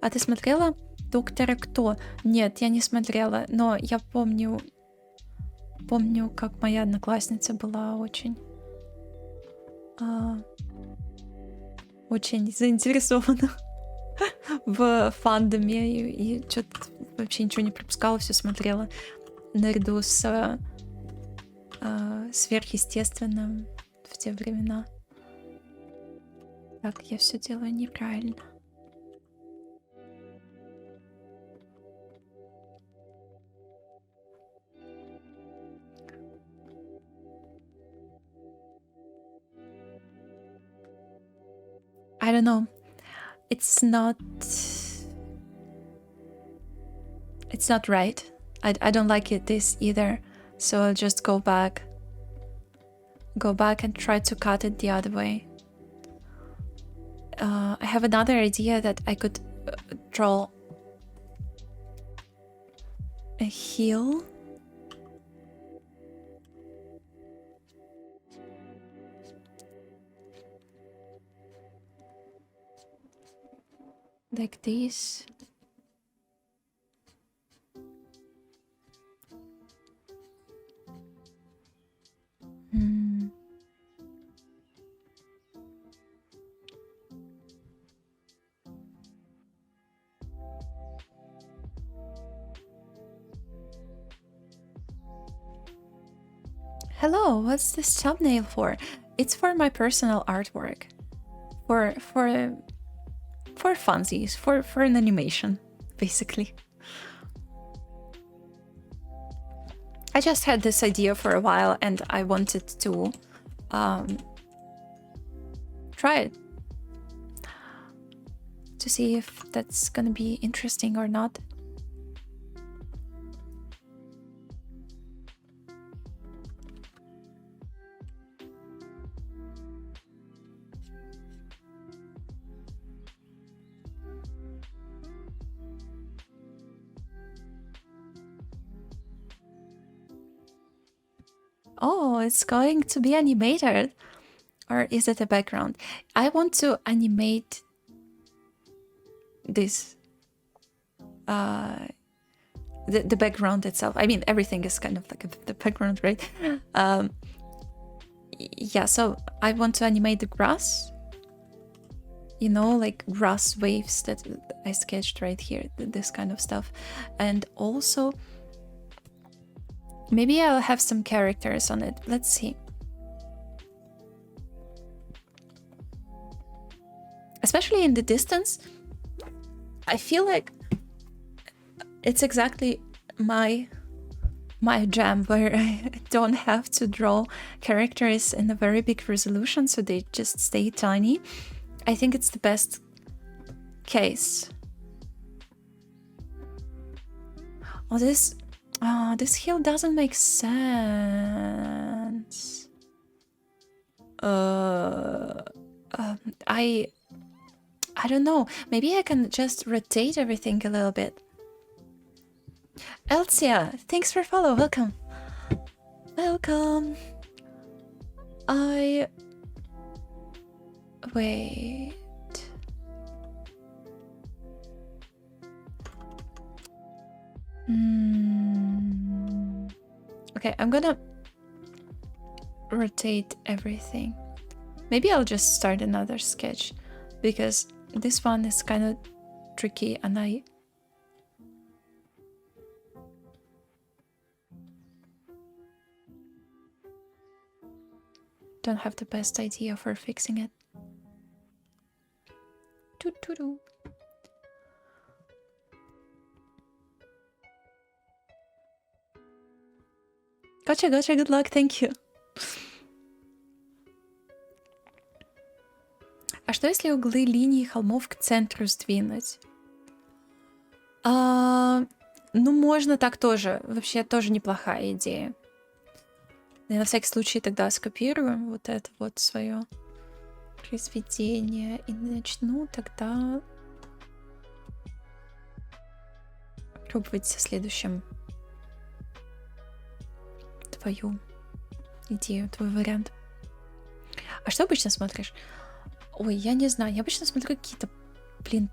А ты смотрела «Доктора Кто»? Нет, я не смотрела, но я помню, как моя одноклассница была очень заинтересована в фандоме и что-то вообще ничего не пропускала, все смотрела наряду с сверхъестественным в те времена. Так, я все делаю неправильно. I don't know. It's not right. I don't like it this either. So I'll just go back and try to cut it the other way. I have another idea that I could draw a heel. Like this. Hello, what's this thumbnail for? It's for my personal artwork. For funsies, for an animation, basically. I just had this idea for a while and I wanted to try it to see if that's gonna be interesting or not. Oh, it's going to be animated. Or is it a background? I want to animate this. The background itself. I mean, everything is kind of like the background, right? Yeah, so I want to animate the grass. You know, like grass waves that I sketched right here. This kind of stuff. And also... maybe I'll have some characters on it. Let's see. Especially in the distance, I feel like it's exactly my jam, where I don't have to draw characters in a very big resolution, so they just stay tiny. I think it's the best case. Oh, this hill doesn't make sense. I don't know. Maybe I can just rotate everything a little bit. Elsia, thanks for follow. Welcome. Welcome. Wait. Okay, I'm gonna rotate everything. Maybe I'll just start another sketch because this one is kind of tricky and I don't have the best idea for fixing it. Doo-doo-doo. Gotcha, good luck, thank you. А что если углы линий холмов к центру сдвинуть? Ну, можно так тоже. Вообще тоже неплохая идея. Я на всякий случай тогда скопирую вот это вот свое произведение и начну тогда пробовать со следующим твою идею, твой вариант. А что обычно смотришь? Ой, я не знаю. Я обычно смотрю какие-то, блин,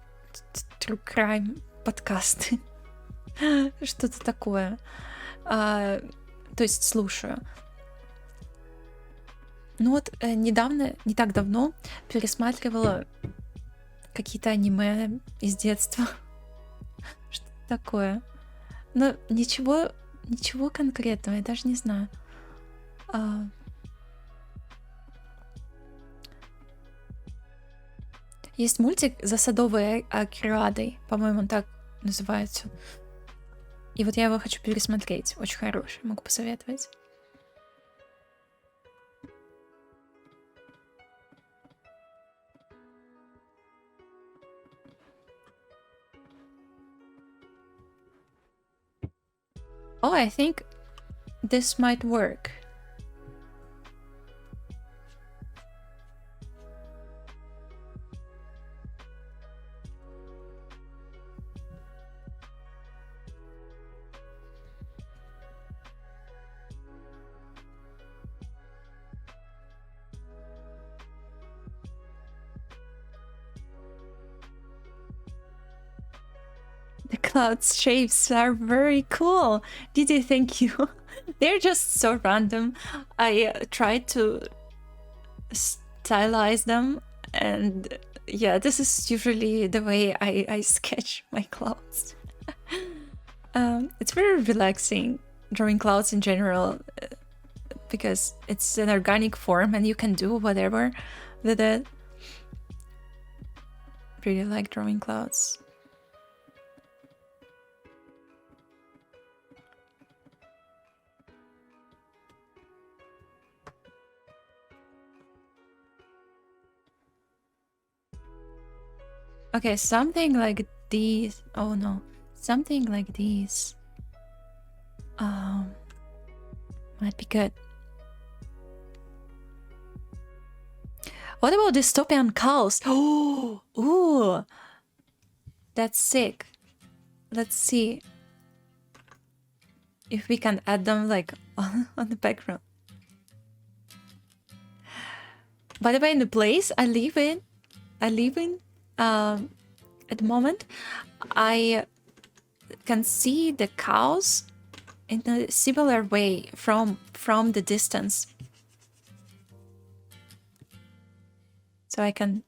true crime подкасты. Что-то такое. То есть слушаю. Ну вот недавно, не так давно, пересматривала какие-то аниме из детства. Что-то такое. Но ничего конкретного, я даже не знаю. Есть мультик «За садовой оградой», по-моему, он так называется. И вот я его хочу пересмотреть. Очень хороший, могу посоветовать. Oh, I think this might work. The cloud's shapes are very cool. Didi, thank you. They're just so random. I tried to stylize them, and yeah, this is usually the way I sketch my clouds. It's very relaxing drawing clouds in general because it's an organic form and you can do whatever with it. Really like drawing clouds. Okay, something like these. Oh no, something like these. Might be good. What about dystopian cows? Oh, ooh, that's sick. Let's see if we can add them like on the background. By the way, in the place I live in, at the moment, I can see the cows in a similar way from the distance. So I can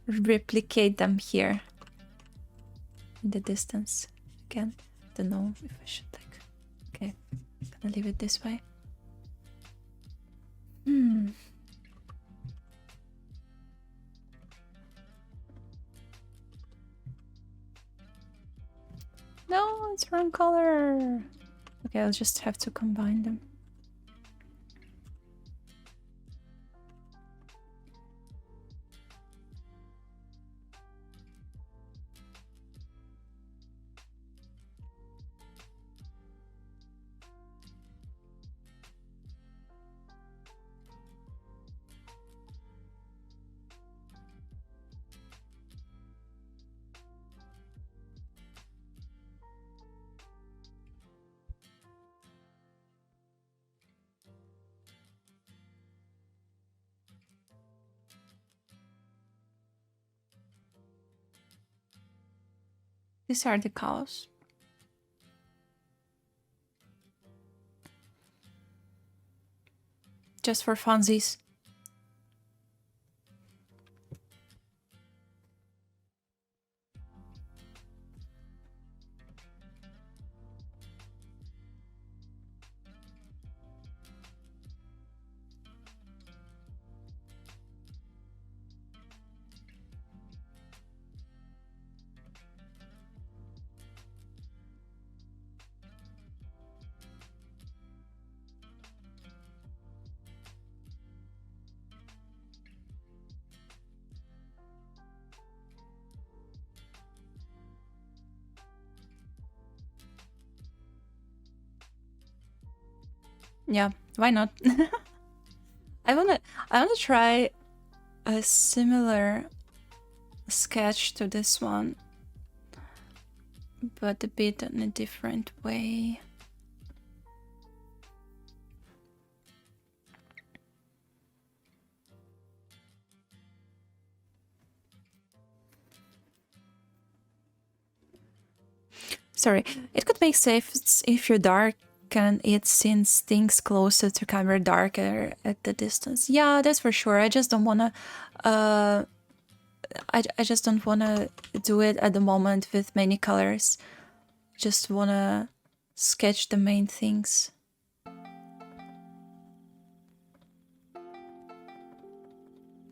replicate them here in the distance. Again, don't know if I should like... Okay, I'm gonna leave it this way. No, it's wrong color. Okay, I'll just have to combine them. These are the cows. Just for funsies. Yeah, why not? I wanna try a similar sketch to this one, but a bit in a different way. Sorry, it could make sense if you darken it since things closer to camera darker at the distance. Yeah, that's for sure. I just don't wanna I just don't wanna do it at the moment with many colors. Just wanna sketch the main things.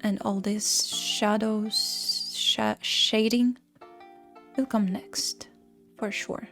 And all these shadows, shading will come next, for sure.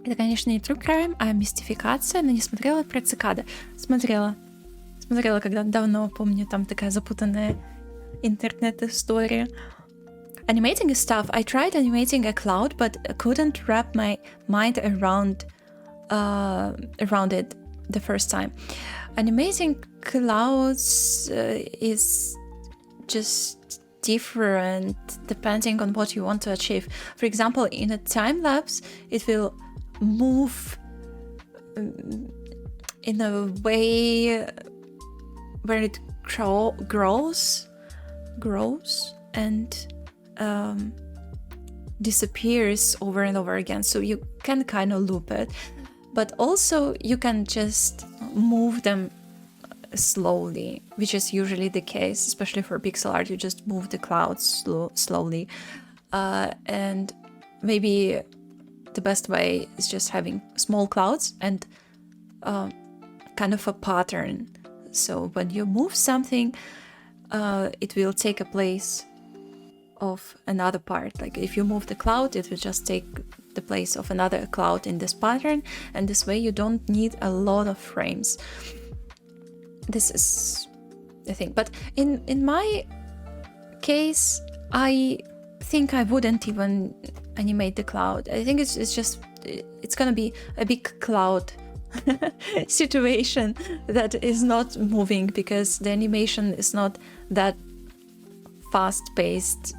Это, конечно, не true crime, а мистификация, но не смотрела про цикады. Смотрела, когда давно, помню, там такая запутанная интернет-история. Animating stuff. I tried animating a cloud, but couldn't wrap my mind around it the first time. Animating clouds is just different depending on what you want to achieve. For example, in a time lapse, it will move in a way where it grows and disappears over and over again, so you can kind of loop it, but also you can just move them slowly, which is usually the case, especially for pixel art. You just move the clouds slowly, and maybe the best way is just having small clouds and kind of a pattern. So when you move something, it will take a place of another part. Like if you move the cloud, it will just take the place of another cloud in this pattern, and this way you don't need a lot of frames. This is the thing. But in my case, I think I wouldn't even animate the cloud. I think it's gonna be a big cloud situation that is not moving because the animation is not that fast-paced,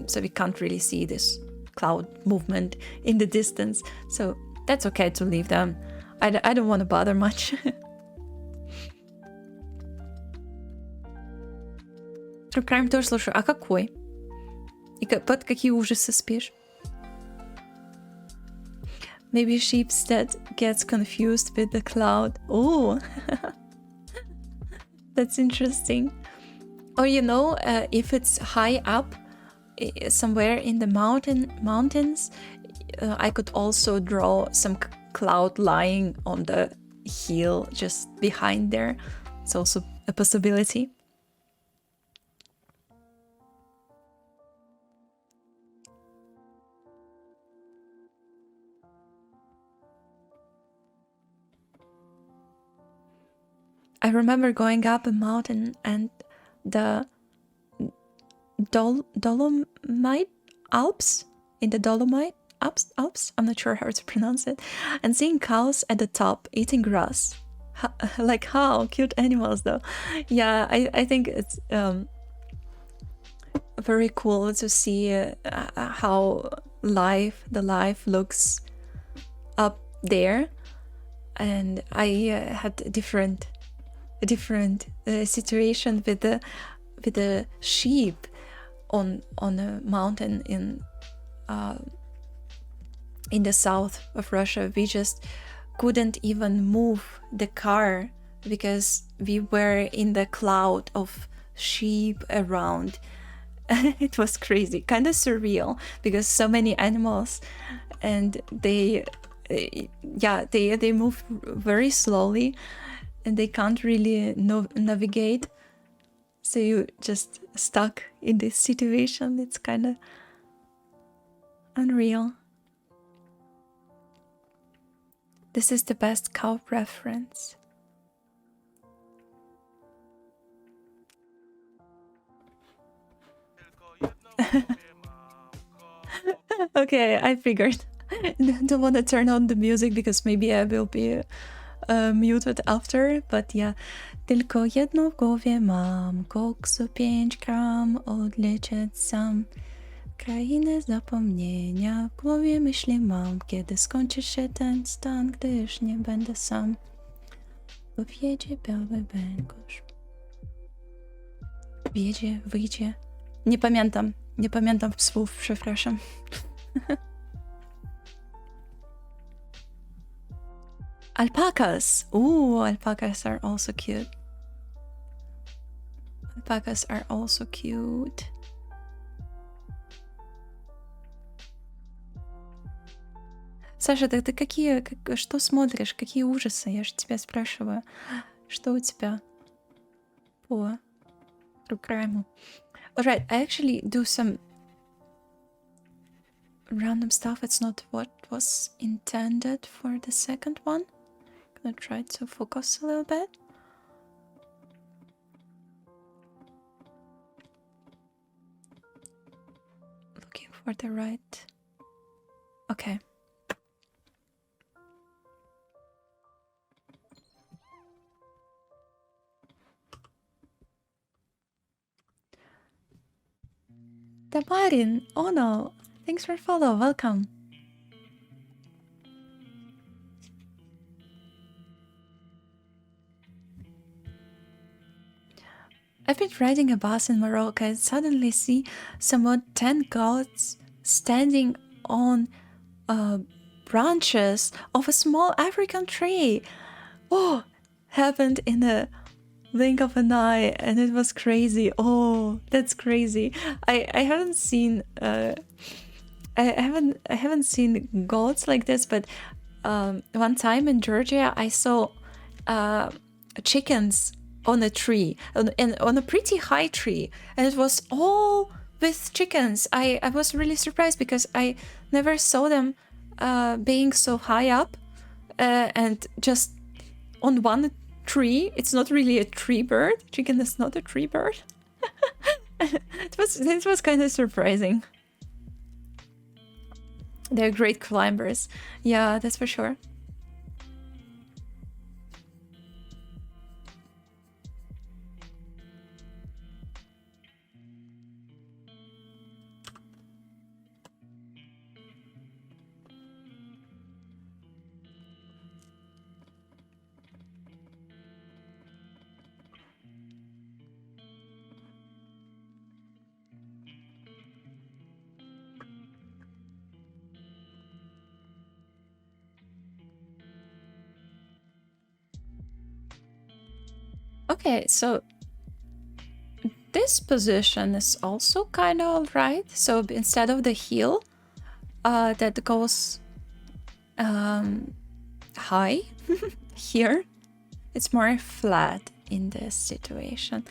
so we can't really see this cloud movement in the distance. So that's okay to leave them. I don't want to bother much. True Crime тоже слушаю. А какой? И под какие ужасы спишь? Maybe Sheepstead gets confused with the cloud. Oh, that's interesting. Or if it's high up, somewhere in the mountains, I could also draw some cloud lying on the hill just behind there. It's also a possibility. I remember going up a mountain and the Dolomite Alps, in the Dolomite Alps, I'm not sure how to pronounce it, and seeing cows at the top eating grass. Like, how cute animals though. Yeah, I think it's very cool to see how the life looks up there. And I had a different situation with the sheep on a mountain in the south of Russia. We just couldn't even move the car because we were in the cloud of sheep around. It was crazy, kind of surreal, because so many animals, and they move very slowly and they can't really navigate, so you just stuck in this situation. It's kind of unreal. This is the best cow reference. Okay, I figured. Don't want to turn on the music because maybe I will be muted after, but yeah. Tylko jedno w głowie mam, koksu 5 gram, odlecieć sam. Krainę zapomnienia w głowie myśli mam, kiedy skończy się ten stan, gdy już nie będę sam. Wyjedzie biały węgorz. Wyjdzie. Nie pamiętam słów, przepraszam. Alpacas. Ooh, alpacas are also cute. Alpacas are also cute. Саша, ты что смотришь? Какие ужасы? Я же тебя спрашиваю. Что у тебя по программу? Alright, I actually do some random stuff. It's not what was intended for the second one. I'm gonna try to focus a little bit. Looking for the right. Okay. Tamarin, oh no, thanks for follow, welcome. I've been riding a bus in Morocco and suddenly see somewhat 10 goats standing on branches of a small African tree. Oh, happened in a blink of an eye, and it was crazy. Oh, that's crazy. I haven't seen I haven't seen goats like this, but one time in Georgia I saw chickens on a tree, on a pretty high tree, and it was all with chickens. I was really surprised because I never saw them being so high up and just on one tree. It's not really a tree bird. Chicken is not a tree bird. It was kind of surprising. They're great climbers. Yeah, that's for sure. Okay, so this position is also kind of alright. So instead of the heel that goes high here, it's more flat in this situation.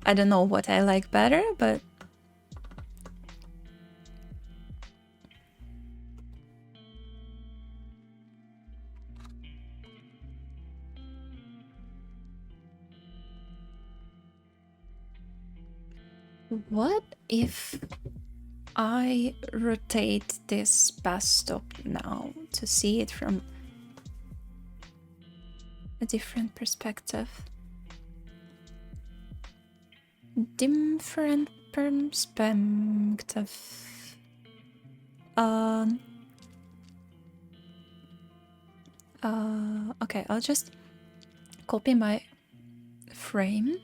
I don't know what I like better, but What if I rotate this bus stop now to see it from a different perspective? Different perspective. Okay, I'll just copy my frame.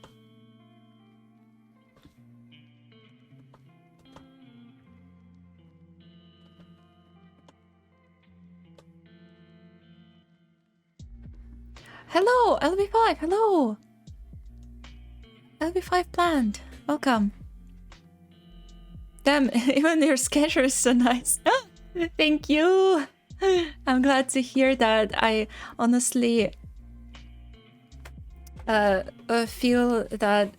Hello, LB5, hello! LB5 planned, welcome. Damn, even your sketch is so nice. Thank you! I'm glad to hear that. I honestly feel that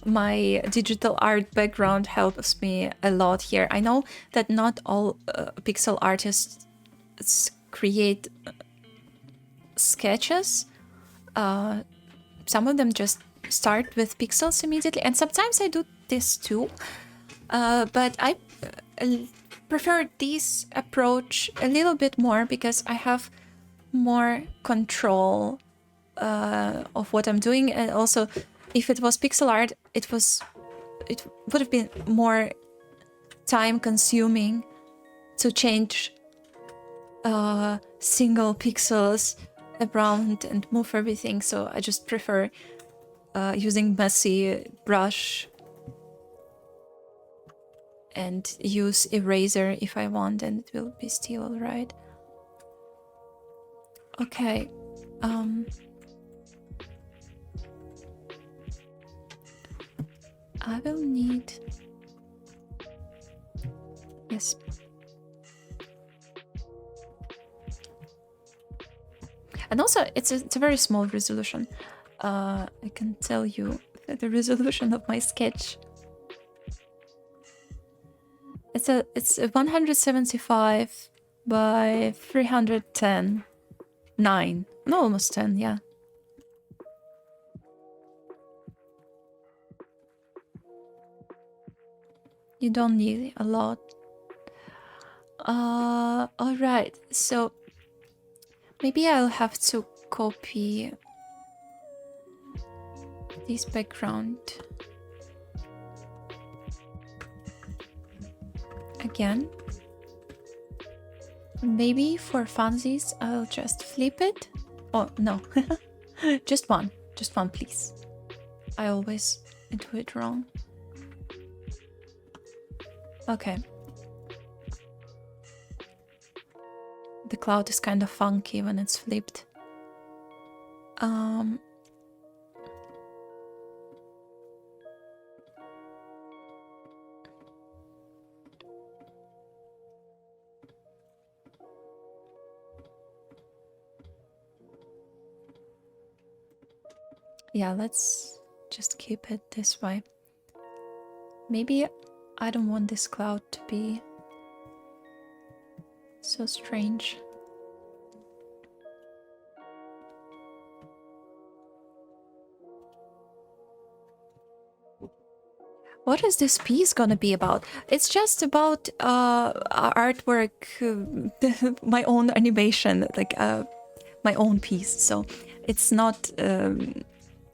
my digital art background helps me a lot here. I know that not all pixel artists create sketches. Some of them just start with pixels immediately, and sometimes I do this too. But I prefer this approach a little bit more because I have more control of what I'm doing, and also if it was pixel art, it would have been more time consuming to change single pixels around and move everything, so I just prefer using messy brush and use eraser if I want, and it will be still alright. Okay. I will need... Yes. And also, it's a very small resolution. I can tell you the resolution of my sketch. It's a 175 by 310. 9. No, almost 10, yeah. You don't need a lot. Alright, so maybe I'll have to copy this background again. Maybe for funsies, I'll just flip it. Oh, no. Just one, please. I always do it wrong. Okay. The cloud is kind of funky when it's flipped. Yeah, let's just keep it this way. Maybe I don't want this cloud to be so strange. What is this piece gonna be about? It's just about artwork, my own animation, like my own piece. So it's not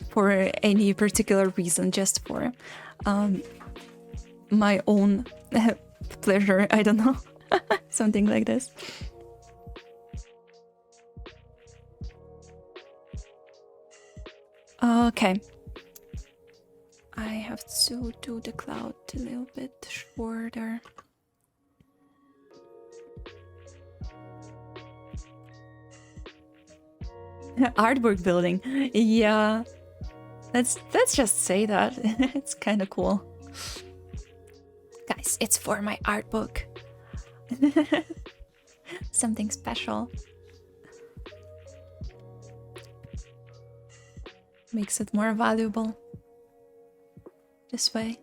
for any particular reason, just for my own pleasure. I don't know. Something like this. Okay. I have to do the cloud a little bit shorter. Artwork building. Yeah. Let's just say that. It's kind of cool. Guys, it's for my art book. Something special. Makes it more valuable. This way.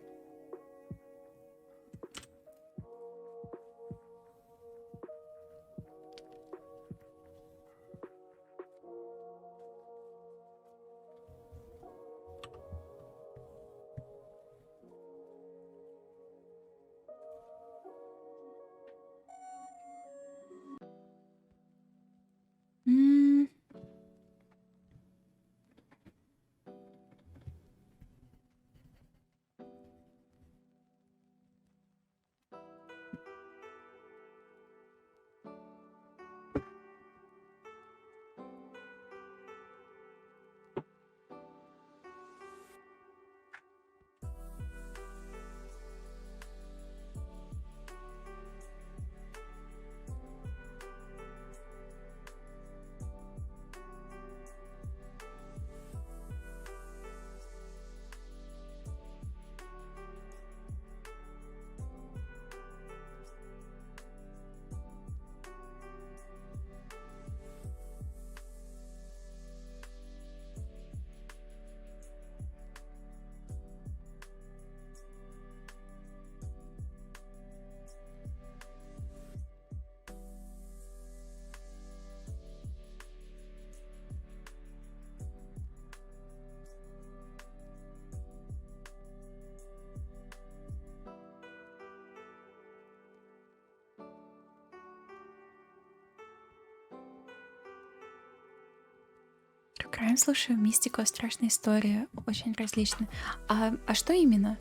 Prime слушаю мистику, страшные истории, очень различные. А что именно?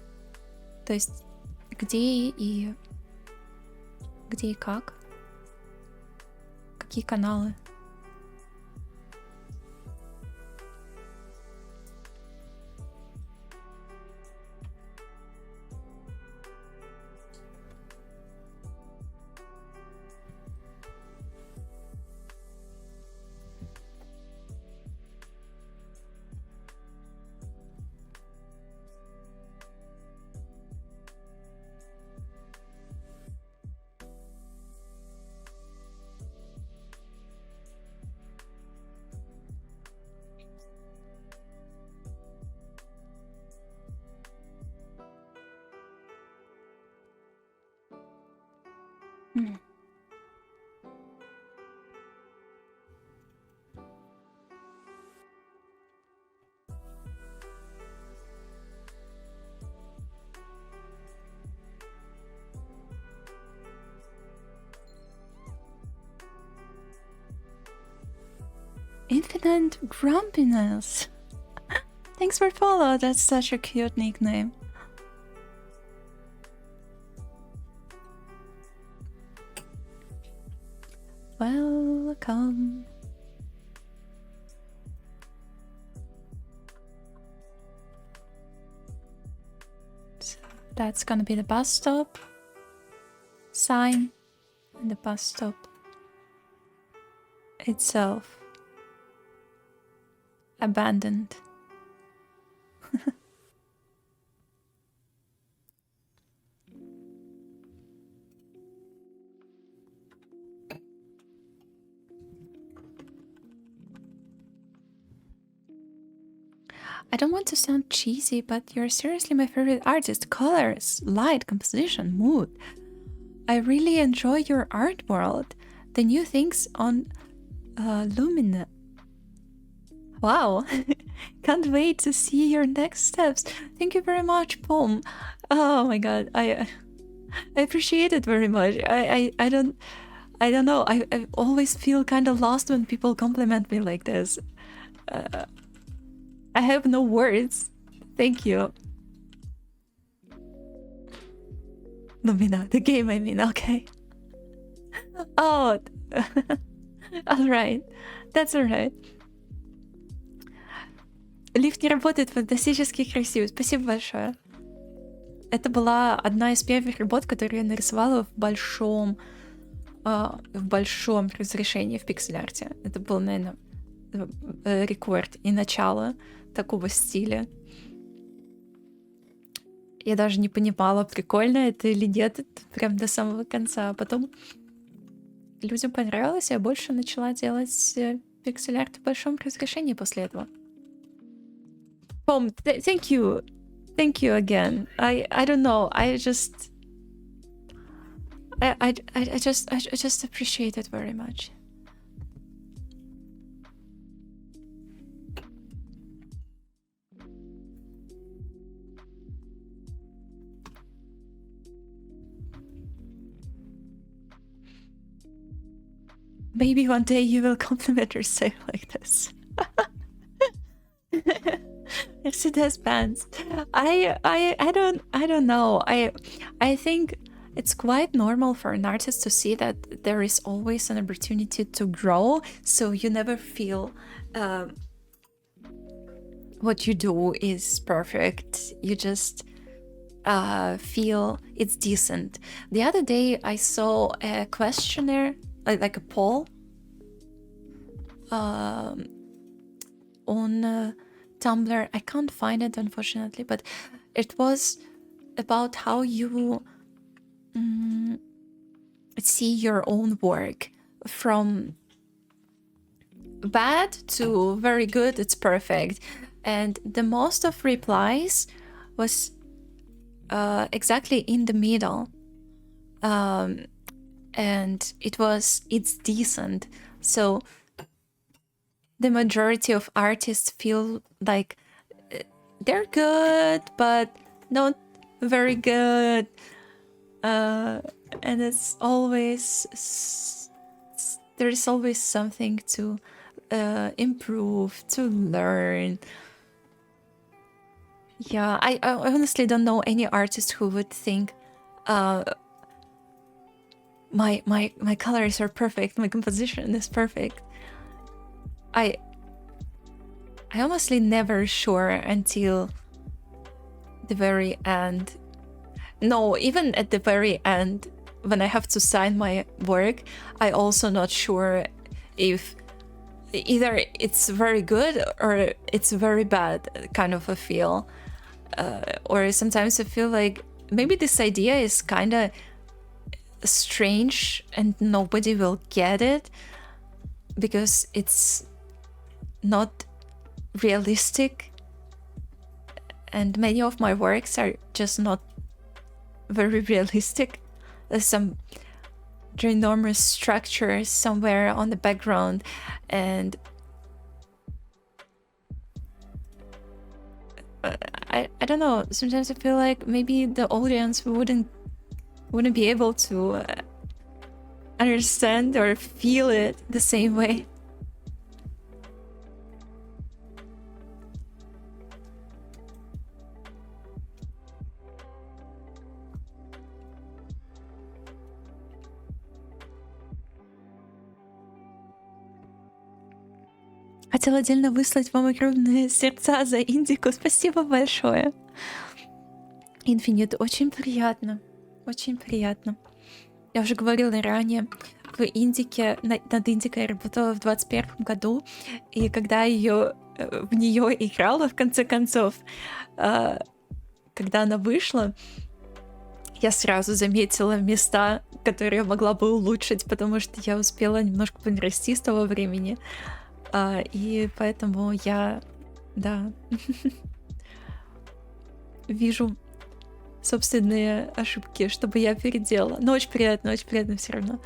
То есть где и как? Какие каналы? М. Infinite Grumpiness. Thanks for follow. That's such a cute nickname. Welcome. So that's gonna be the bus stop sign and the bus stop itself. Abandoned. I don't want to sound cheesy, but you're seriously my favorite artist. Colors, light, composition, mood. I really enjoy your art world. The new things on Lumina. Wow. Can't wait to see your next steps. Thank you very much, Pom. Oh my god. I appreciate it very much. I don't know. I always feel kind of lost when people compliment me like this. I have no words. Thank you. Lumina, the game, I mean, okay. Oh, alright. That's alright. Лифт не работает, фантастически красиво. Спасибо большое. Это была одна из первых работ, которые я нарисовала в большом разрешении в пиксель-арте. Это был, наверное, рекорд и начало такого стиля. Я даже не понимала, прикольно это или нет, это прям до самого конца. А потом людям понравилось, и я больше начала делать пиксель-арт в большом разрешении после этого. Thank you. Thank you again. I don't know. I just appreciate it very much. Maybe one day you will compliment yourself like this. Mercedes Benz. I don't know. I think it's quite normal for an artist to see that there is always an opportunity to grow, so you never feel what you do is perfect. You just feel it's decent. The other day I saw a questionnaire, like a poll on Tumblr. I can't find it, unfortunately, but it was about how you see your own work, from bad to very good, it's perfect. And the most of replies was exactly in the middle. And it's decent. So the majority of artists feel like they're good, but not very good. And it's always, there is always something to improve, to learn. Yeah, I honestly don't know any artist who would think my colors are perfect, my composition is perfect. I honestly never sure until the very end. No, even at the very end, when I have to sign my work, I also not sure if either it's very good or it's very bad kind of a feel. Or sometimes I feel like maybe this idea is kind of strange and nobody will get it because it's not realistic, and many of my works are just not very realistic. There's some ginormous structure somewhere on the background, and I don't know, sometimes I feel like maybe the audience wouldn't be able to understand or feel it the same way. Хотела отдельно выслать вам огромные сердца за Индику. Спасибо большое. Infinite, очень приятно. Очень приятно. Я уже говорила ранее, в Индике, над Индикой я работала в 2021 году, и когда в нее играла, в конце концов, когда она вышла, я сразу заметила места, которые я могла бы улучшить, потому что я успела немножко подрасти с того времени. И поэтому я, да, вижу собственные ошибки, чтобы я переделала. Но очень приятно все равно.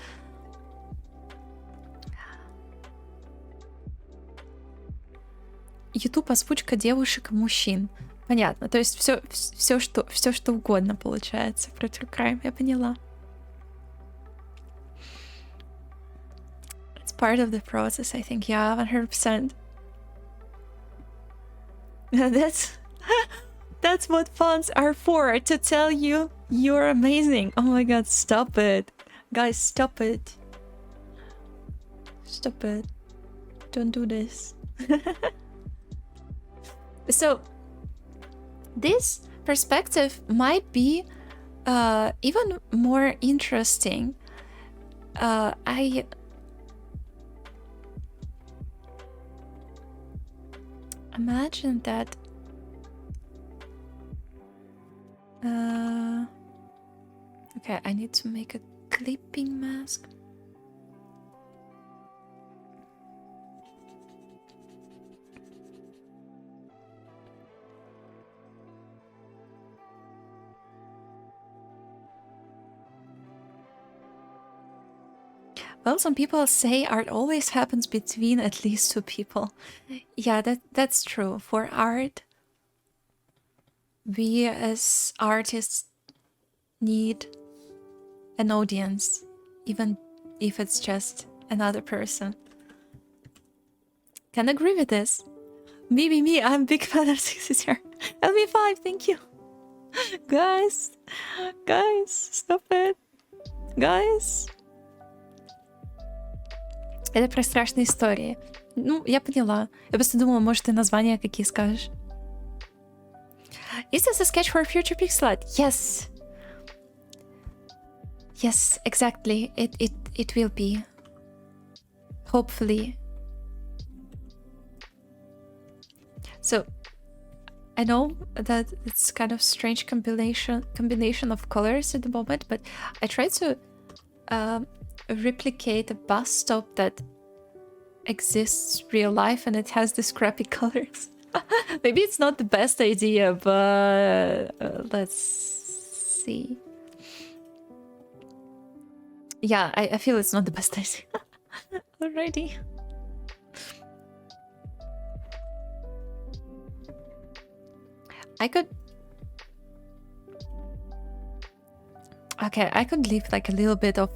YouTube озвучка девушек и мужчин. Понятно. То есть все что угодно получается про True Crime. Я поняла. It's part of the process, I think. Yeah, 100%. That's what fans are for, to tell you you're amazing. Oh my god, stop it. Guys, stop it. Stop it. Don't do this. So, this perspective might be even more interesting. I imagine that okay, I need to make a clipping mask. Well, some people say art always happens between at least two people. Yeah, that's true. For art, we as artists need an audience, even if it's just another person. Can agree with this. Me, I'm a big fan of 60 LB5, thank you. Guys, stop it. Guys. Это про страшные истории. Ну, я поняла. Я просто думала, может, ты названия какие скажешь. Is this a sketch for a future Pixel? Yes. Yes, exactly. It will be. Hopefully. So, I know that it's kind of strange combination of colors at the moment, but I tried to replicate a bus stop that exists real life and it has these crappy colors. Maybe it's not the best idea, but let's see. Yeah, I feel it's not the best idea. Alrighty. I could leave like a little bit of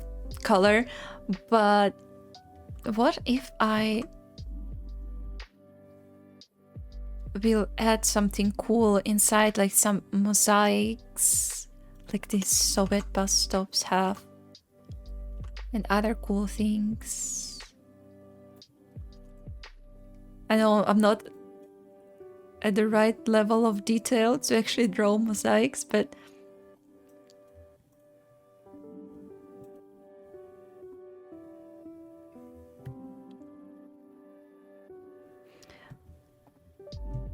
color, but what if I will add something cool inside, like some mosaics, like these Soviet bus stops have, and other cool things. I know I'm not at the right level of detail to actually draw mosaics, but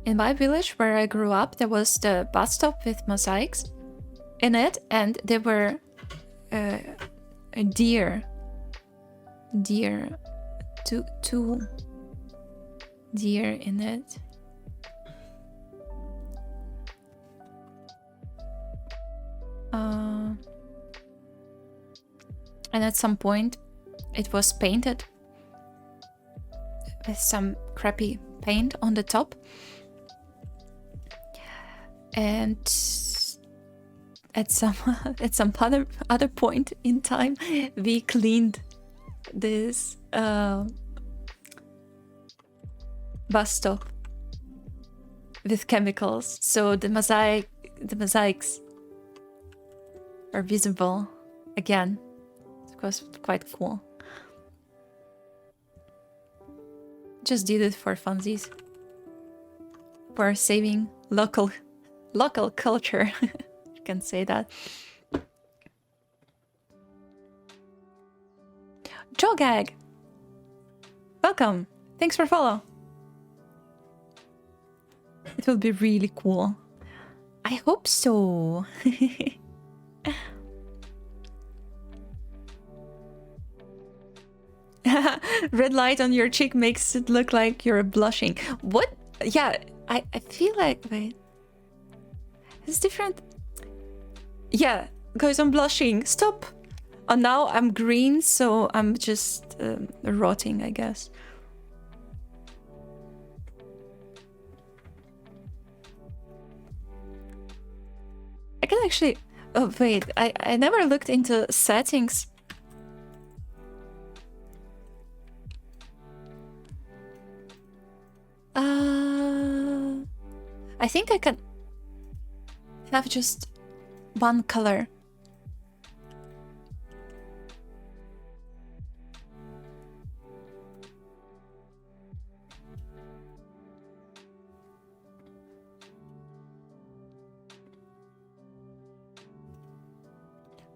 in my village where I grew up, there was the bus stop with mosaics in it, and there were a deer, two deer in it. And at some point it was painted with some crappy paint on the top, and at some other point in time we cleaned this bus stop with chemicals, so the mosaics are visible again. It was quite cool. Just did it for funsies, for saving local culture. You can say that. Jogag, welcome. Thanks for follow. It will be really cool. I hope so. Red light on your cheek makes it look like you're blushing. What? Yeah, I feel like, wait, it's different. Yeah, guys, I'm blushing. Stop. Oh, now I'm green, so I'm just rotting, I guess. I can actually... Oh, wait, I never looked into settings. I think I can have just one color.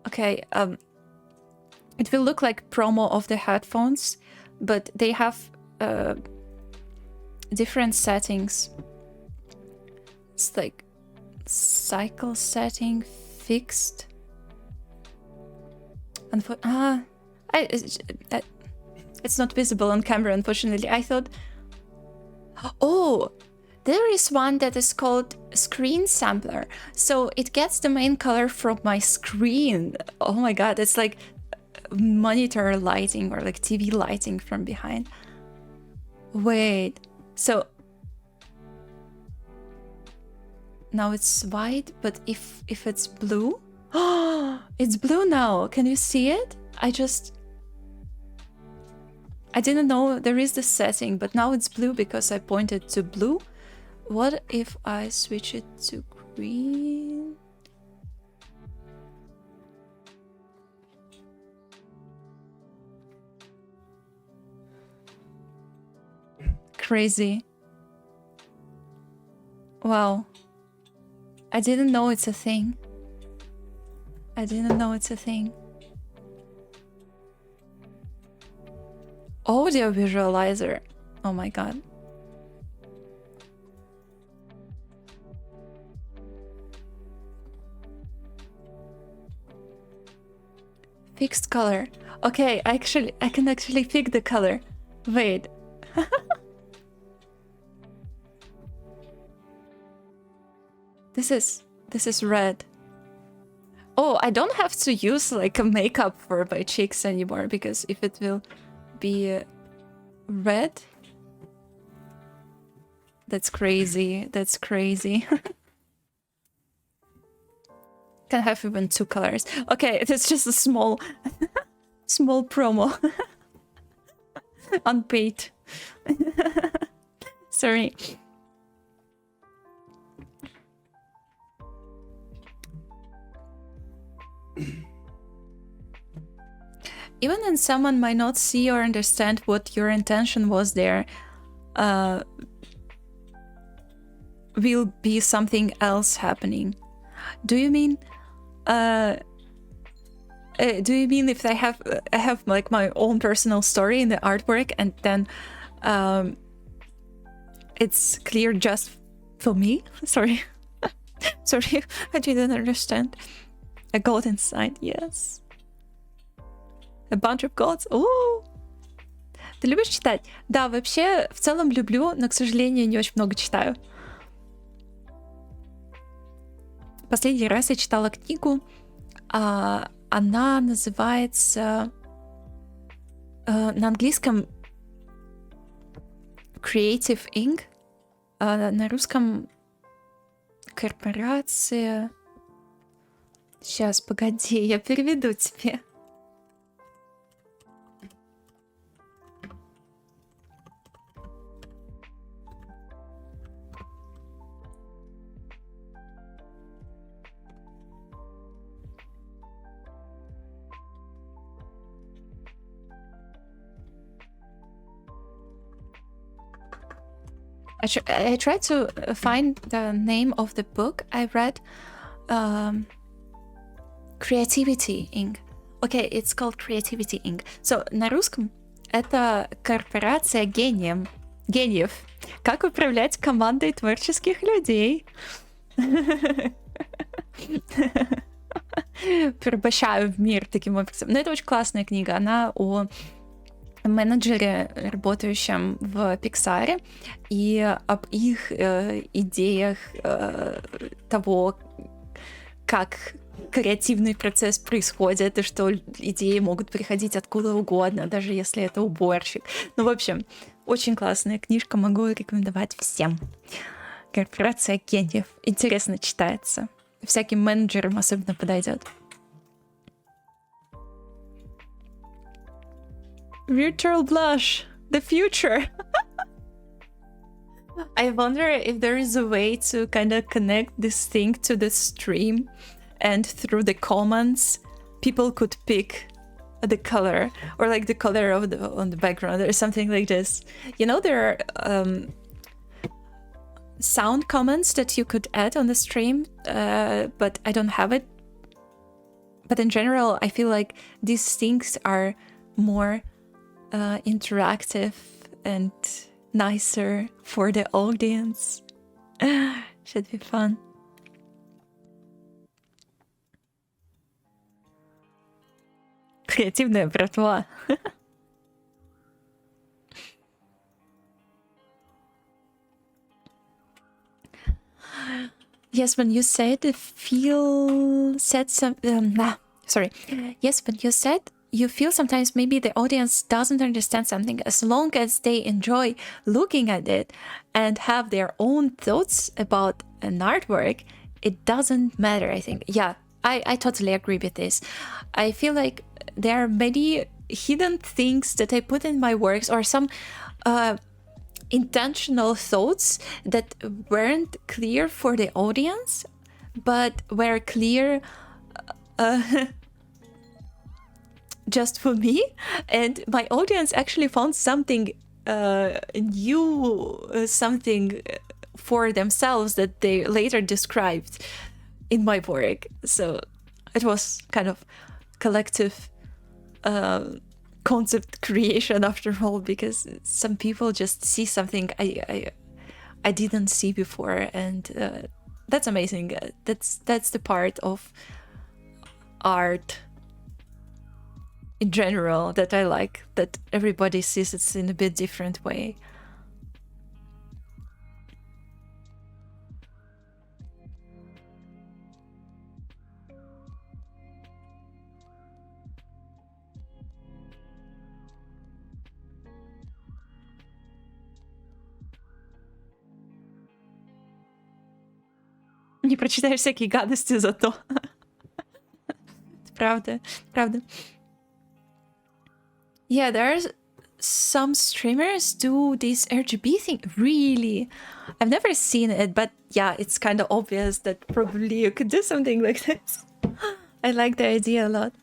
Okay, it will look like promo of the headphones, but they have different settings. It's like cycle setting, fixed. And for it's not visible on camera, unfortunately. I thought, oh, there is one that is called screen sampler, so it gets the main color from my screen. Oh my god, it's like monitor lighting or like TV lighting from behind. Wait, so now it's white, but if it's blue, oh, it's blue now. Can you see it? I didn't know there is the setting, but now it's blue because I pointed to blue. What if I switch it to green? Crazy. Wow. I didn't know it's a thing. I didn't know it's a thing. Audio visualizer. Oh my god. Fixed color. Okay, I can actually pick the color. Wait. This is red. Oh, I don't have to use like a makeup for my cheeks anymore, because if it will be red, that's crazy. That's crazy. Can have even two colors. Okay, it's just a small small promo. Unpaid. Sorry. Even when someone might not see or understand what your intention was there, will be something else happening. Do you mean if I have like my own personal story in the artwork, and then it's clear just for me? Sorry. Sorry, I didn't understand. A god inside, yes. A bunch of gods. Ooh. Ты любишь читать? Да, вообще в целом люблю, но, к сожалению, не очень много читаю. Последний раз я читала книгу, она называется на английском Creative Inc., на русском корпорация... Сейчас, погоди, я переведу тебе. I tried to find the name of the book. I read Creativity Inc. Okay, it's called Creativity Inc. So, на русском это корпорация гениев. Как управлять командой творческих людей. Порабощаю в мир таким образом. Но это очень классная книга. Она о менеджере, работающем в Pixar, и об их идеях того, как креативный процесс происходит, и что идеи могут приходить откуда угодно, даже если это уборщик. Ну, в общем, очень классная книжка, могу рекомендовать всем. Корпорация гениев. Интересно читается. Всяким менеджерам особенно подойдет. Virtual blush, the future. I wonder if there is a way to kind of connect this thing to the stream, and through the comments, people could pick the color, or like the color of on the background, or something like this. You know, there are sound comments that you could add on the stream, but I don't have it. But in general, I feel like these things are more interactive and nicer for the audience. Should be fun. Креативная братва. Yes, when you said Yes, when you said you feel sometimes maybe the audience doesn't understand something, as long as they enjoy looking at it and have their own thoughts about an artwork, it doesn't matter, I think. Yeah, I totally agree with this. I feel like there are many hidden things that I put in my works, or some intentional thoughts that weren't clear for the audience, but were clear just for me, and my audience actually found something new, something for themselves that they later described in my work. So it was kind of collective concept creation after all, because some people just see something I didn't see before, and that's amazing. That's the part of art in general that I like, that everybody sees it in a bit different way. Не прочитаешь всякие гадости зато. Правда, правда. Yeah, there's some streamers do this RGB thing. Really? I've never seen it, but yeah, it's kind of obvious that probably you could do something like this. I like the idea a lot.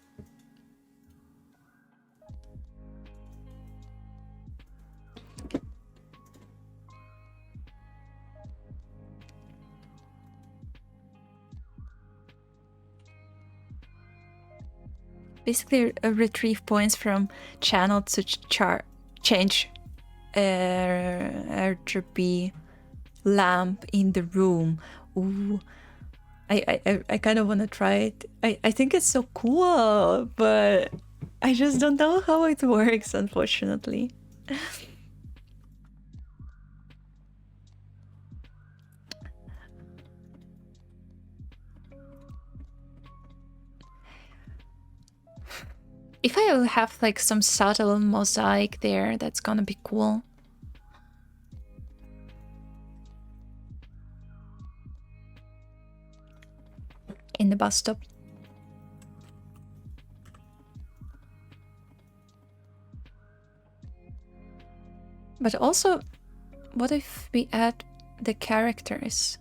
Basically, retrieve points from channel to change RGB lamp in the room. Ooh, I kind of want to try it. I think it's so cool, but I just don't know how it works, unfortunately. If I have like some subtle mosaic there, that's gonna be cool. In the bus stop. But also, what if we add the characters?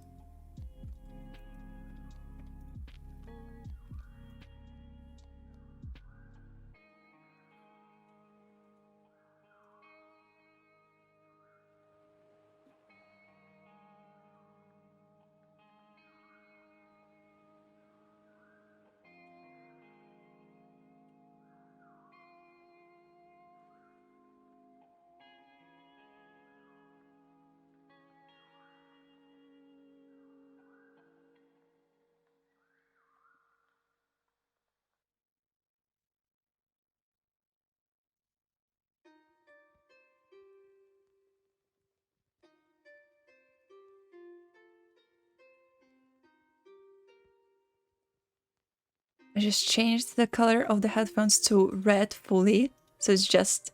I just changed the color of the headphones to red fully. So it's just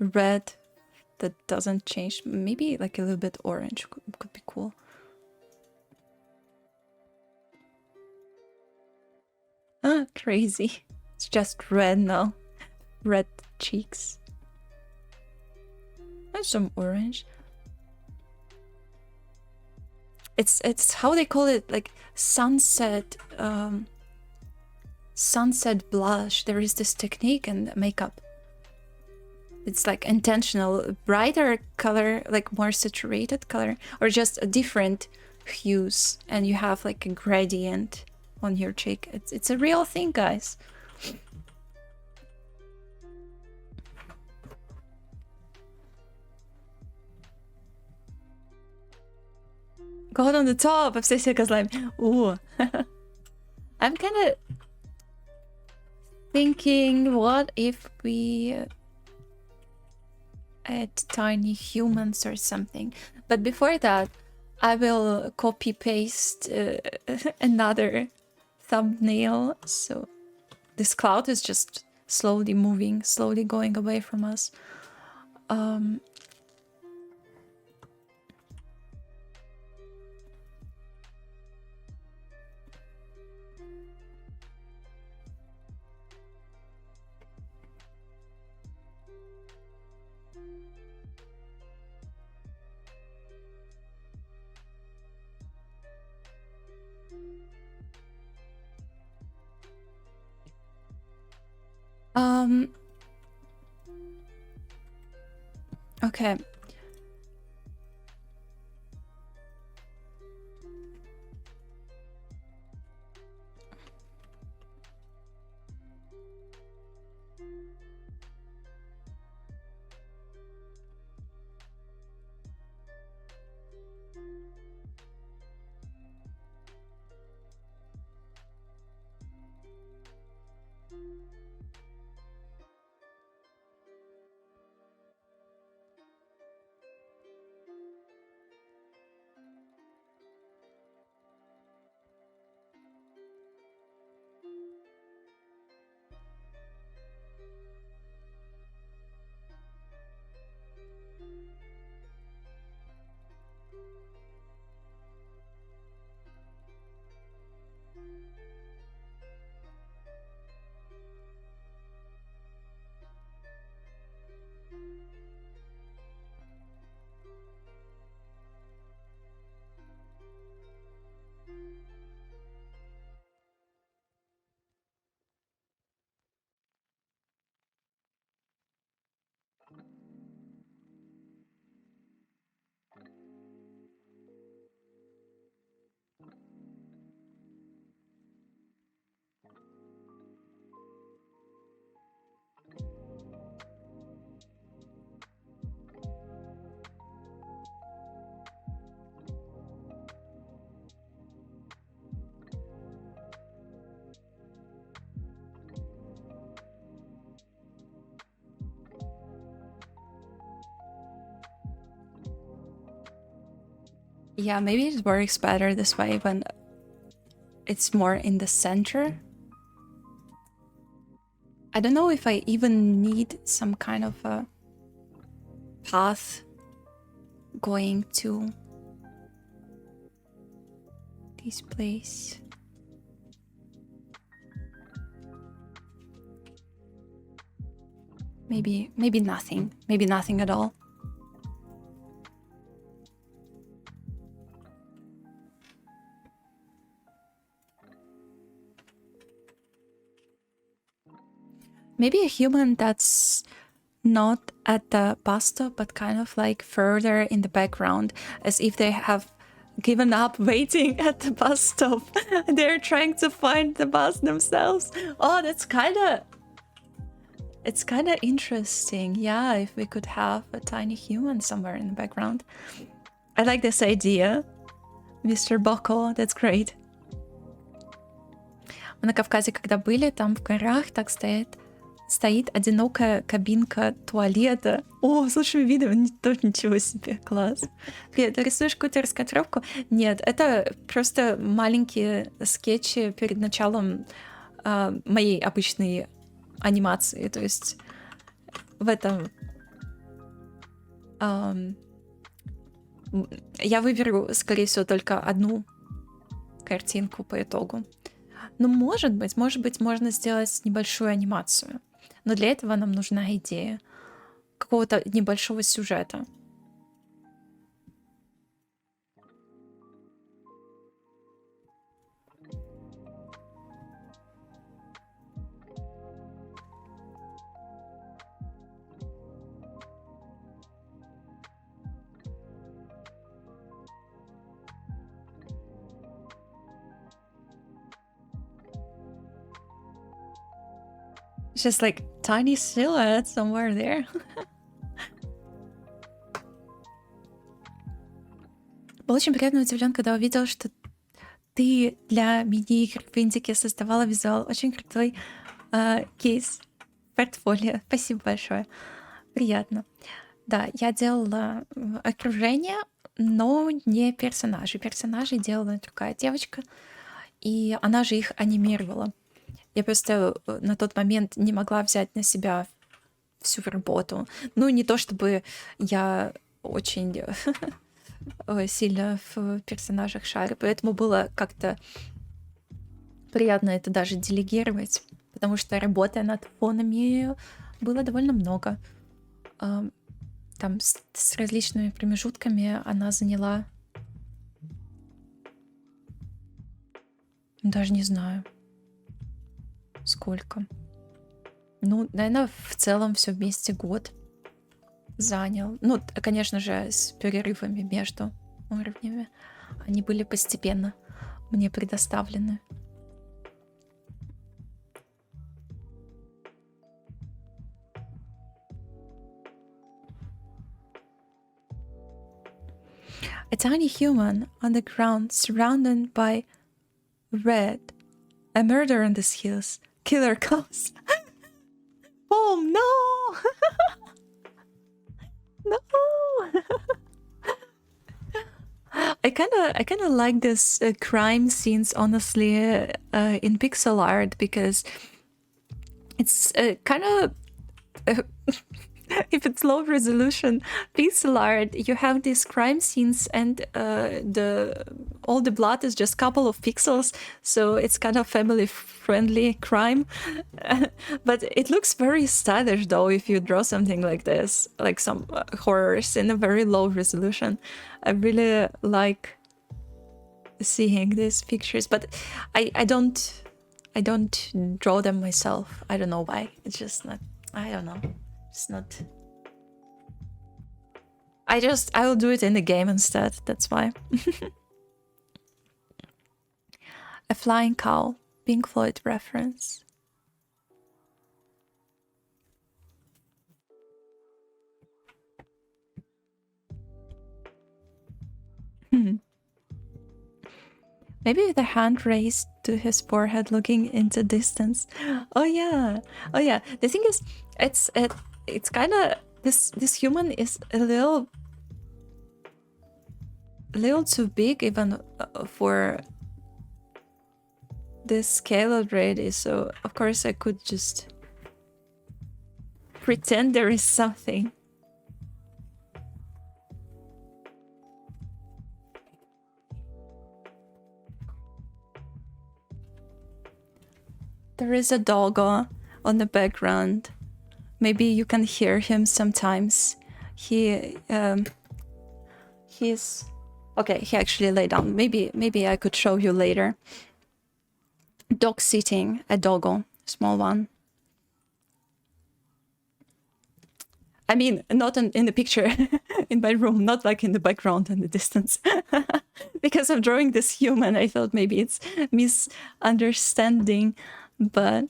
red that doesn't change. Maybe like a little bit orange could be cool. Ah, crazy. It's just red now. Red cheeks. And some orange. It's how they call it, like sunset sunset blush. There is this technique in makeup. It's like intentional, brighter color, like more saturated color, or just a different hues, and you have like a gradient on your cheek. It's a real thing, guys. God on the top of Seseka's slime. Ooh. I'm kind of thinking, what if we add tiny humans or something? But before that, I will copy paste another thumbnail. So this cloud is just slowly moving, slowly going away from us. Okay. Yeah, maybe it works better this way when it's more in the center. I don't know if I even need some kind of a path going to this place. Maybe nothing. Maybe nothing at all. Maybe a human that's not at the bus stop, but kind of like further in the background, as if they have given up waiting at the bus stop. They're trying to find the bus themselves. Oh, it's kind of interesting. Yeah, if we could have a tiny human somewhere in the background. I like this idea, Mr. Boko. That's great. Мы на Кавказе, когда были, там в горах так стоит одинокая кабинка туалета. О, слушай, видео, тоже ничего себе, класс. Привет, ты рисуешь какую-то раскадровку? Нет, это просто маленькие скетчи перед началом моей обычной анимации. То есть в этом... я выберу, скорее всего, только одну картинку по итогу. Но может быть, можно сделать небольшую анимацию. Но для этого нам нужна идея какого-то небольшого сюжета. Just like tiny silhouette somewhere there. Был очень приятно удивлен, когда увидел, что ты для мини-игр в Индике создавала визуал. Очень крутой кейс, портфолио. Спасибо большое. Приятно. Да, я делала окружение, но не персонажей. Персонажей делала другая девочка, и она же их анимировала. Я просто на тот момент не могла взять на себя всю работу. Ну, не то чтобы я очень сильно в персонажах шарю, поэтому было как-то приятно это даже делегировать, потому что работая над фонами было довольно много. Там с различными промежутками она заняла... Даже не знаю, сколько. Ну, наверное, в целом все вместе год занял. Ну, конечно же, с перерывами между уровнями. Они были постепенно мне предоставлены. A tiny human on the ground surrounded by red. A murder on these hills. Killer cows. Oh no! No! I kind of like this crime scenes, honestly, in pixel art, because it's kind of if it's low resolution pixel art, you have these crime scenes, and all the blood is just a couple of pixels, so it's kind of family friendly crime. But it looks very stylish though if you draw something like this, like some horrors in a very low resolution. I really like seeing these pictures, but I don't draw them myself. I don't know why. It's just not, I don't know. It's not. I will do it in the game instead. That's why. A flying cow, Pink Floyd reference. Maybe with a hand raised to his forehead, looking into distance. Oh yeah. The thing is, it's kind of this human is a little a little too big even for this scale already, so of course I could just pretend there is something. There is a doggo on the background. Maybe you can hear him sometimes. He's okay. He actually lay down. Maybe I could show you later. Dog sitting a doggo, small one. I mean, not in the picture in my room, not like in the background in the distance. Because I'm drawing this human, I thought maybe it's misunderstanding, but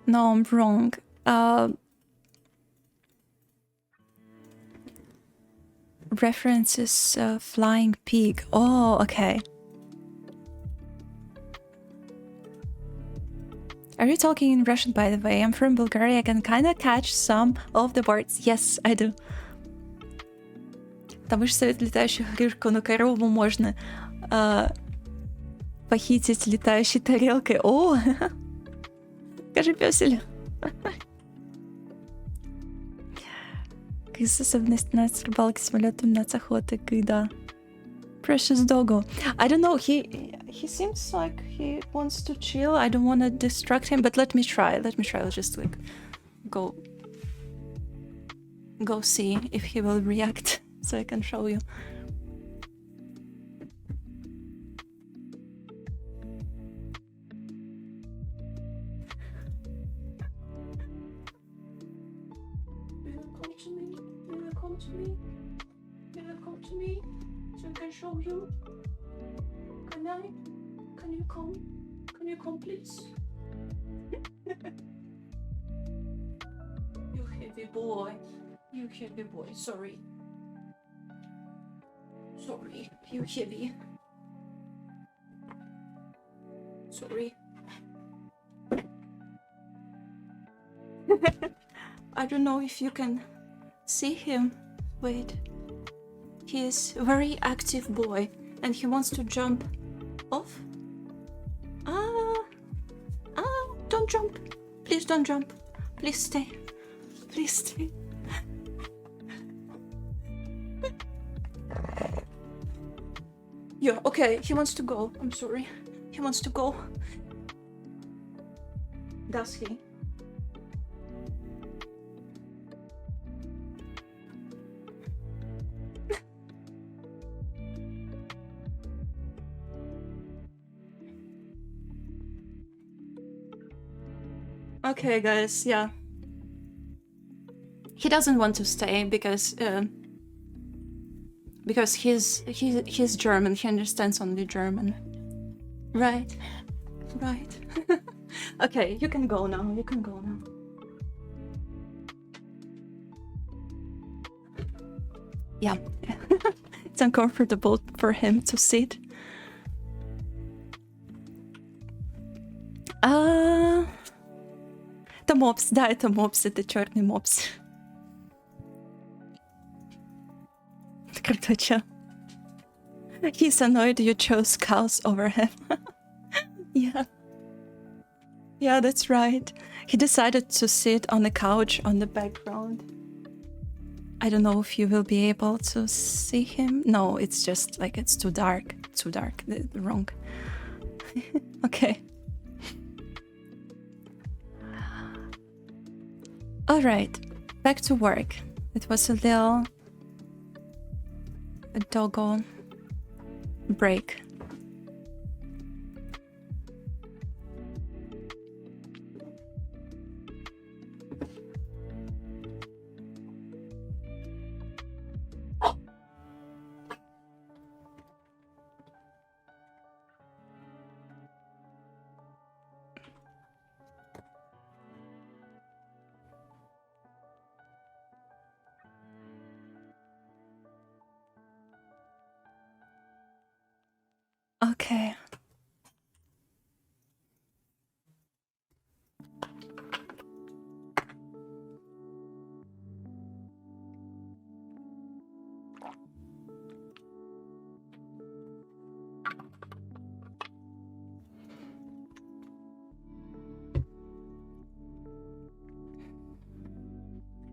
no, I'm wrong. References flying pig. Oh, okay. Are you talking in Russian, by the way? I'm from Bulgaria. I can kind of catch some of the words. Yes, I do. Потому что совет летающих гришку на корову можно похитить летающей тарелкой. О! Скажи, пёсель. Какая особенность на рыбалке самолётом на охоты, когда... Precious doggo. I don't know, he seems like he wants to chill. I don't want to distract him, but let me try. I'll just like go see if he will react so I can show you. Come to me. So I can show you. Can I? Can you come? Can you come, please? You heavy boy. Sorry. You heavy. Sorry. I don't know if you can see him. Wait. He is a very active boy and he wants to jump off. Don't jump. Please don't jump. Please stay. Yeah, okay, he wants to go. I'm sorry. He wants to go. Does he? Okay, guys, yeah. He doesn't want to stay because he's German. He understands only German. Right. Okay, you can go now. Yeah. It's uncomfortable for him to sit. Это мопс, да, это мопс, это черный мопс. Короче. He's annoyed you chose cows over him. Yeah. Yeah, that's right. He decided to sit on the couch on the background. I don't know if you will be able to see him. No, it's just like it's too dark. Wrong. Okay. All right, back to work. It was a doggo break. Okay.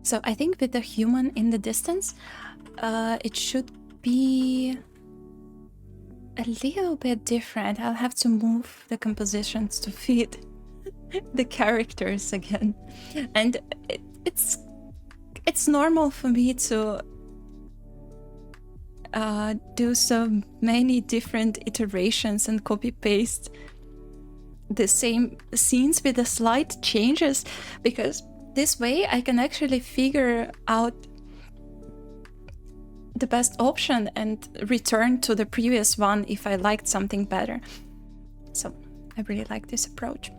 So I think with the human in the distance, it should be a little bit different. I'll have to move the compositions to fit the characters again. And it's normal for me to do so many different iterations and copy paste the same scenes with the slight changes, because this way I can actually figure out the best option and return to the previous one if I liked something better. So I really like this approach.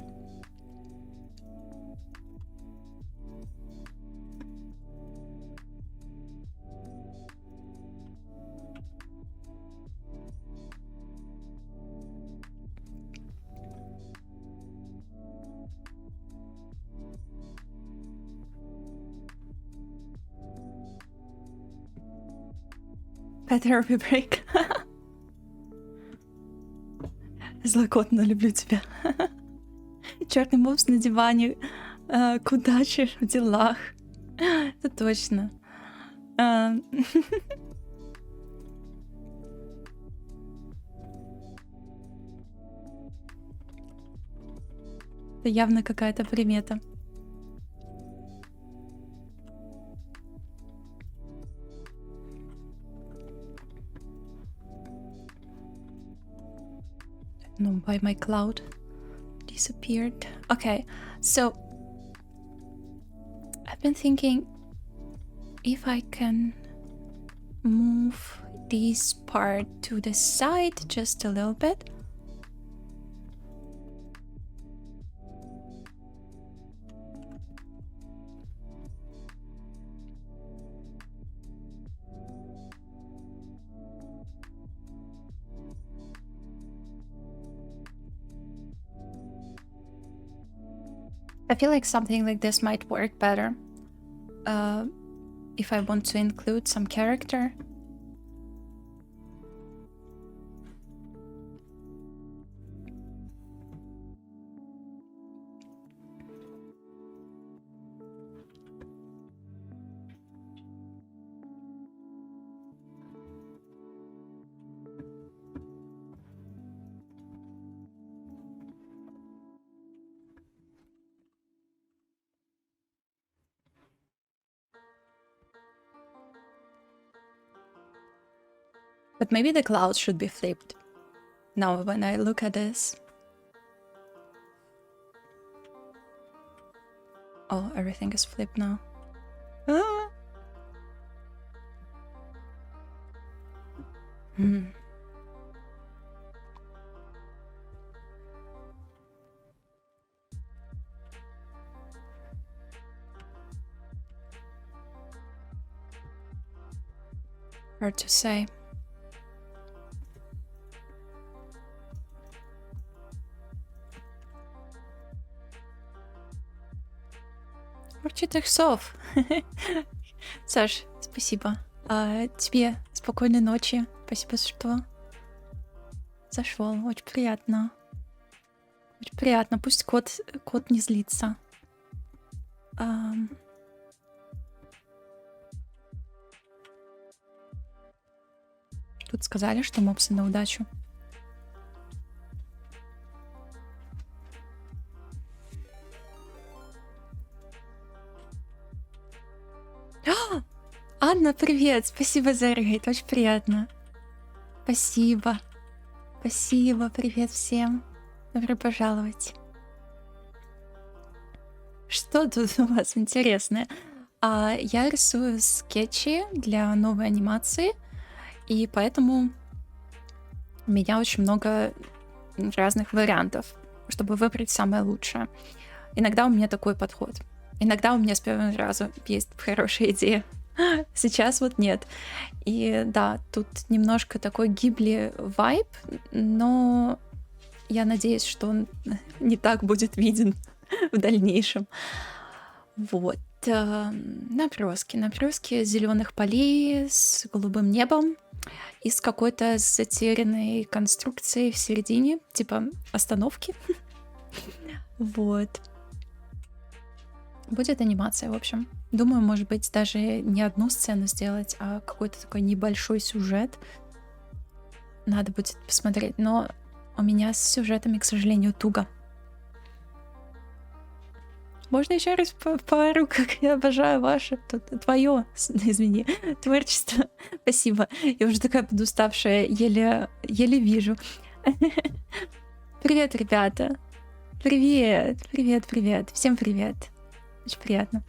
Better we break. Злокотно, люблю тебя. Черный мопс на диване. К удаче в делах. Это точно. Это явно какая-то примета. No, why my cloud disappeared. Okay, so I've been thinking if I can move this part to the side just a little bit. I feel like something like this might work better if I want to include some character. But maybe the clouds should be flipped. Now when I look at this. Oh, everything is flipped now. Ah. Hard to say. Урчатых сов. Саш, спасибо. Тебе спокойной ночи. Спасибо, что зашел. Очень приятно. Очень приятно. Пусть кот не злится. Тут сказали, что мопсы на удачу. Анна, привет! Спасибо за рейд, очень приятно. Спасибо. Спасибо, привет всем. Добро пожаловать. Что тут у вас интересное? Я рисую скетчи для новой анимации, и поэтому у меня очень много разных вариантов, чтобы выбрать самое лучшее. Иногда у меня такой подход. Иногда у меня с первого раза есть хорошая идея. Сейчас вот нет. И да, тут немножко такой гибли вайб, но я надеюсь, что он не так будет виден в дальнейшем. Вот. Наброски зеленых полей с голубым небом и с какой-то затерянной конструкцией в середине, типа остановки. Вот. Будет анимация, в общем. Думаю, может быть, даже не одну сцену сделать, а какой-то такой небольшой сюжет. Надо будет посмотреть. Но у меня с сюжетами, к сожалению, туго. Можно еще раз пару, как я обожаю ваше, твое, извини, творчество. Спасибо. Я уже такая подуставшая, еле вижу. Привет, ребята. Привет, привет, привет. Всем привет. Очень приятно.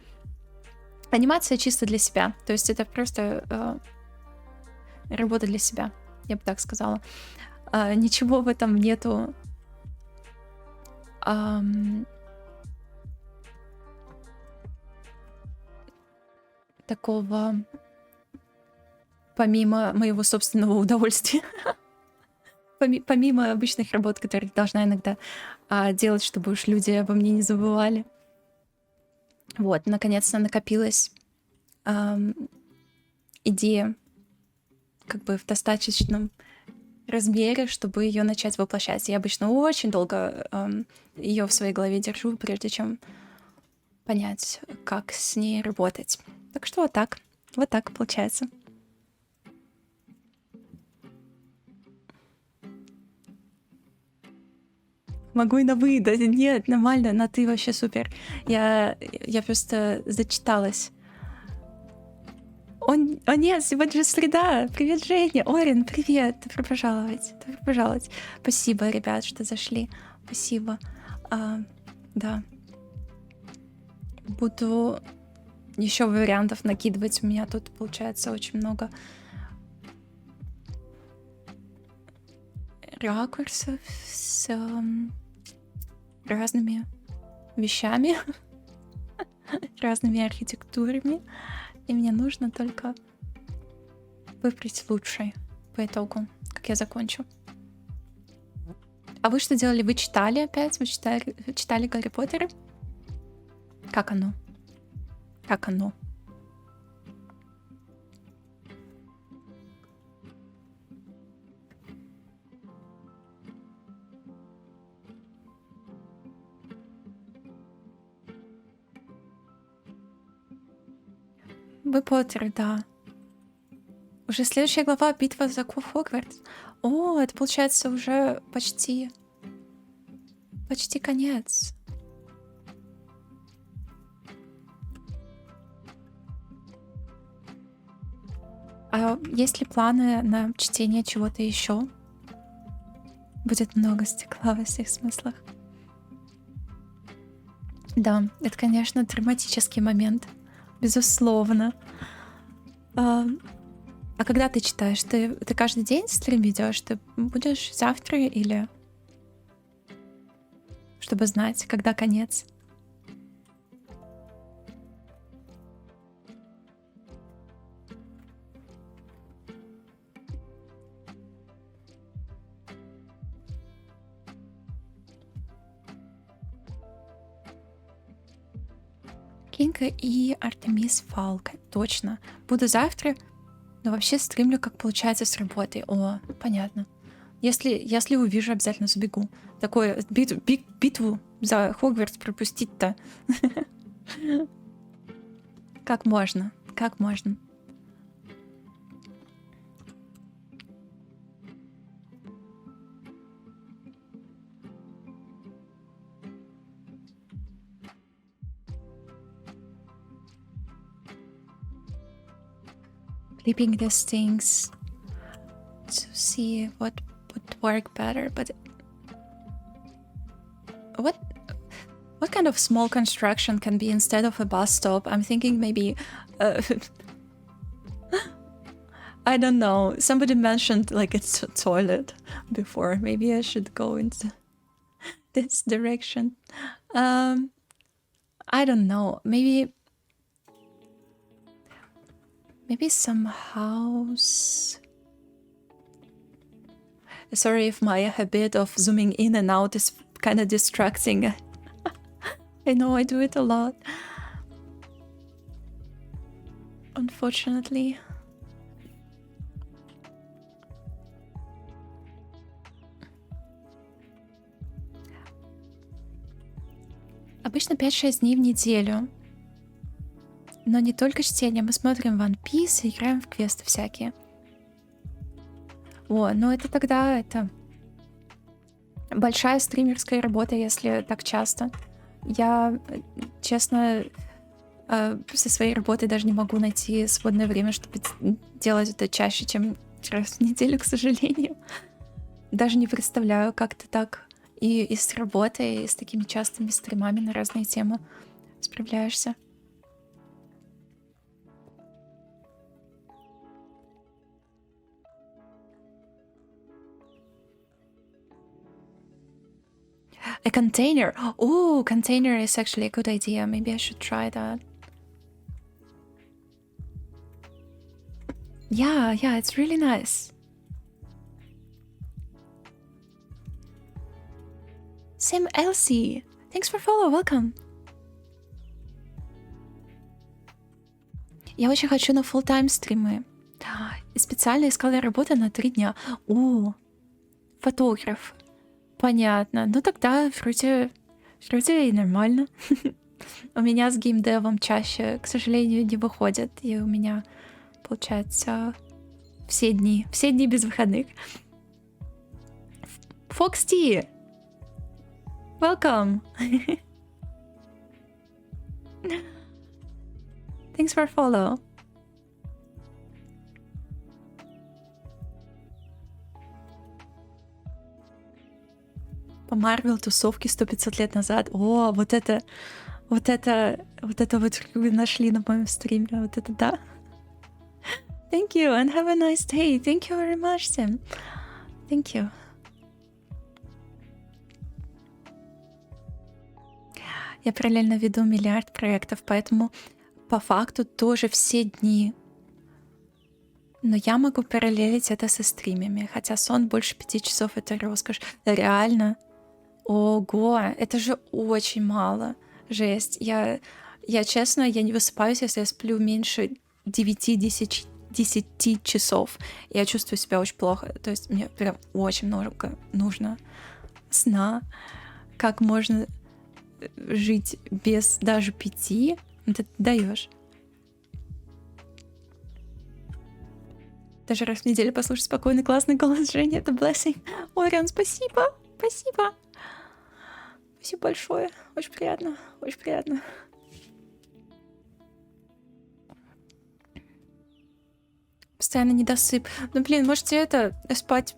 Анимация чисто для себя. То есть это просто работа для себя, я бы так сказала. Ничего в этом нету такого помимо моего собственного удовольствия. Помимо обычных работ, которые должна иногда делать, чтобы уж люди обо мне не забывали. Вот, наконец-то накопилась идея как бы в достаточном размере, чтобы ее начать воплощать. Я обычно очень долго ее в своей голове держу, прежде чем понять, как с ней работать. Так что вот так получается. Могу и на вы, да нет, нормально, на ты вообще супер. Я просто зачиталась. О нет, сегодня же среда. Привет, Женя. Орин, привет. Добро пожаловать. Добро пожаловать. Спасибо, ребят, что зашли. Спасибо. Да. Буду еще вариантов накидывать. У меня тут получается очень много ракурсов с разными вещами, разными архитектурами. И мне нужно только выбрать лучший по итогу, как я закончу. А вы что делали? Вы читали опять? Вы читали Гарри Поттера? Как оно? Как оно? Вы Поттеры, да. Уже следующая глава — битва за Хогвартс. О, это получается уже почти конец. А есть ли планы на чтение чего-то еще? Будет много стекла во всех смыслах. Да, это, конечно, драматический момент. Безусловно. А когда ты читаешь? Ты каждый день стрим ведешь? Ты будешь завтра или... Чтобы знать, когда конец? Кинга и Артемис Фалк. Точно. Буду завтра, но вообще стримлю, как получается, с работы. О, понятно. Если увижу, обязательно забегу. Такое битву за Хогвартс пропустить-то. Как можно? Как можно? Flipping these things to see what would work better, but what kind of small construction can be instead of a bus stop? I'm thinking maybe I don't know. Somebody mentioned like it's a toilet before. Maybe I should go into this direction. I don't know. Maybe some house. Sorry if my habit of zooming in and out is kind of distracting. I know I do it a lot. Unfortunately. Обычно 5-6 дней в неделю. Но не только чтение, мы смотрим One Piece и играем в квесты всякие. О, ну это тогда это большая стримерская работа, если так часто. Я, честно, со своей работой даже не могу найти свободное время, чтобы делать это чаще, чем раз в неделю, к сожалению. Даже не представляю, как ты так и с работой, и с такими частыми стримами на разные темы справляешься. A container. Oh, container is actually a good idea. Maybe I should try that. Yeah, it's really nice. Sim Elsie, thanks for follow, welcome. Я очень хочу на full-time стримы. И специально искала работу на 3 дня. О, фотограф. Понятно. Ну тогда вроде и нормально. У меня с геймдевом чаще, к сожалению, не выходит. И у меня, получается, все дни без выходных. Fox T! Welcome! Thanks for follow. По Марвел тусовке 100-500 лет назад. О, вот это вот вы нашли на моем стриме. Вот это да. Thank you and have a nice day. Thank you very much, Tim. Thank you. Я параллельно веду миллиард проектов, поэтому по факту тоже все дни. Но я могу параллелить это со стримами, хотя сон больше 5 часов — это роскошь. Реально. Ого, это же очень мало. Жесть. Я честно, я не высыпаюсь, если я сплю меньше 9-10 часов. Я чувствую себя очень плохо. То есть мне прям очень много нужно сна. Как можно жить без даже 5? Ты даешь. Даже раз в неделю послушать спокойный, классный голос Жени — это blessing. Орион, спасибо. Спасибо. Спасибо большое. Очень приятно. Очень приятно. Постоянно недосып. Ну, блин, можете спать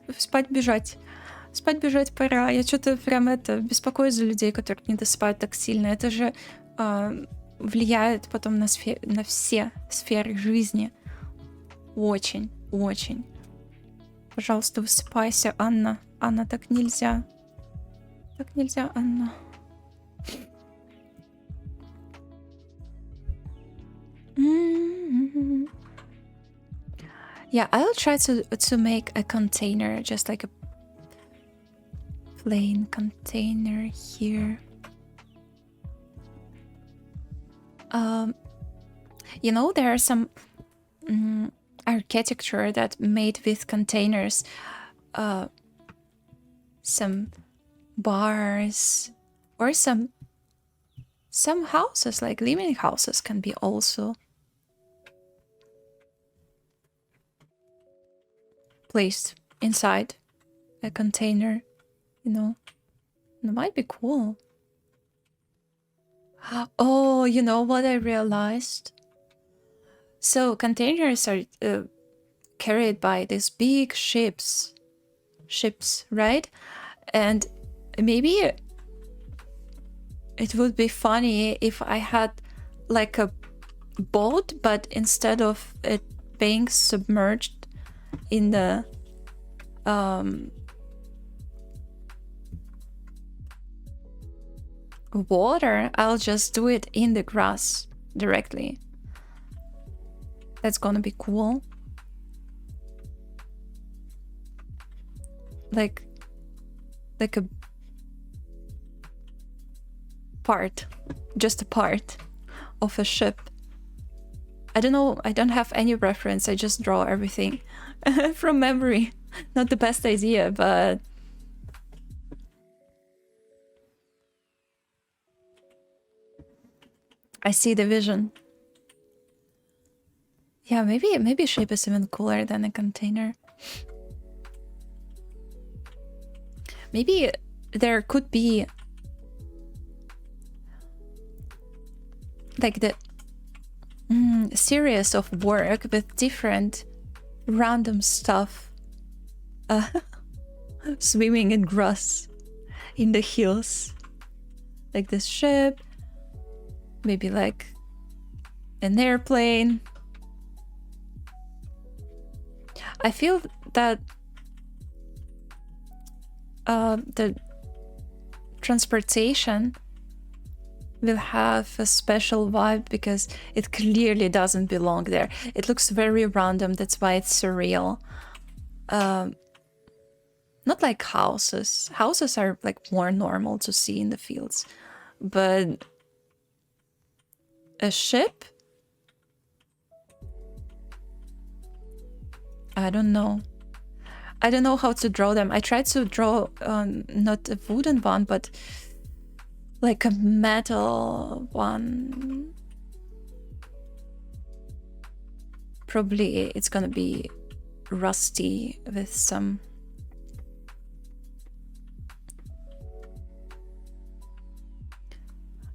бежать. Спать бежать пора. Я что-то прям беспокоюсь за людей, которые не досыпают так сильно. Это же влияет потом на все сферы жизни. Очень, очень. Пожалуйста, высыпайся, Анна. Анна, так нельзя. Так нельзя, Анна. Yeah, I'll try to make a container, just like a plain container here. You know, there are some architecture that made with containers. Some bars or some houses, like living houses, can be also placed inside a container, you know. It might be cool. Oh, you know what I realized? So containers are carried by these big ships, right? And maybe it would be funny if I had like a boat, but instead of it being submerged in the water, I'll just do it in the grass directly. That's gonna be cool. Like a part, just a part of a ship. I don't know, I don't have any reference, I just draw everything from memory. Not the best idea, but I see the vision. Yeah, maybe shape is even cooler than a container. Maybe there could be like the series of work with different random stuff. Swimming in grass in the hills. Like this ship. Maybe like an airplane. I feel that the transportation will have a special vibe because it clearly doesn't belong there. It looks very random, that's why it's surreal. Not like houses. Houses are like more normal to see in the fields. But a ship? I don't know. I don't know how to draw them. I tried to draw not a wooden one, but like a metal one. Probably it's gonna be rusty with some...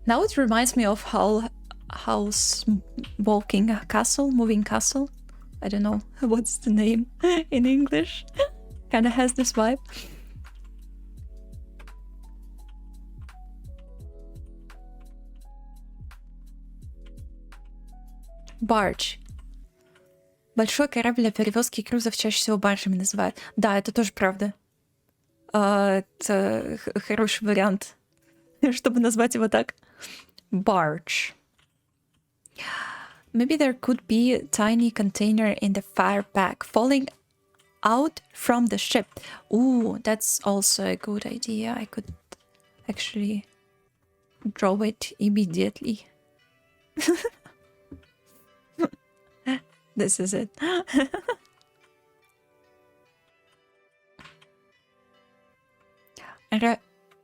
Now it reminds me of House Walking Castle, Moving Castle. I don't know what's the name in English. Kind of has this vibe. Barge. Большой корабль для перевозки грузов чаще всего баржами называют. Да, это тоже правда. Это хороший вариант, чтобы назвать его так. Barge. Maybe there could be a tiny container in the fire pack falling out from the ship. Ooh, that's also a good idea. I could actually draw it immediately. This is it.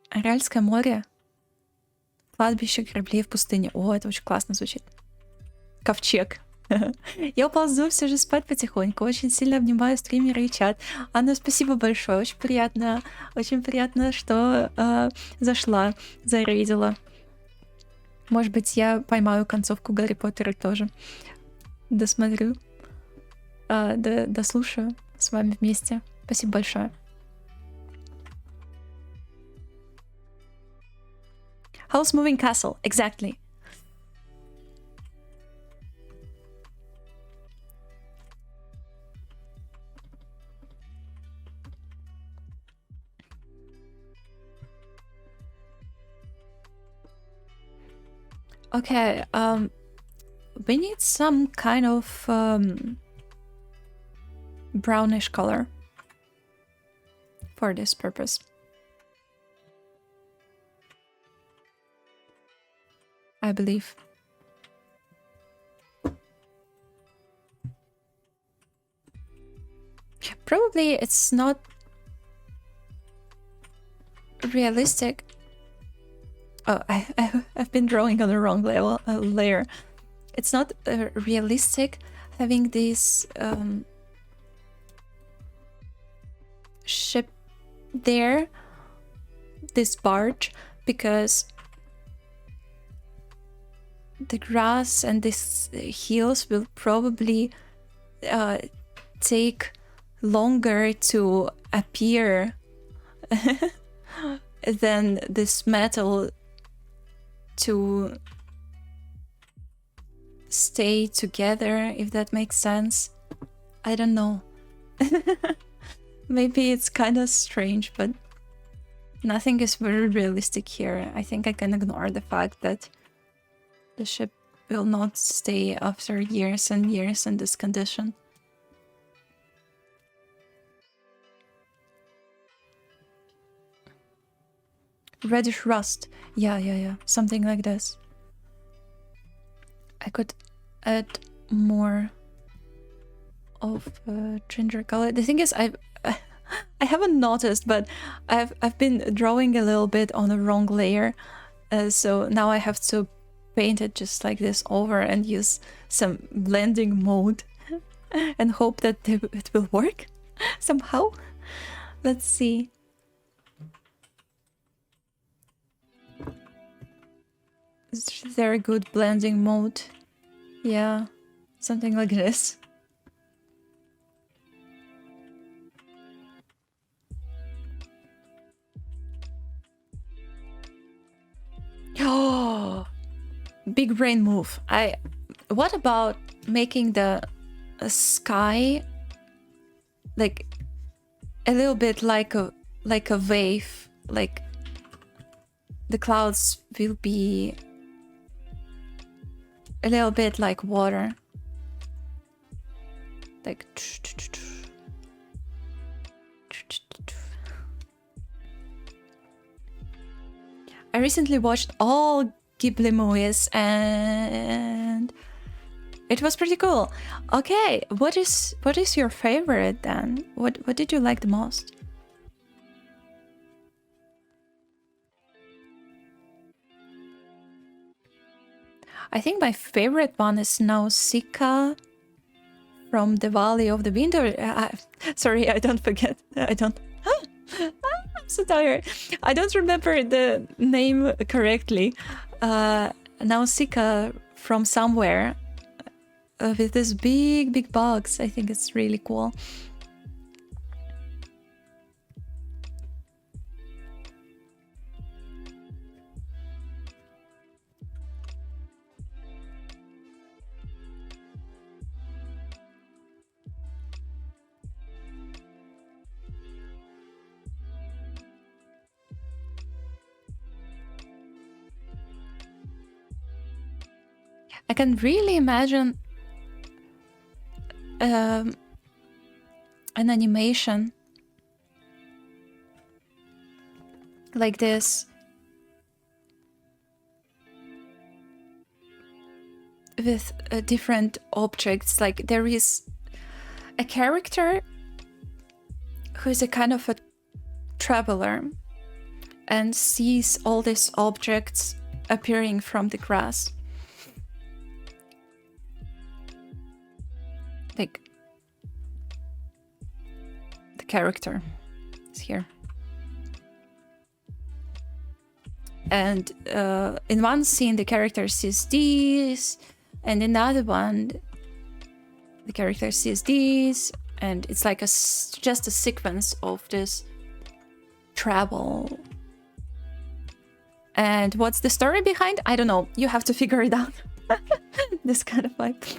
Аральское море. Кладбище кораблей в пустыне. О, это очень классно звучит. Ковчег. Я уползу все же спать потихоньку. Очень сильно обнимаю стримера и чат. Анна, спасибо большое. Очень приятно, что зашла, зарейдила. Может быть, я поймаю концовку Гарри Поттера тоже. Досмотрю. Дослушаю с вами вместе. Спасибо большое. House Moving Castle, exactly. Okay, we need some kind of brownish color for this purpose. I believe. Probably it's not realistic. Oh, I've been drawing on the wrong layer. It's not realistic having this ship there, this barge, because the grass and these hills will probably take longer to appear than this metal to stay together, if that makes sense. I don't know. Maybe it's kind of strange, but nothing is very realistic here. I think I can ignore the fact that the ship will not stay after years and years in this condition. Reddish rust. Yeah. Something like this. I could add more of ginger color. The thing is, I haven't noticed, but I've been drawing a little bit on the wrong layer, so now I have to paint it just like this over and use some blending mode and hope that it will work somehow. Let's see. Is there a good blending mode? Yeah, something like this. Oh, big brain move. What about making the sky like a little bit like a wave, like the clouds will be a little bit like water, like I recently watched all Ghibli movies and it was pretty cool. Okay, what is your favorite then? What did you like the most? I think my favorite one is Nausicaa from the Valley of the Winter. Sorry, I don't forget. I'm so tired. I don't remember the name correctly. Nausicaa from somewhere with this big bugs. I think it's really cool. I can really imagine an animation like this with different objects. Like there is a character who is a kind of a traveler and sees all these objects appearing from the grass. Like the character is here. And in one scene the character sees this, and in the other one the character sees this, and it's like just a sequence of this travel. And what's the story behind? I don't know. You have to figure it out. This kind of vibe.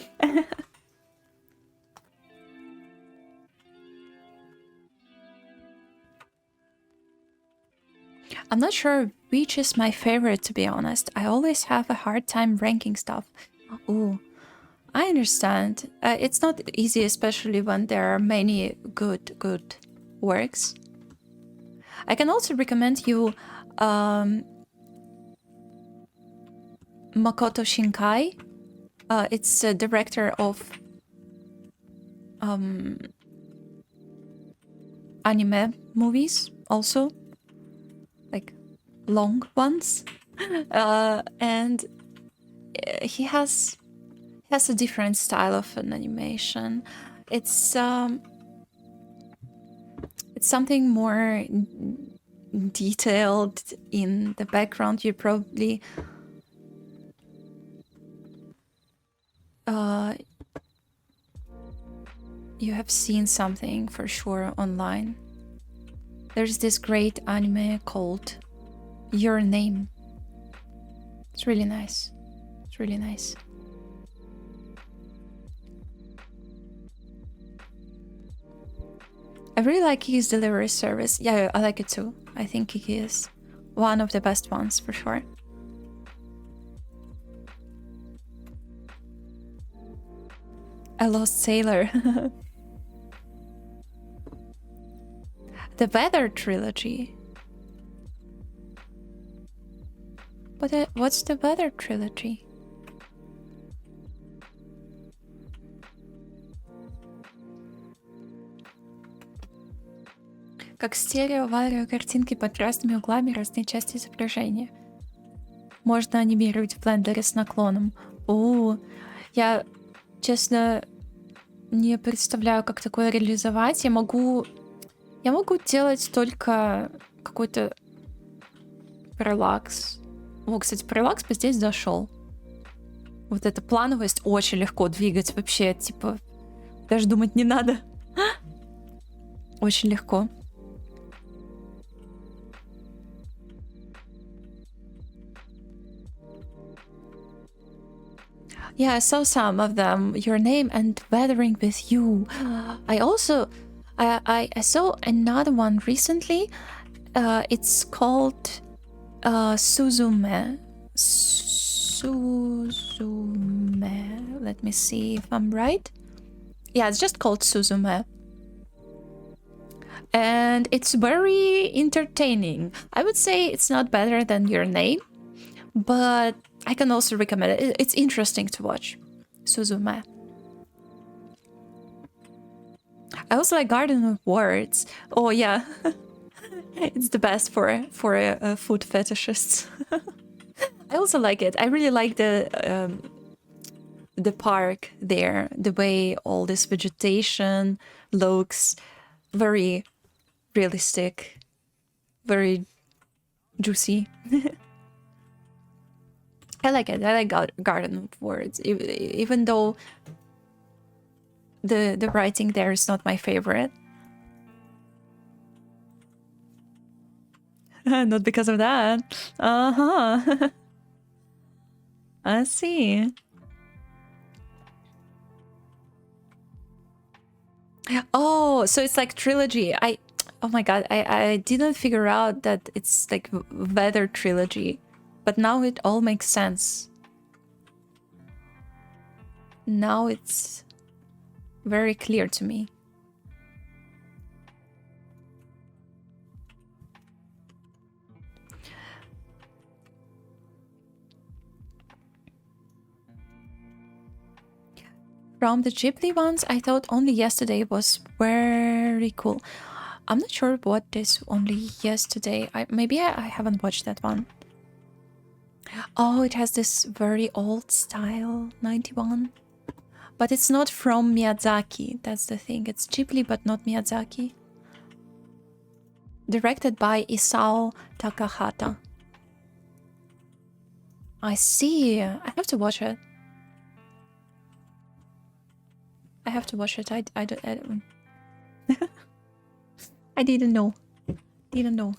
I'm not sure which is my favorite, to be honest. I always have a hard time ranking stuff. Oh, I understand. It's not easy, especially when there are many good works. I can also recommend you Makoto Shinkai. It's a director of anime movies also, like long ones. And he has a different style of an animation. It's something more detailed in the background. You probably you have seen something for sure online. There's this great anime called Your Name. It's really nice. It's really nice. I really like his delivery service. Yeah, I like it too. I think he is one of the best ones for sure. A Lost Sailor. The Weather Trilogy. What's the Weather Trilogy? Как стерео-варио картинки под разными углами разные части изображения. Можно анимировать в блендере с наклоном. Я, честно, не представляю, как такое реализовать. Я могу делать только какой-то параллакс. О, кстати, параллакс бы здесь зашел. Вот эта плановость очень легко двигать вообще, типа, даже думать не надо. Очень легко. Yeah, I saw some of them. Your name and weathering with you. I also, I saw another one recently. It's called Suzume. Suzume. Let me see if I'm right. Yeah, it's just called Suzume. And it's very entertaining. I would say it's not better than Your Name, but I can also recommend it. It's interesting to watch. Suzume. I also like Garden of Words. Oh yeah, it's the best for food fetishists. I also like it. I really like the park there. The way all this vegetation looks, very realistic, very juicy. I like it. I like Garden of Words, even though the writing there is not my favorite. Not because of that. Uh-huh. I see. Oh, so it's like trilogy. Oh my god, I didn't figure out that it's like Weather trilogy. But now it all makes sense. Now it's very clear to me. From the Ghibli ones, I thought Only Yesterday was very cool. I'm not sure what is Only Yesterday. Maybe I haven't watched that one. Oh, it has this very old style, 91. But it's not from Miyazaki, that's the thing. It's Ghibli, but not Miyazaki. Directed by Isao Takahata. I see. I have to watch it. I have to watch it. I don't I didn't know. Didn't know.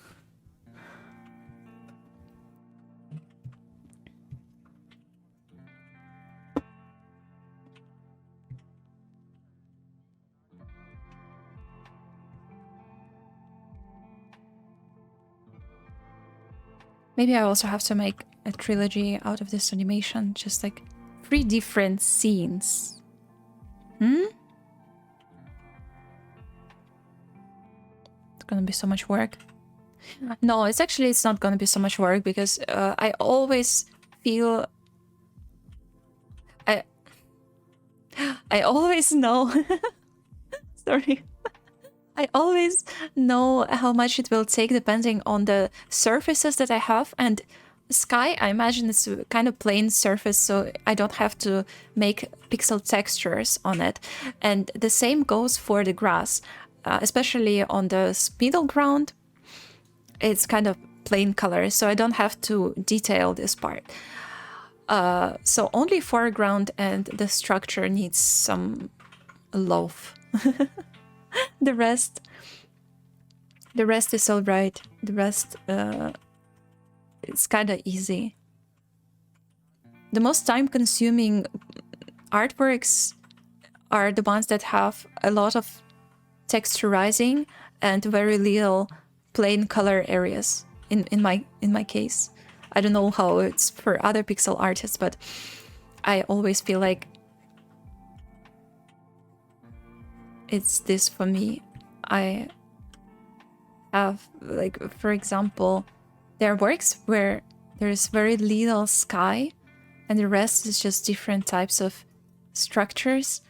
Maybe I also have to make a trilogy out of this animation. Just like 3 different scenes. It's gonna be so much work. No, it's not gonna be so much work because I always feel... I always know... Sorry. I always know how much it will take depending on the surfaces that I have, and sky, I imagine it's a kind of plain surface, so I don't have to make pixel textures on it. And the same goes for the grass, especially on the middle ground. It's kind of plain color, so I don't have to detail this part. So only foreground and the structure needs some love. The rest is all right. The rest, it's kind of easy. The most time-consuming artworks are the ones that have a lot of texturizing and very little plain color areas. In my case, I don't know how it's for other pixel artists, but I always feel like it's this for me. I have, like, for example, there are works where there's very little sky and the rest is just different types of structures,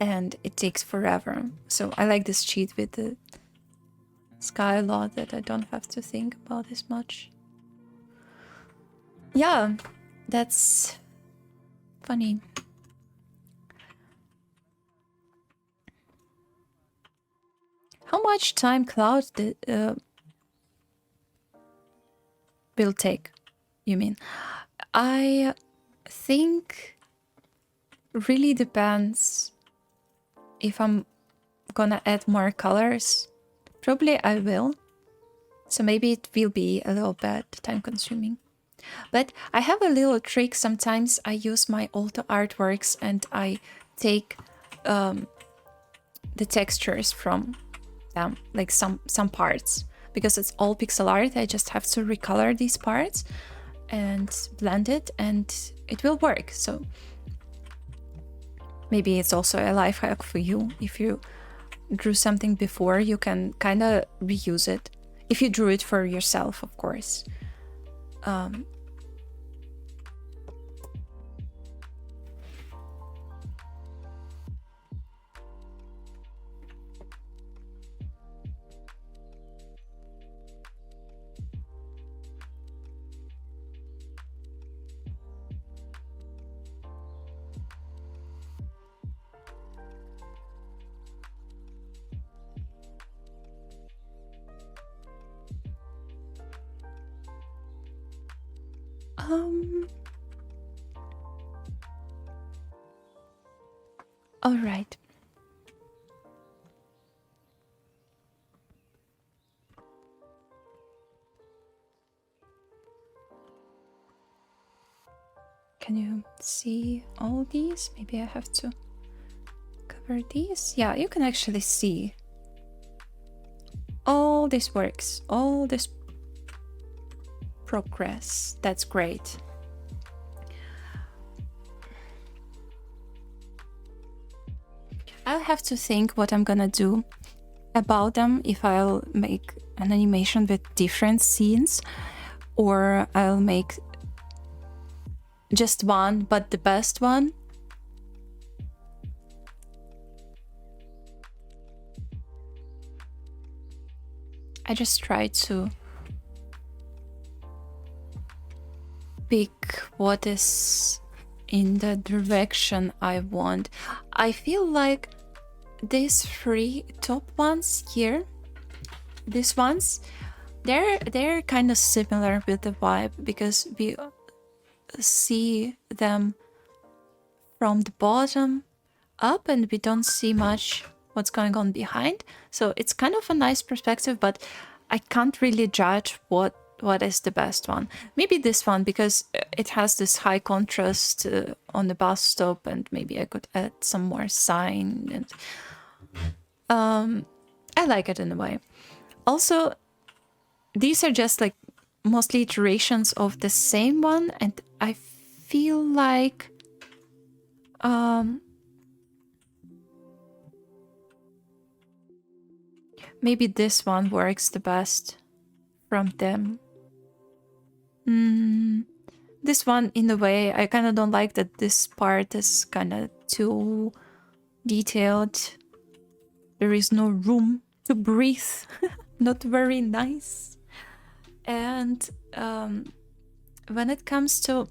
and it takes forever. So I like this cheat with the sky a lot, that I don't have to think about this much. Yeah, that's funny. much time cloud will take, you mean? I think really depends if I'm gonna add more colors. Probably I will. So maybe it will be a little bit time consuming. But I have a little trick. Sometimes I use my auto artworks and I take the textures from them, like some parts. Because it's all pixel art, I just have to recolor these parts and blend it and it will work. So maybe it's also a life hack for you. If you drew something before, you can kind of reuse it. If you drew it for yourself, of course. All right. Can you see all these? Maybe I have to cover these. Yeah, you can actually see all this works, all this progress. That's great. I'll have to think what I'm gonna do about them, if I'll make an animation with different scenes or I'll make just one, but the best one. I just try to pick what is in the direction I want. I feel like these three top ones here, these ones, they're kind of similar with the vibe because we see them from the bottom up and we don't see much what's going on behind. So it's kind of a nice perspective, but I can't really judge what is the best one. Maybe this one because it has this high contrast on the bus stop, and maybe I could add some more sign, and I like it in a way. Also, these are just like mostly iterations of the same one, and I feel like maybe this one works the best from them. This one, in a way, I kind of don't like that this part is kind of too detailed. There is no room to breathe. Not very nice. And when it comes to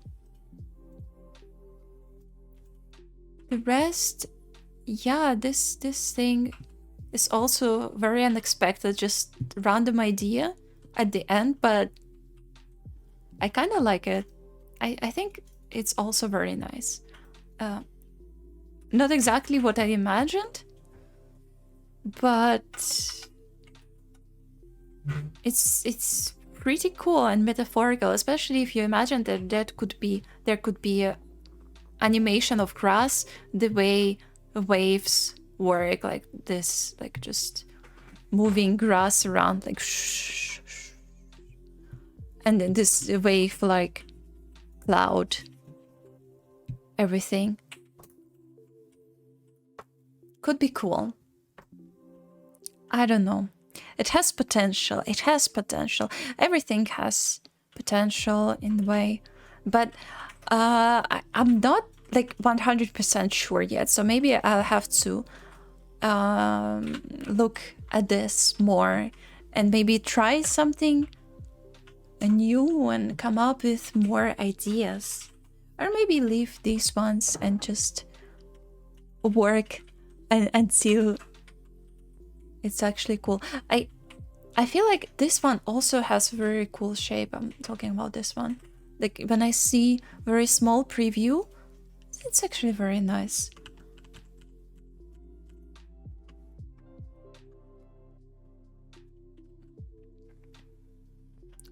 the rest, yeah, this thing is also very unexpected, just random idea at the end, but I kind of like it. I think it's also very nice. Not exactly what I imagined, but it's pretty cool and metaphorical, especially if you imagine that there could be a animation of grass, the way waves work, like this, like just moving grass around, like shh, shh. And then this wave like cloud, everything could be cool. I don't know. It has potential. It has potential. Everything has potential in a way, but I'm not like 100% sure yet. So maybe I'll have to look at this more and maybe try something new and come up with more ideas, or maybe leave these ones and just work until It's actually cool. I feel like this one also has very cool shape. I'm talking about this one. Like when I see very small preview, it's actually very nice.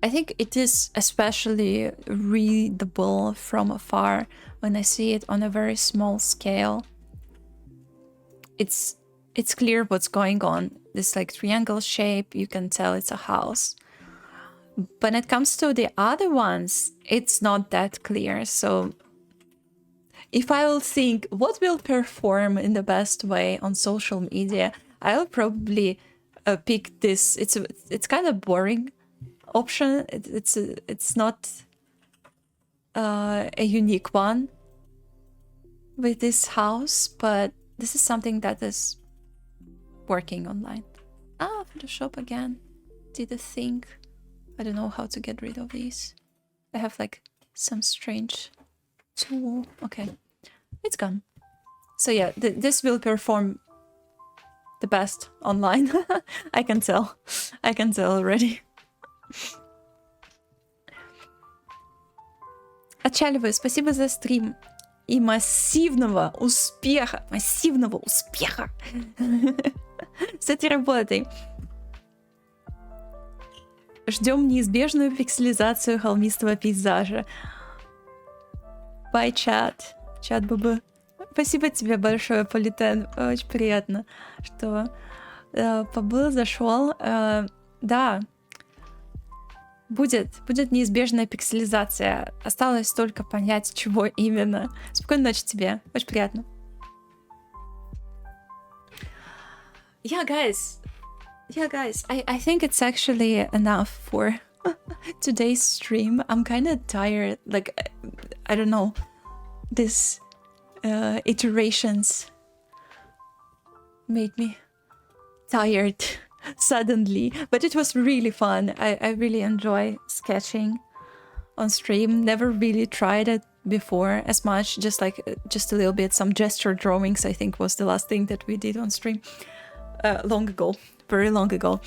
I think it is especially readable from afar when I see it on a very small scale. It's clear what's going on. This like triangle shape, you can tell it's a house. When it comes to the other ones, it's not that clear. So if I will think what will perform in the best way on social media, I'll probably pick this. It's kind of boring option. It's not a unique one with this house, but this is something that is working online. Photoshop again did a thing. I don't know how to get rid of these. I have like some strange tool. Okay, it's gone. So yeah, this will perform the best online. I can tell. I can tell already. Отчаливаю, спасибо за стрим. И массивного успеха. Массивного успеха. С этой работой. Ждем неизбежную пикселизацию холмистого пейзажа. Bye, чат. Чат ББ. Спасибо тебе большое, Политен. Очень приятно, что побыл, зашел. Да. Будет неизбежная пикселизация. Осталось только понять, чего именно. Спокойной ночи тебе. Очень приятно. Yeah, guys, I think it's actually enough for today's stream. I'm kind of tired. Like, I don't know, these iterations made me tired suddenly, but it was really fun. I really enjoy sketching on stream. Never really tried it before as much, just a little bit. Some gesture drawings, I think, was the last thing that we did on stream long ago, very long ago.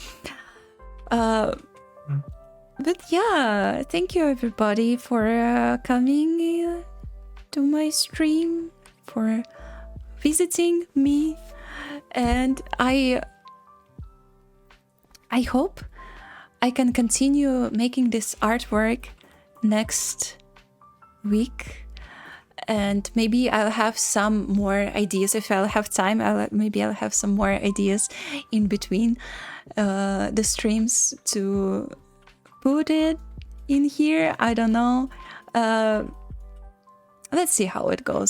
But yeah, thank you everybody for coming to my stream, for visiting me, and I hope I can continue making this artwork next week, and maybe I'll have some more ideas. If I'll have time, maybe I'll have some more ideas in between the streams to put it in here. I don't know. Let's see how it goes.